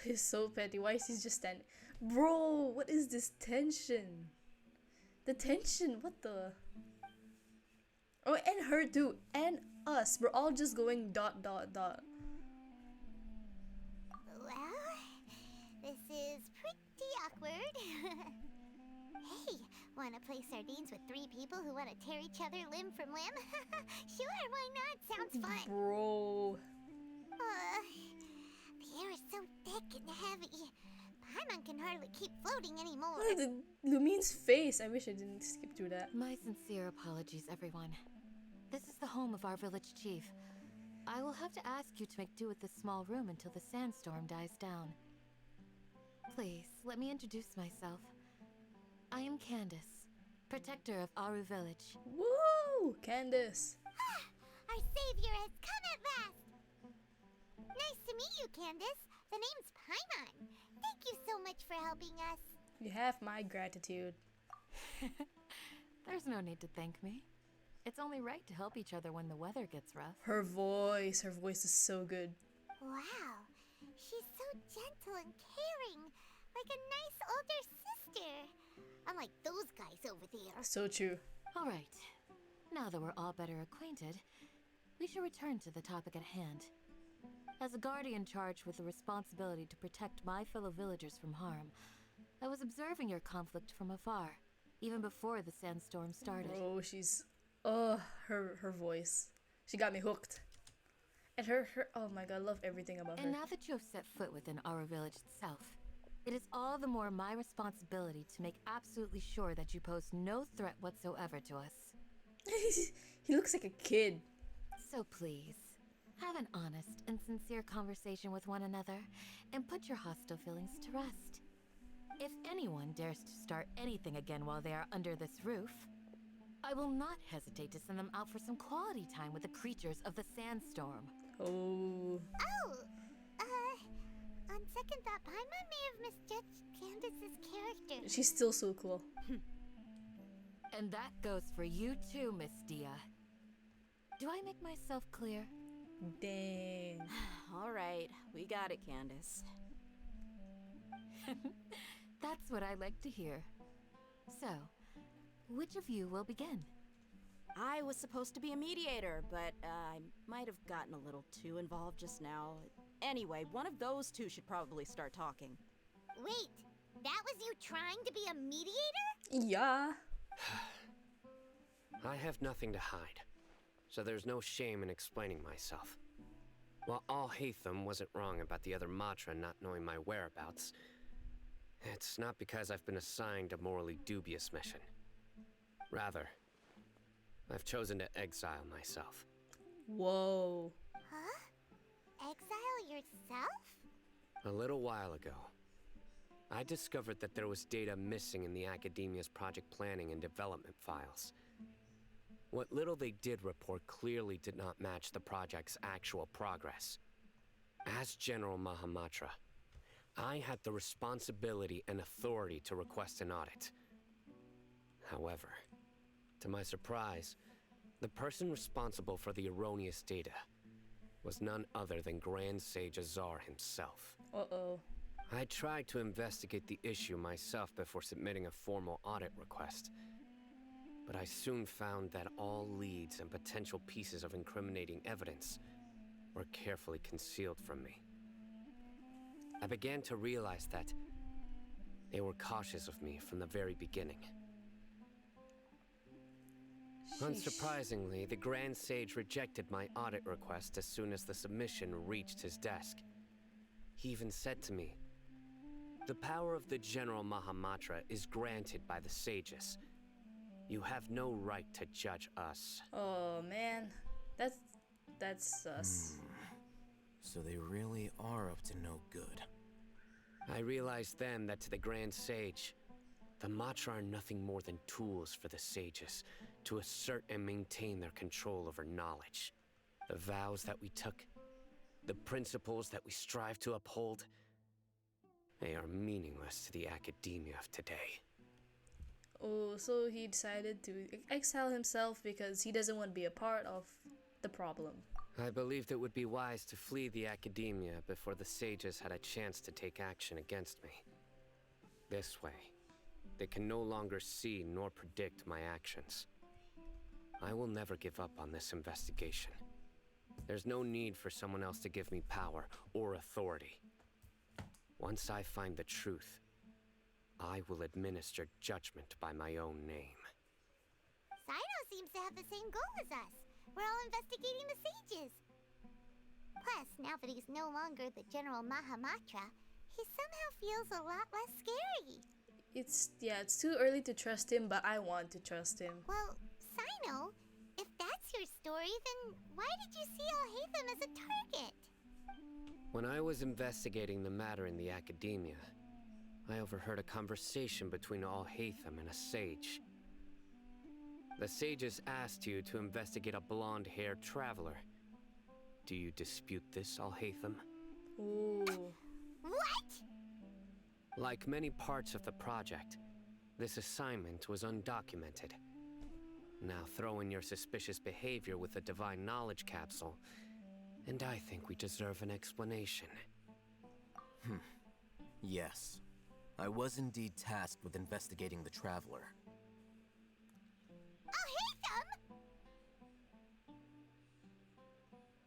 He's so petty. Why is he just standing? Bro, what is this tension? The tension, what the? Oh, and her too, and us. We're all just going dot dot dot. Well, this is pretty awkward. Hey, wanna play sardines with three people who wanna tear each other limb from limb? Sure, why not? Sounds fun. Bro. The air is so thick and heavy. Paimon can hardly keep floating anymore. Look at Lumine's face. I wish I didn't skip through that. My sincere apologies, everyone. This is the home of our village chief. I will have to ask you to make do with this small room until the sandstorm dies down. Please, let me introduce myself. I am Candace, protector of Aru Village. Woo! Candace. Our savior has come at last! Nice to meet you, Candace. The name's Paimon. Thank you so much for helping us. You have my gratitude. There's no need to thank me. It's only right to help each other when the weather gets rough. Her voice is so good. Wow, she's so gentle and caring, like a nice older sister. Unlike those guys over there. So true. All right. Now that we're all better acquainted, we should return to the topic at hand. As a guardian charged with the responsibility to protect my fellow villagers from harm, I was observing your conflict from afar, even before the sandstorm started. Oh, she's... Oh, her voice. She got me hooked. And her... Oh my god, I love everything about her. And now that you have set foot within our village itself, it is all the more my responsibility to make absolutely sure that you pose no threat whatsoever to us. He looks like a kid. So please, have an honest and sincere conversation with one another and put your hostile feelings to rest. If anyone dares to start anything again while they are under this roof, I will not hesitate to send them out for some quality time with the creatures of the sandstorm. Oh. On second thought, Paimon may have misjudged Candace's character. She's still so cool. And that goes for you too, Miss Dia. Do I make myself clear? Dang. All right, we got it, Candace. That's what I like to hear. So, which of you will begin? I was supposed to be a mediator, but I might have gotten a little too involved just now. Anyway, one of those two should probably start talking. Wait, that was you trying to be a mediator? Yeah. I have nothing to hide, so there's no shame in explaining myself. While Al-Haytham wasn't wrong about the other Matra not knowing my whereabouts, it's not because I've been assigned a morally dubious mission. Rather, I've chosen to exile myself. Whoa. Huh? Exile yourself? A little while ago, I discovered that there was data missing in the Academia's project planning and development files. What little they did report clearly did not match the project's actual progress. As General Mahamatra, I had the responsibility and authority to request an audit. However, to my surprise, the person responsible for the erroneous data was none other than Grand Sage Azar himself. Uh-oh. I tried to investigate the issue myself before submitting a formal audit request, but I soon found that all leads and potential pieces of incriminating evidence were carefully concealed from me. I began to realize that they were cautious of me from the very beginning. Unsurprisingly, the Grand Sage rejected my audit request as soon as the submission reached his desk. He even said to me, "The power of the General Mahamatra is granted by the sages. You have no right to judge us." Oh man, that's sus. So they really are up to no good. I realized then that to the Grand Sage, the Matra are nothing more than tools for the sages to assert and maintain their control over knowledge. The vows that we took, the principles that we strive to uphold, they are meaningless to the academia of today. Oh, so he decided to exile himself because he doesn't want to be a part of the problem. I believed it would be wise to flee the academia before the sages had a chance to take action against me. This way, they can no longer see nor predict my actions. I will never give up on this investigation. There's no need for someone else to give me power or authority. Once I find the truth, I will administer judgment by my own name. Sino seems to have the same goal as us. We're all investigating the sages. Plus, now that he's no longer the General Mahamatra, he somehow feels a lot less scary. It's too early to trust him, but I want to trust him. Well, Sino, if that's your story, then why did you see Al-Haytham as a target? When I was investigating the matter in the academia, I overheard a conversation between Al-Haytham and a sage. The sages asked you to investigate a blonde-haired traveler. Do you dispute this, Al-Haytham? Ooh. Like many parts of the project, this assignment was undocumented. Now throw in your suspicious behavior with the Divine Knowledge Capsule, and I think we deserve an explanation. Yes. I was indeed tasked with investigating the Traveler.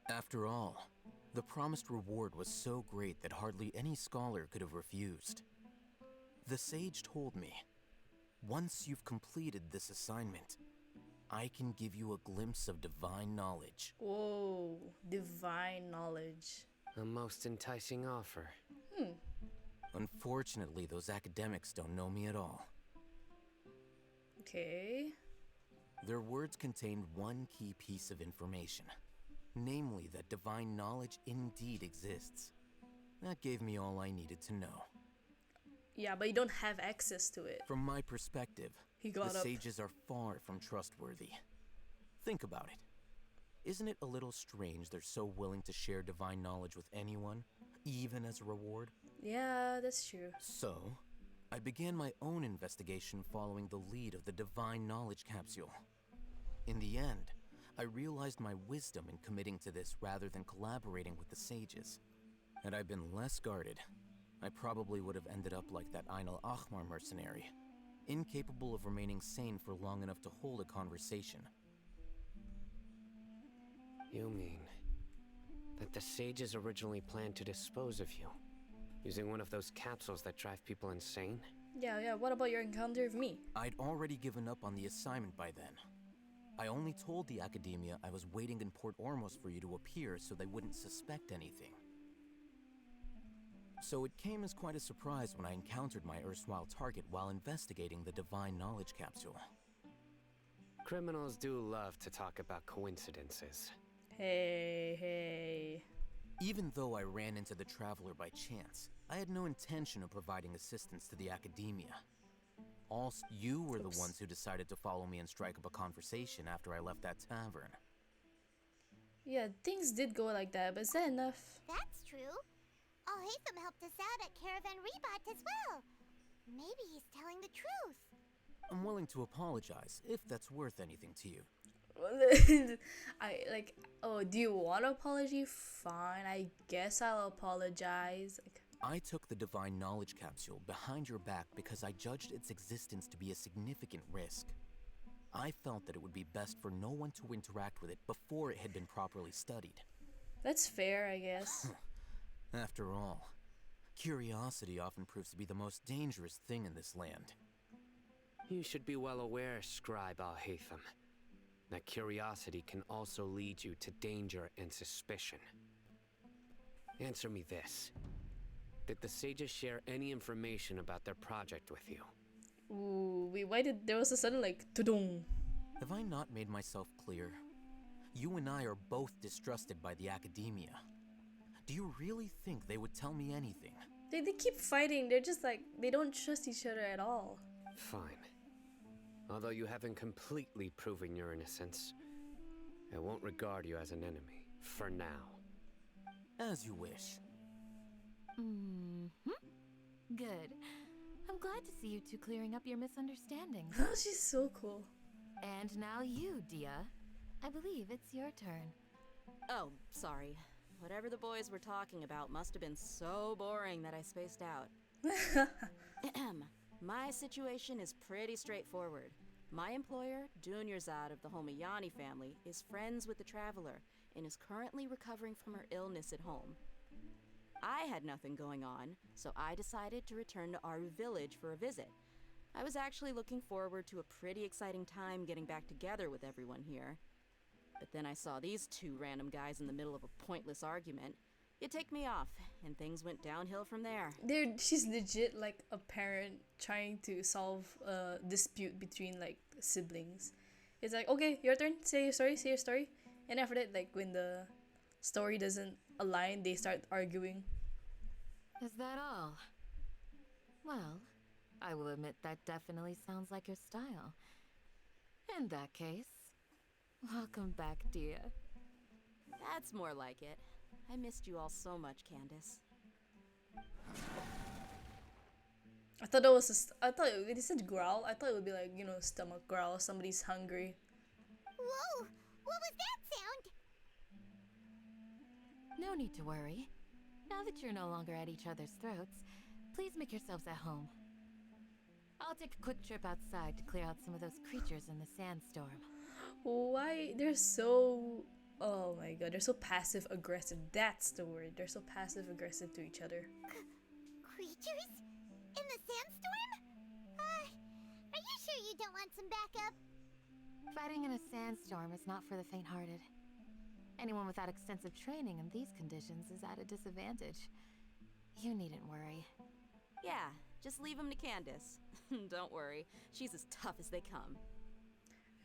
After all, the promised reward was so great that hardly any scholar could have refused. The sage told me, once you've completed this assignment, I can give you a glimpse of divine knowledge. Whoa, divine knowledge. A most enticing offer. Unfortunately, those academics don't know me at all. Okay. Their words contained one key piece of information, namely that divine knowledge indeed exists. That gave me all I needed to know. Yeah, but you don't have access to it. From my perspective, He got the up. sages are far from trustworthy. Think about it. Isn't it a little strange they're so willing to share divine knowledge with anyone, even as a reward? Yeah, that's true. So, I began my own investigation following the lead of the Divine Knowledge Capsule. In the end, I realized my wisdom in committing to this rather than collaborating with the sages. Had I been less guarded, I probably would have ended up like that Ainul Ahmar mercenary, incapable of remaining sane for long enough to hold a conversation. You mean that the sages originally planned to dispose of you, using one of those capsules that drive people insane? Yeah, what about your encounter with me? I'd already given up on the assignment by then. I only told the Academia I was waiting in Port Ormos for you to appear so they wouldn't suspect anything. So it came as quite a surprise when I encountered my erstwhile target while investigating the Divine Knowledge Capsule. Criminals do love to talk about coincidences. Hey. Even though I ran into the Traveler by chance, I had no intention of providing assistance to the Academia. Also, you were the ones who decided to follow me and strike up a conversation after I left that tavern. Yeah, things did go like that, but is that enough? That's true. Alhaitham helped us out at Caravan Rebat as well. Maybe he's telling the truth. I'm willing to apologize, if that's worth anything to you. Do you want an apology? Fine, I guess I'll apologize. I took the Divine Knowledge Capsule behind your back because I judged its existence to be a significant risk. I felt that it would be best for no one to interact with it before it had been properly studied. That's fair, I guess. After all, curiosity often proves to be the most dangerous thing in this land. You should be well aware, Scribe Alhaitham, that curiosity can also lead you to danger and suspicion. Answer me this. Did the sages share any information about their project with you? Ooh, why did there was a sudden tudung? Have I not made myself clear? You and I are both distrusted by the Academia. Do you really think they would tell me anything? They keep fighting. They're just they don't trust each other at all. Fine. Although you haven't completely proven your innocence, I won't regard you as an enemy, for now. As you wish. Good. I'm glad to see you two clearing up your misunderstandings. Oh, she's so cool. And now you, Dia. I believe it's your turn. Oh, sorry. Whatever the boys were talking about must have been so boring that I spaced out. My situation is pretty straightforward. My employer, Dunyarzad of the Homayani family, is friends with the Traveler and is currently recovering from her illness at home. I had nothing going on, so I decided to return to Aru village for a visit. I was actually looking forward to a pretty exciting time getting back together with everyone here. But then I saw these two random guys in the middle of a pointless argument. It ticked me off, and things went downhill from there. She's legit a parent trying to solve a dispute between siblings. It's okay, your turn, say your story. And after that, when the story doesn't align, they start arguing. Is that all? Well, I will admit that definitely sounds like your style. In that case, welcome back, Dia. That's more like it. I missed you all so much, Candace. I thought that was I thought when it said growl, I thought it would be like, you know, stomach growl. Somebody's hungry. Whoa! What was that sound? No need to worry. Now that you're no longer at each other's throats, please make yourselves at home. I'll take a quick trip outside to clear out some of those creatures in the sandstorm. Why they're so, oh my god, they're so passive aggressive. That's the word. They're so passive aggressive to each other. Creatures? In the sandstorm? Are you sure you don't want some backup? Fighting in a sandstorm is not for the faint-hearted. Anyone without extensive training in these conditions is at a disadvantage. You needn't worry. Yeah, just leave him to Candace. Don't worry, she's as tough as they come.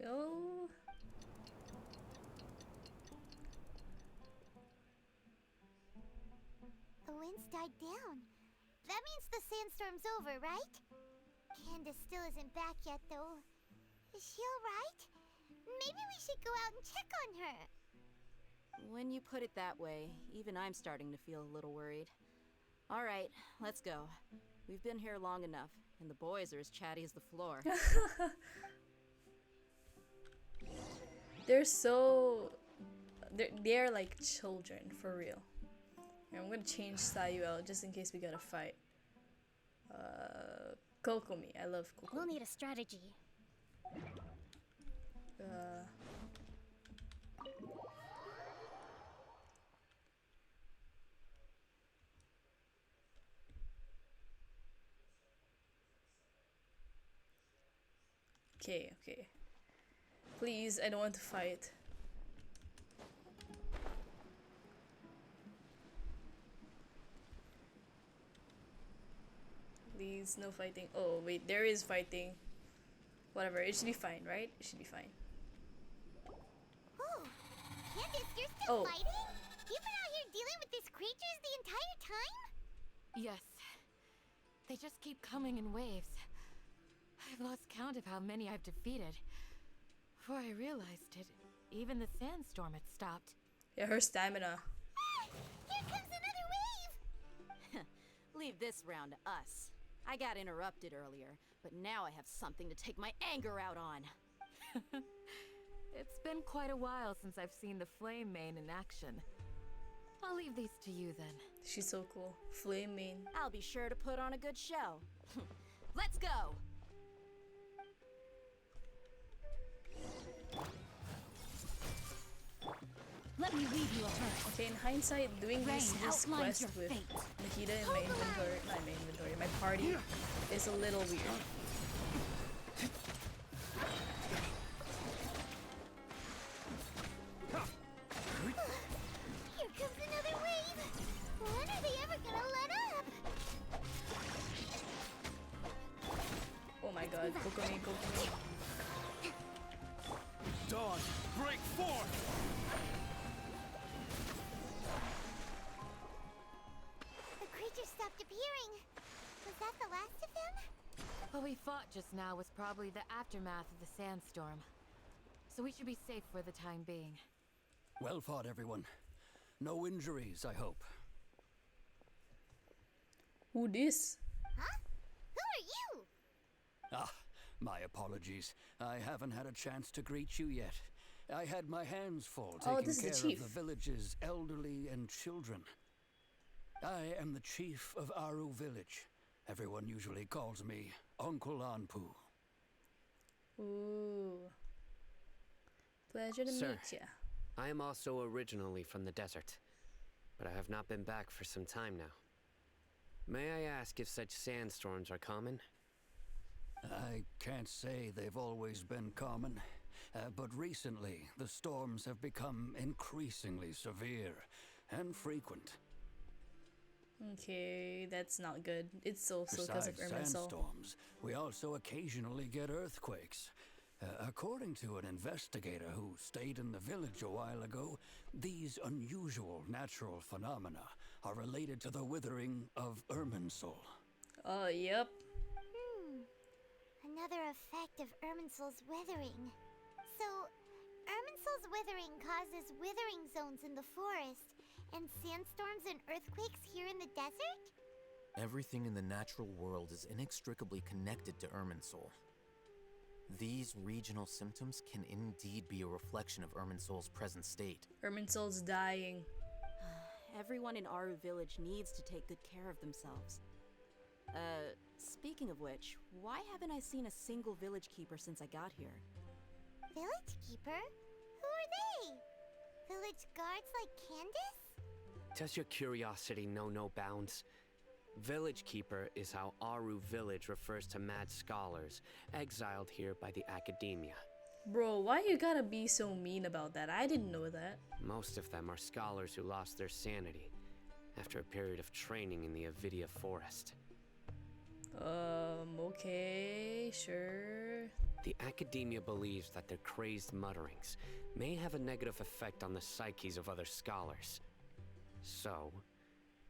Oh. The wind's died down. That means the sandstorm's over, right? Candace still isn't back yet, though. Is she alright? Maybe we should go out and check on her. When you put it that way, even I'm starting to feel a little worried. All right, let's go. We've been here long enough, and the boys are as chatty as the floor. They're so, they're like children, for real. Here, I'm gonna change Sayuel just in case we gotta fight. Kokomi, I love Kokomi. We'll need a strategy. Okay. Please, I don't want to fight. Please, no fighting. Oh, wait, there is fighting. Whatever, it should be fine, right? It should be fine. Oh, Candace, you're still Oh. fighting? You've been out here dealing with these creatures the entire time? Yes. They just keep coming in waves. I've lost count of how many I've defeated. Before I realized it, even the sandstorm had stopped. Yeah, her stamina. Here comes another wave! Leave this round to us. I got interrupted earlier, but now I have something to take my anger out on. It's been quite a while since I've seen the Flame Mane in action. I'll leave these to you then. She's so cool. Flame Mane. I'll be sure to put on a good show. Let's go! Let me leave you alone. Okay, in hindsight, doing this outlines quest your with fate. Nikita in my inventory, not in my inventory, my party, is a little weird. Here comes another wave! When are they ever gonna let up? Oh my god, Kokomi. Dawn, break forth! The creatures stopped appearing. Was that the last of them? What we fought just now was probably the aftermath of the sandstorm. So we should be safe for the time being. Well fought, everyone. No injuries, I hope. Who this? Huh? Who are you? Ah, my apologies. I haven't had a chance to greet you yet. I had my hands full taking this is the care chief. of the village's elderly and children. I am the chief of Aru village. Everyone usually calls me Uncle Anpu. Ooh. Pleasure to Sir, meet ya. I am also originally from the desert, but I have not been back for some time now. May I ask if such sandstorms are common? I can't say they've always been common, but recently the storms have become increasingly severe and frequent. Okay, that's not good. It's also because of Besides Irminsul. sandstorms, we also occasionally get earthquakes. According to an investigator who stayed in the village a while ago, these unusual natural phenomena are related to the withering of Irminsul. Oh, yep. Another effect of Irminsul's withering. So, Irminsul's withering causes withering zones in the forest, and sandstorms and earthquakes here in the desert? Everything in the natural world is inextricably connected to Irminsul. These regional symptoms can indeed be a reflection of Irminsul's present state. Irminsul's dying. Everyone in Aru village needs to take good care of themselves. Speaking of which, why haven't I seen a single village keeper since I got here? Village keeper? Who are they? Village guards like Candace? Does your curiosity know no bounds? Village Keeper is how Aru Village refers to mad scholars, exiled here by the academia. Bro, why you gotta be so mean about that? I didn't know that. Most of them are scholars who lost their sanity after a period of training in the Avidia forest. Okay, sure. The academia believes that their crazed mutterings may have a negative effect on the psyches of other scholars. So,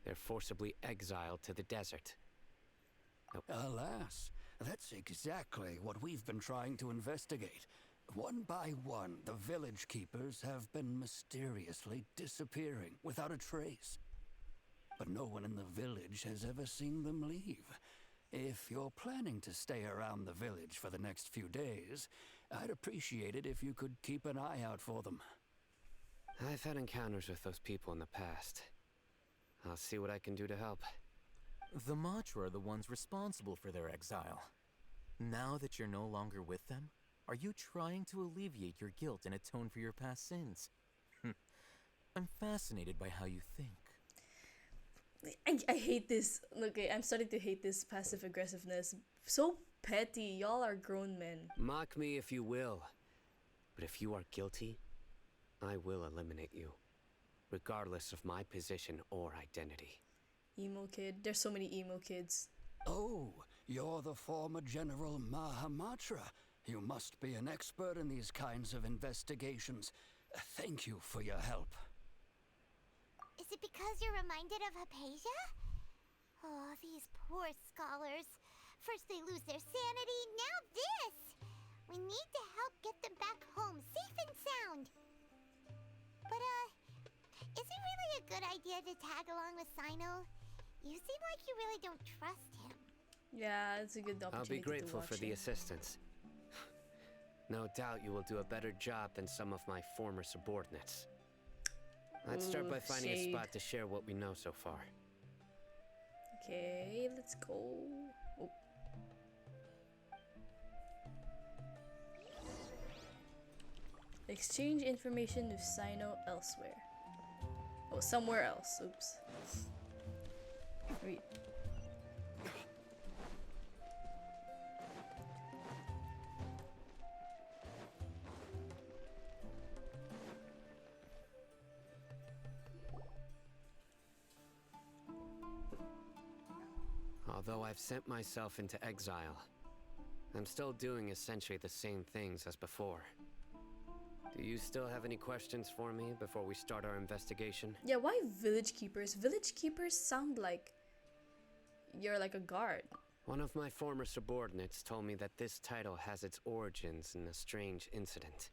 they're forcibly exiled to the desert. Alas, that's exactly what we've been trying to investigate. One by one, the village keepers have been mysteriously disappearing without a trace. But no one in the village has ever seen them leave. If you're planning to stay around the village for the next few days, I'd appreciate it if you could keep an eye out for them. I've had encounters with those people in the past. I'll see what I can do to help. The Matra are the ones responsible for their exile. Now that you're no longer with them, are you trying to alleviate your guilt and atone for your past sins? I'm fascinated by how you think. I hate this. Look, I'm starting to hate this passive aggressiveness. So petty. Y'all are grown men. Mock me if you will, but if you are guilty, I will eliminate you, regardless of my position or identity. Emo kid. There's so many emo kids. Oh, you're the former General Mahamatra. You must be an expert in these kinds of investigations. Thank you for your help. Is it because you're reminded of Hypatia? Oh, these poor scholars. First they lose their sanity, now this! We need to help get them back home, safe and sound. But, is it really a good idea to tag along with Sino? You seem like you really don't trust him. Yeah, it's a good opportunity. I'll be grateful to watch for the him. assistance. No doubt you will do a better job than some of my former subordinates. Let's start by finding a spot to share what we know so far. Okay, let's go. Oh. Exchange information with Sino elsewhere. Oh, somewhere else. Oops. Read. Although I've sent myself into exile, I'm still doing essentially the same things as before. Do you still have any questions for me before we start our investigation? Yeah, why village keepers? Village keepers sound like you're like a guard. One of my former subordinates told me that this title has its origins in a strange incident.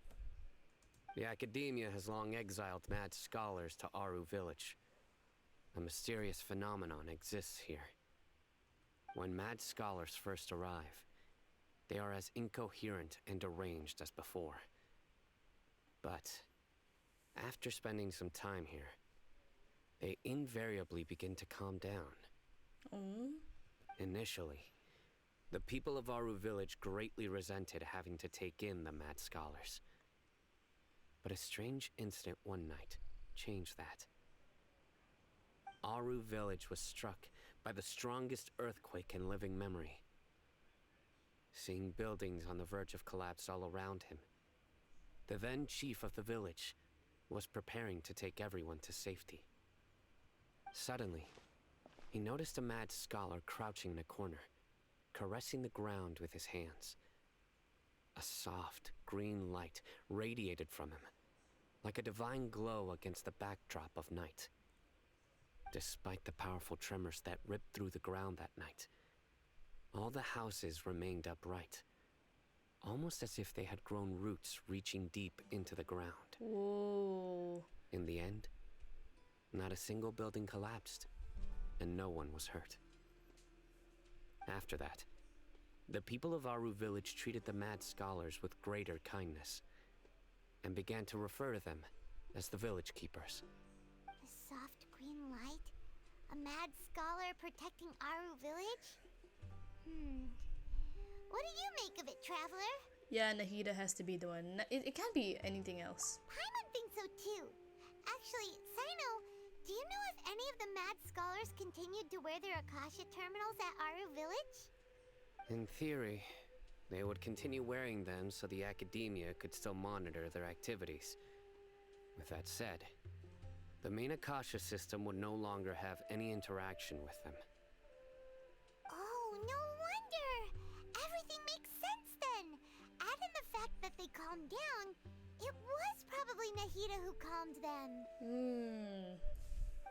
The academia has long exiled mad scholars to Aru village. A mysterious phenomenon exists here. When mad scholars first arrive, they are as incoherent and deranged as before. But after spending some time here, they invariably begin to calm down. Initially, the people of Aru village greatly resented having to take in the mad scholars. But a strange incident one night changed that. Aru village was struck by the strongest earthquake in living memory. Seeing buildings on the verge of collapse all around him, the then chief of the village was preparing to take everyone to safety. Suddenly, he noticed a mad scholar crouching in a corner, caressing the ground with his hands. A soft, green light radiated from him, like a divine glow against the backdrop of night. Despite the powerful tremors that ripped through the ground that night, all the houses remained upright, almost as if they had grown roots reaching deep into the ground. Whoa. In the end, not a single building collapsed, and no one was hurt. After that, the people of Aru village treated the mad scholars with greater kindness, and began to refer to them as the village keepers. A soft green light? A mad scholar protecting Aru village? What do you make of it, Traveler? Yeah, Nahida has to be the one. It can't be anything else. Paimon thinks so too. Actually, Sino, do you know if any of the mad scholars continued to wear their Akasha terminals at Aru village? In theory, they would continue wearing them so the academia could still monitor their activities. With that said, the main Akasha system would no longer have any interaction with them. Oh, no wonder! Everything makes sense then! Add in the fact that they calmed down, it was probably Nahida who calmed them.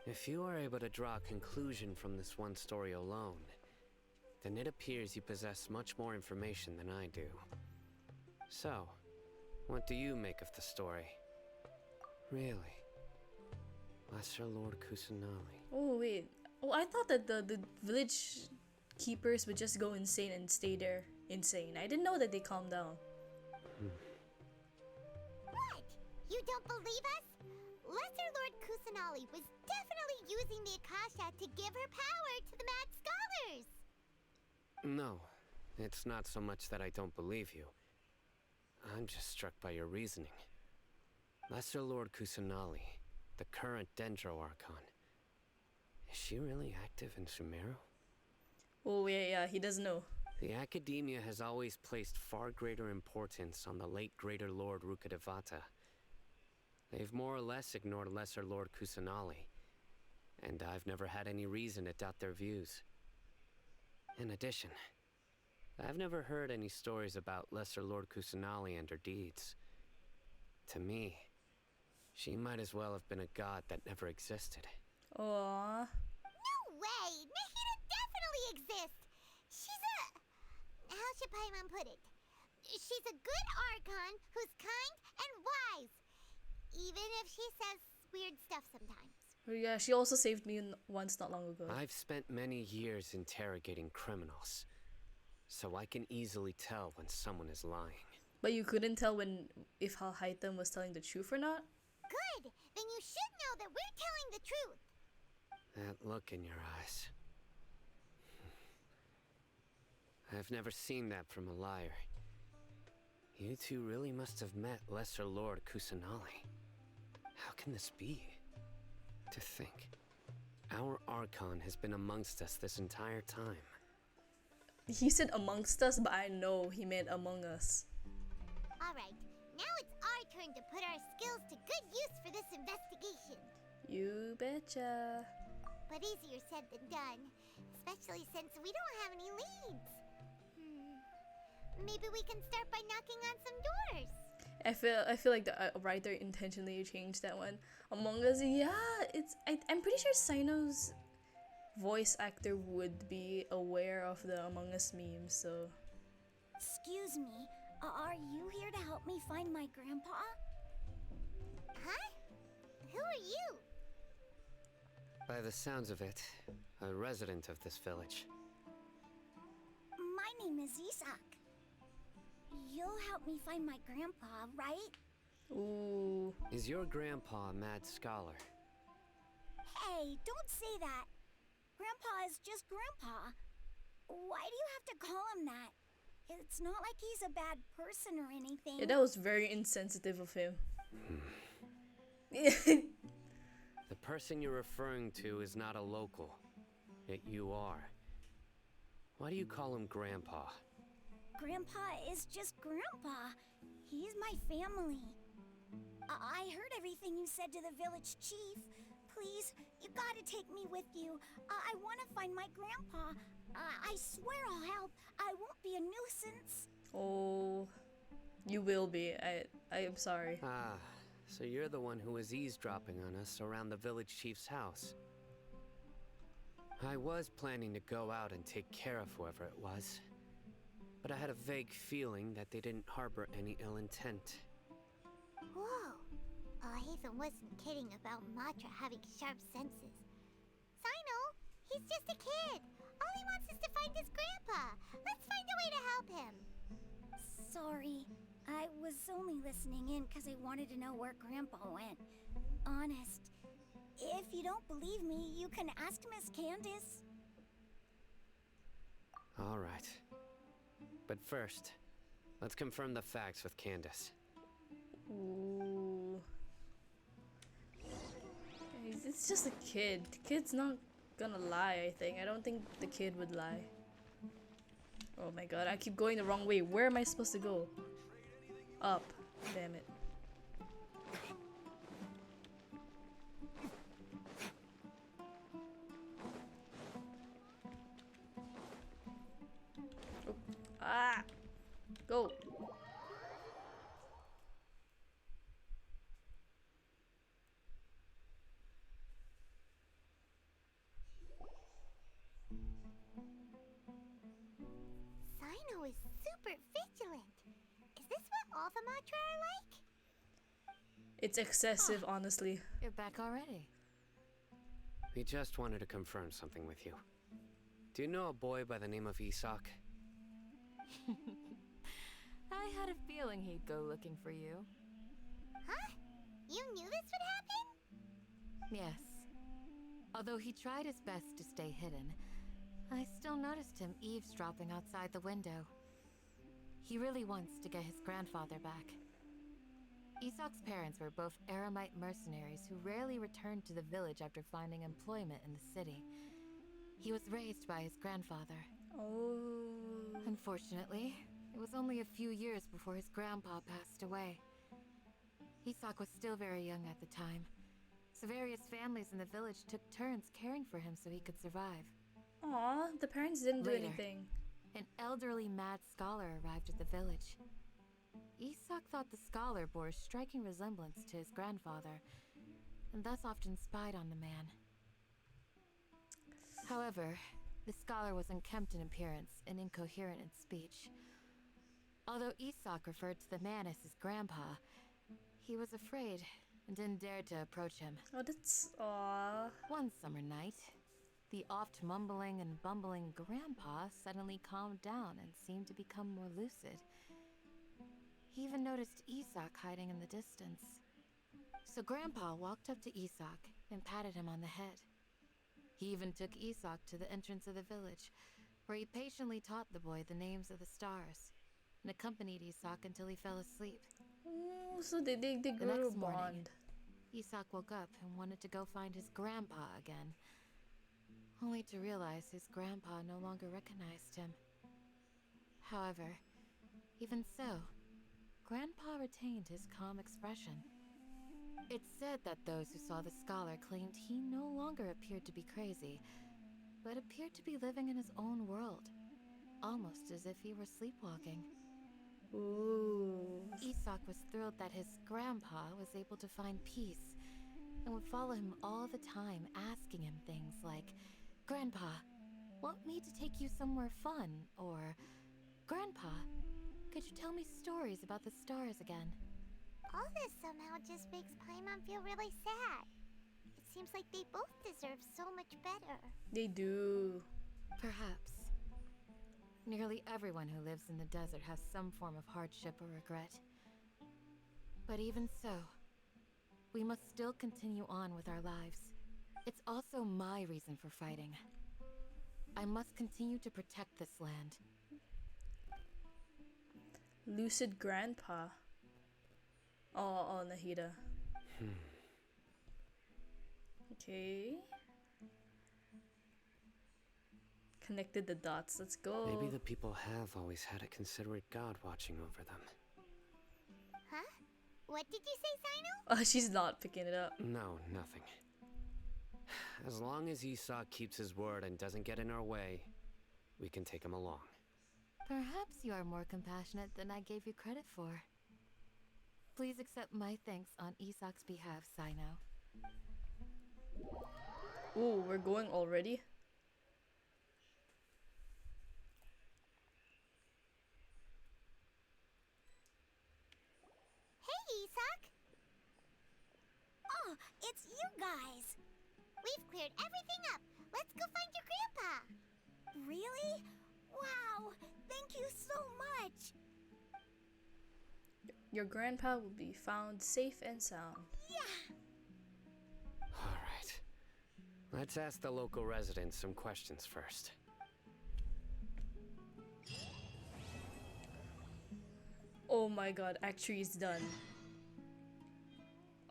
If you are able to draw a conclusion from this one story alone, then it appears you possess much more information than I do. So, what do you make of the story? Really? Lesser Lord Kusanali. Oh wait. Oh, I thought that the village keepers would just go insane and stay there insane. I didn't know that they calmed down. What? You don't believe us? Lesser Lord Kusanali was definitely using the Akasha to give her power to the mad scholars! No, it's not so much that I don't believe you. I'm just struck by your reasoning. Lesser Lord Kusanali, the current Dendro Archon. Is she really active in Sumeru? Oh yeah, he doesn't know. The Academia has always placed far greater importance on the late Greater Lord Rukkhadevata. They've more or less ignored Lesser Lord Kusanali, and I've never had any reason to doubt their views. In addition, I've never heard any stories about Lesser Lord Kusanali and her deeds. To me, she might as well have been a god that never existed. Aww. No way! Nahida definitely exists! She's a... how should Paimon put it? She's a good Archon who's kind and wise. Even if she says weird stuff sometimes. Oh yeah, she also saved me once not long ago. I've spent many years interrogating criminals, so I can easily tell when someone is lying. But you couldn't tell if Hal Haitam was telling the truth or not? Good! Then you should know that we're telling the truth! That look in your eyes. I've never seen that from a liar. You two really must have met Lesser Lord Kusanali. How can this be? To think, our Archon has been amongst us this entire time. He said amongst us, but I know he meant among us. Alright, now it's our turn to put our skills to good use for this investigation. You betcha. But easier said than done, especially since we don't have any leads. Maybe we can start by knocking on some doors. I feel like the writer intentionally changed that one. Among Us, yeah, I'm pretty sure Sino's voice actor would be aware of the Among Us memes, so. Excuse me, are you here to help me find my grandpa? Huh? Who are you? By the sounds of it, a resident of this village. My name is Isak. You'll help me find my grandpa, right? Ooh. Is your grandpa a mad scholar? Hey, don't say that. Grandpa is just Grandpa. Why do you have to call him that? It's not like he's a bad person or anything. Yeah, that was very insensitive of him. The person you're referring to is not a local, yet you are. Why do you call him Grandpa? Grandpa is just Grandpa. He's my family. I heard everything you said to the village chief. Please, you gotta take me with you. I want to find my grandpa. I swear I'll help. I won't be a nuisance. Oh, you will be. I am sorry. Ah, so you're the one who was eavesdropping on us around the village chief's house. I was planning to go out and take care of whoever it was, but I had a vague feeling that they didn't harbor any ill intent. Whoa. Hatham wasn't kidding about Matra having sharp senses. Sino, he's just a kid. All he wants is to find his grandpa. Let's find a way to help him. Sorry. I was only listening in because I wanted to know where Grandpa went. Honest. If you don't believe me, you can ask Miss Candace. All right. But first, let's confirm the facts with Candace. Ooh. It's just a kid. The kid's not gonna lie, I think. I don't think the kid would lie. Oh my god, I keep going the wrong way. Where am I supposed to go? Up. Damn it. Oh. Ah! Go! Sino is super vigilant. Is this what all the Matra are like? It's excessive, honestly. You're back already. We just wanted to confirm something with you. Do you know a boy by the name of Isak? I had a feeling he'd go looking for you. Huh? You knew this would happen? Yes. Although he tried his best to stay hidden, I still noticed him eavesdropping outside the window. He really wants to get his grandfather back. Isak's parents were both Aramite mercenaries who rarely returned to the village after finding employment in the city. He was raised by his grandfather. Oh. Unfortunately, it was only a few years before his grandpa passed away. Isak was still very young at the time, so various families in the village took turns caring for him so he could survive. Aw, the parents didn't do Later, anything. An elderly mad scholar arrived at the village. Isak thought the scholar bore a striking resemblance to his grandfather, and thus often spied on the man. However, the scholar was unkempt in appearance and incoherent in speech. Although Isak referred to the man as his grandpa, he was afraid and didn't dare to approach him. Oh, that's... Aww. One summer night, the oft mumbling and bumbling grandpa suddenly calmed down and seemed to become more lucid. He even noticed Isak hiding in the distance. So Grandpa walked up to Isak and patted him on the head. He even took Isak to the entrance of the village, where he patiently taught the boy the names of the stars, and accompanied Isak until he fell asleep. Ooh, so they The grew a next morning, bond. Isak woke up and wanted to go find his grandpa again, only to realize his grandpa no longer recognized him. However, even so, Grandpa retained his calm expression. It's said that those who saw the scholar claimed he no longer appeared to be crazy, but appeared to be living in his own world, almost as if he were sleepwalking. Ooh. Isak was thrilled that his grandpa was able to find peace and would follow him all the time, asking him things like, "Grandpa, want me to take you somewhere fun?" Or, "Grandpa, could you tell me stories about the stars again?" All this somehow just makes Paimon feel really sad. It seems like they both deserve so much better. They do. Perhaps. Nearly everyone who lives in the desert has some form of hardship or regret. But even so, we must still continue on with our lives. It's also my reason for fighting. I must continue to protect this land. Lucid grandpa. Oh, Nahida. Okay. Connected the dots. Let's go. Maybe the people have always had a considerate god watching over them. Huh? What did you say, Sino? Oh, she's not picking it up. No, nothing. As long as Isak keeps his word and doesn't get in our way, we can take him along. Perhaps you are more compassionate than I gave you credit for. Please accept my thanks on Isak's behalf, Sino. Ooh, we're going already? Hey, Isak! Oh, it's you guys! We've cleared everything up. Let's go find your grandpa. Really? Your grandpa will be found safe and sound. Alright. Let's ask the local residents some questions first. Oh my god, Act 3 is done.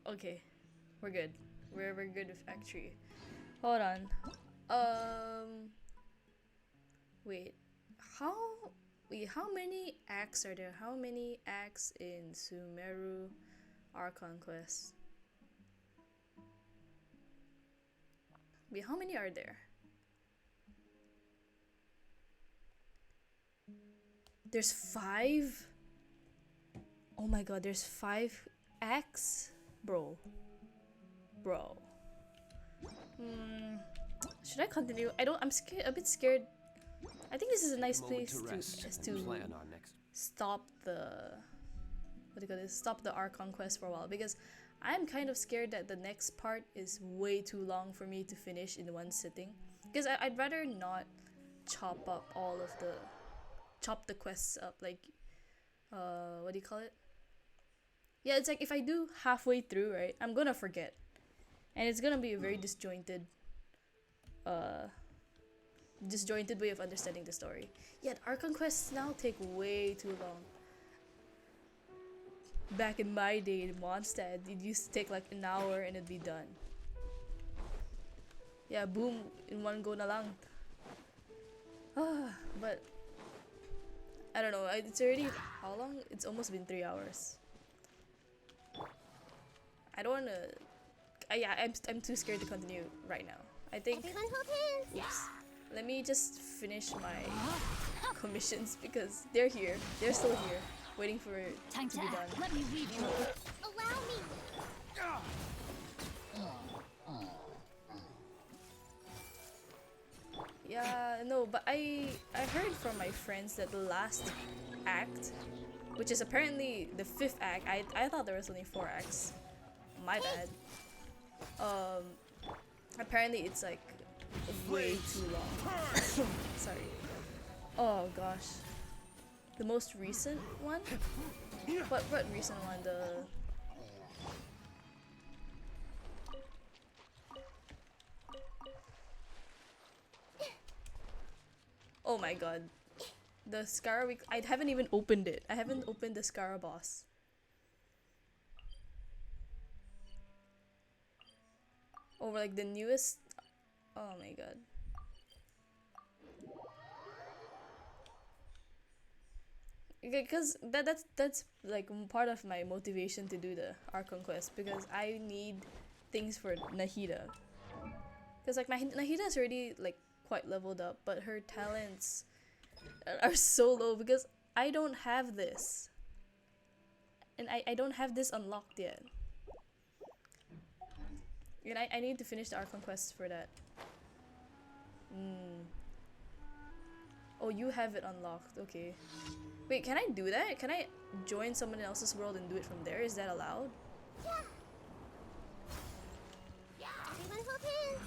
Okay, we're good. We're good with Act 3. Hold on. Wait. How many acts are there? How many acts in Sumeru Archon Quest? Wait, how many are there? There's 5? Oh my god, there's 5 acts? Bro. Should I continue? I'm scared, a bit scared. I think this is a nice place to plan our next. stop the stop the Archon quest for a while, because I'm kind of scared that the next part is way too long for me to finish in one sitting. Because I'd rather not chop the quests up, like what do you call it? Yeah, it's like if I do halfway through, right, I'm gonna forget, and it's gonna be a very disjointed way of understanding the story. Yet Archon quests now take way too long. Back in my day in Mondstadt, it used to take like an hour and it'd be done. Yeah, boom, in one go na lang. But I don't know, it's already, how long? It's almost been 3 hours. I don't wanna, yeah, I'm too scared to continue right now. I think, Everyone hold hands. oops. Let me just finish my commissions because they're here. They're still here, waiting for it to be done. Let me lead you. Allow me. Yeah, no, but I heard from my friends that the last act, which is apparently the 5th act, I thought there was only 4 acts. My bad. Apparently it's like way too long. Sorry. Oh gosh. The most recent one? What recent one? Oh my god. The Skara I haven't even opened it. I haven't opened the Skara boss. Over like the newest. Oh my god. Because that's like part of my motivation to do the Archon quest, because I need things for Nahida. Because like my Nahida is already like quite leveled up, but her talents are so low because I don't have this. And I don't have this unlocked yet. And I need to finish the Archon quest for that. Oh, you have it unlocked. Okay. Wait, can I do that? Can I join someone else's world and do it from there? Is that allowed? Yeah. Everyone hold hands.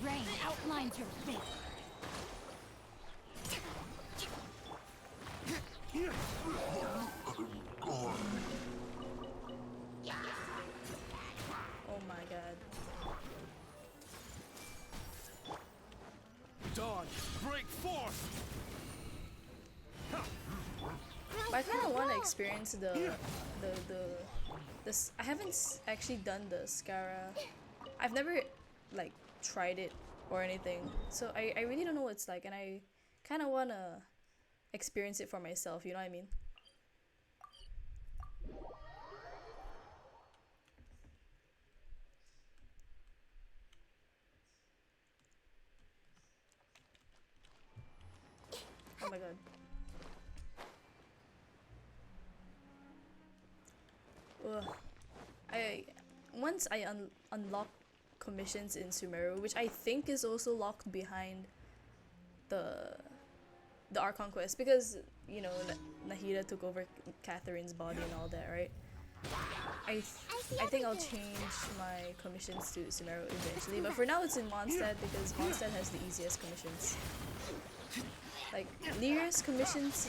Rain outlines your fate. Oh my god. Dawn, break forth! But I kind of want to experience I haven't actually done the Skara. I've never like tried it or anything, so I really don't know what it's like, and I kind of want to experience it for myself, you know what I mean? Oh my god. Ugh. Once I unlock commissions in Sumeru, which I think is also locked behind the Archon quest, because you know Nahida took over Catherine's body and all that, right? I think I'll change my commissions to Sumeru eventually, but for now it's in Mondstadt because Mondstadt has the easiest commissions. Like Lyra's commissions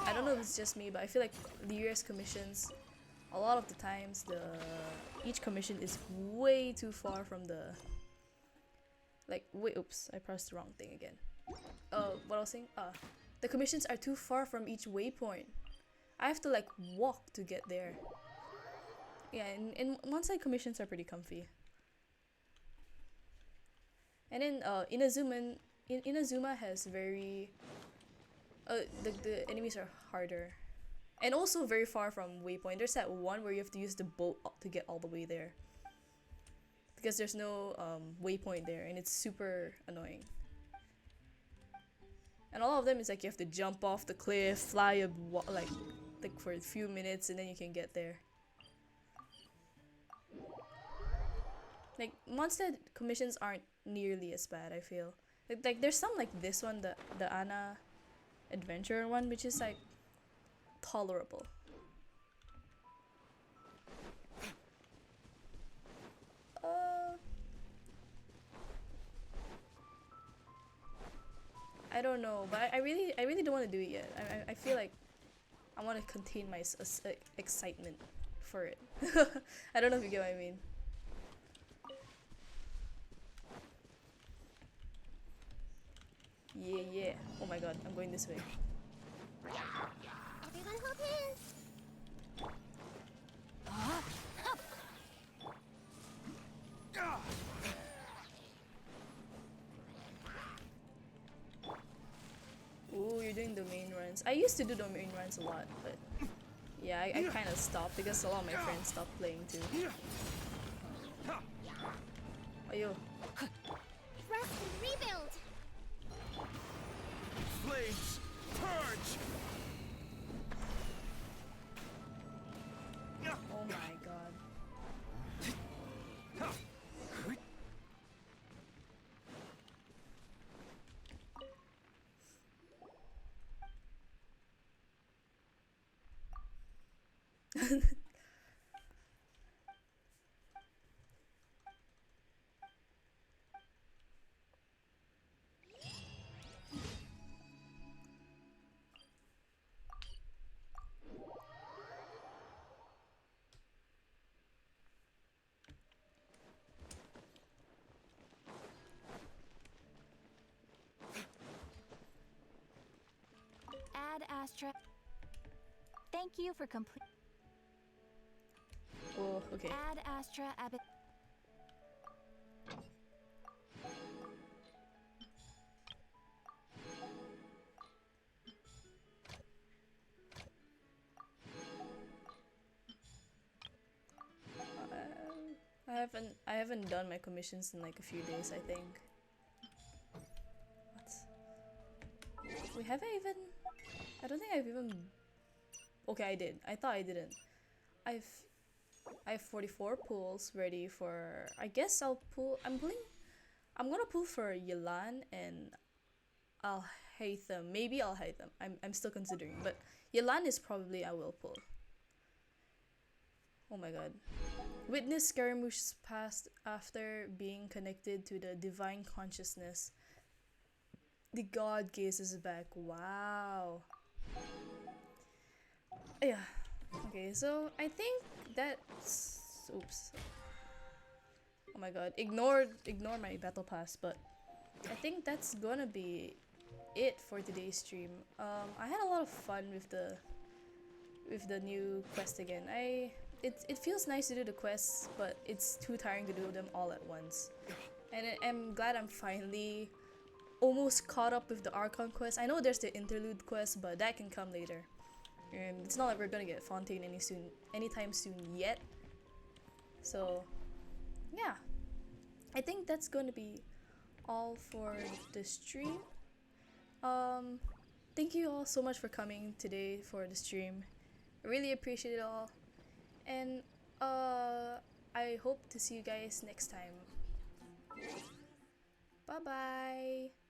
I don't know if it's just me, but I feel like Lyria's commissions, a lot of the times, each commission is way too far from the, like, wait, oops, I pressed the wrong thing again. What I was saying? The commissions are too far from each waypoint. I have to like walk to get there. Yeah, and one-side commissions are pretty comfy. And then Inazuma has very the enemies are harder. And also very far from waypoint. There's that one where you have to use the boat to get all the way there. Because there's no waypoint there and it's super annoying. And all of them is like you have to jump off the cliff, fly like for a few minutes and then you can get there. Like monster commissions aren't nearly as bad, I feel. Like there's some like this one, the Anna adventure one, which is like tolerable. I don't know, but I really don't want to do it yet. I feel like I want to contain my excitement for it. I don't know if you get what I mean. Yeah. Oh my god, I'm going this way. Everyone hold hands. Ooh, you're doing the main runs. I used to do the main runs a lot, but yeah, I kind of stopped because a lot of my friends stopped playing too. Ayo. Rest and rebuild. Flames, purge! Oh my god. Ad Astra. Thank you for complete. Oh, okay. Ad Astra Abbott. I haven't done my commissions in like a few days, I think. We haven't even... I don't think I've even... Okay, I did. I thought I didn't. I have 44 pulls ready for... I guess I'll pull... I'm gonna pull for Yelan and Al-Haytham. Maybe Al-Haytham. I'm still considering. But Yelan is probably I will pull. Oh my god. Witness Scaramouche's past after being connected to the divine consciousness. The god gaze is back. Wow. Yeah. Okay, so I think that's... Oops. Oh my god. Ignore my battle pass, but I think that's gonna be it for today's stream. I had a lot of fun with the new quest again. It feels nice to do the quests, but it's too tiring to do them all at once. And I'm glad I'm finally almost caught up with the Archon quest. I know there's the interlude quest, but that can come later. And it's not like we're gonna get Fontaine anytime soon yet. So yeah, I think that's gonna be all for the stream. Thank you all so much for coming today for the stream. I really appreciate it all. And I hope to see you guys next time. Bye bye.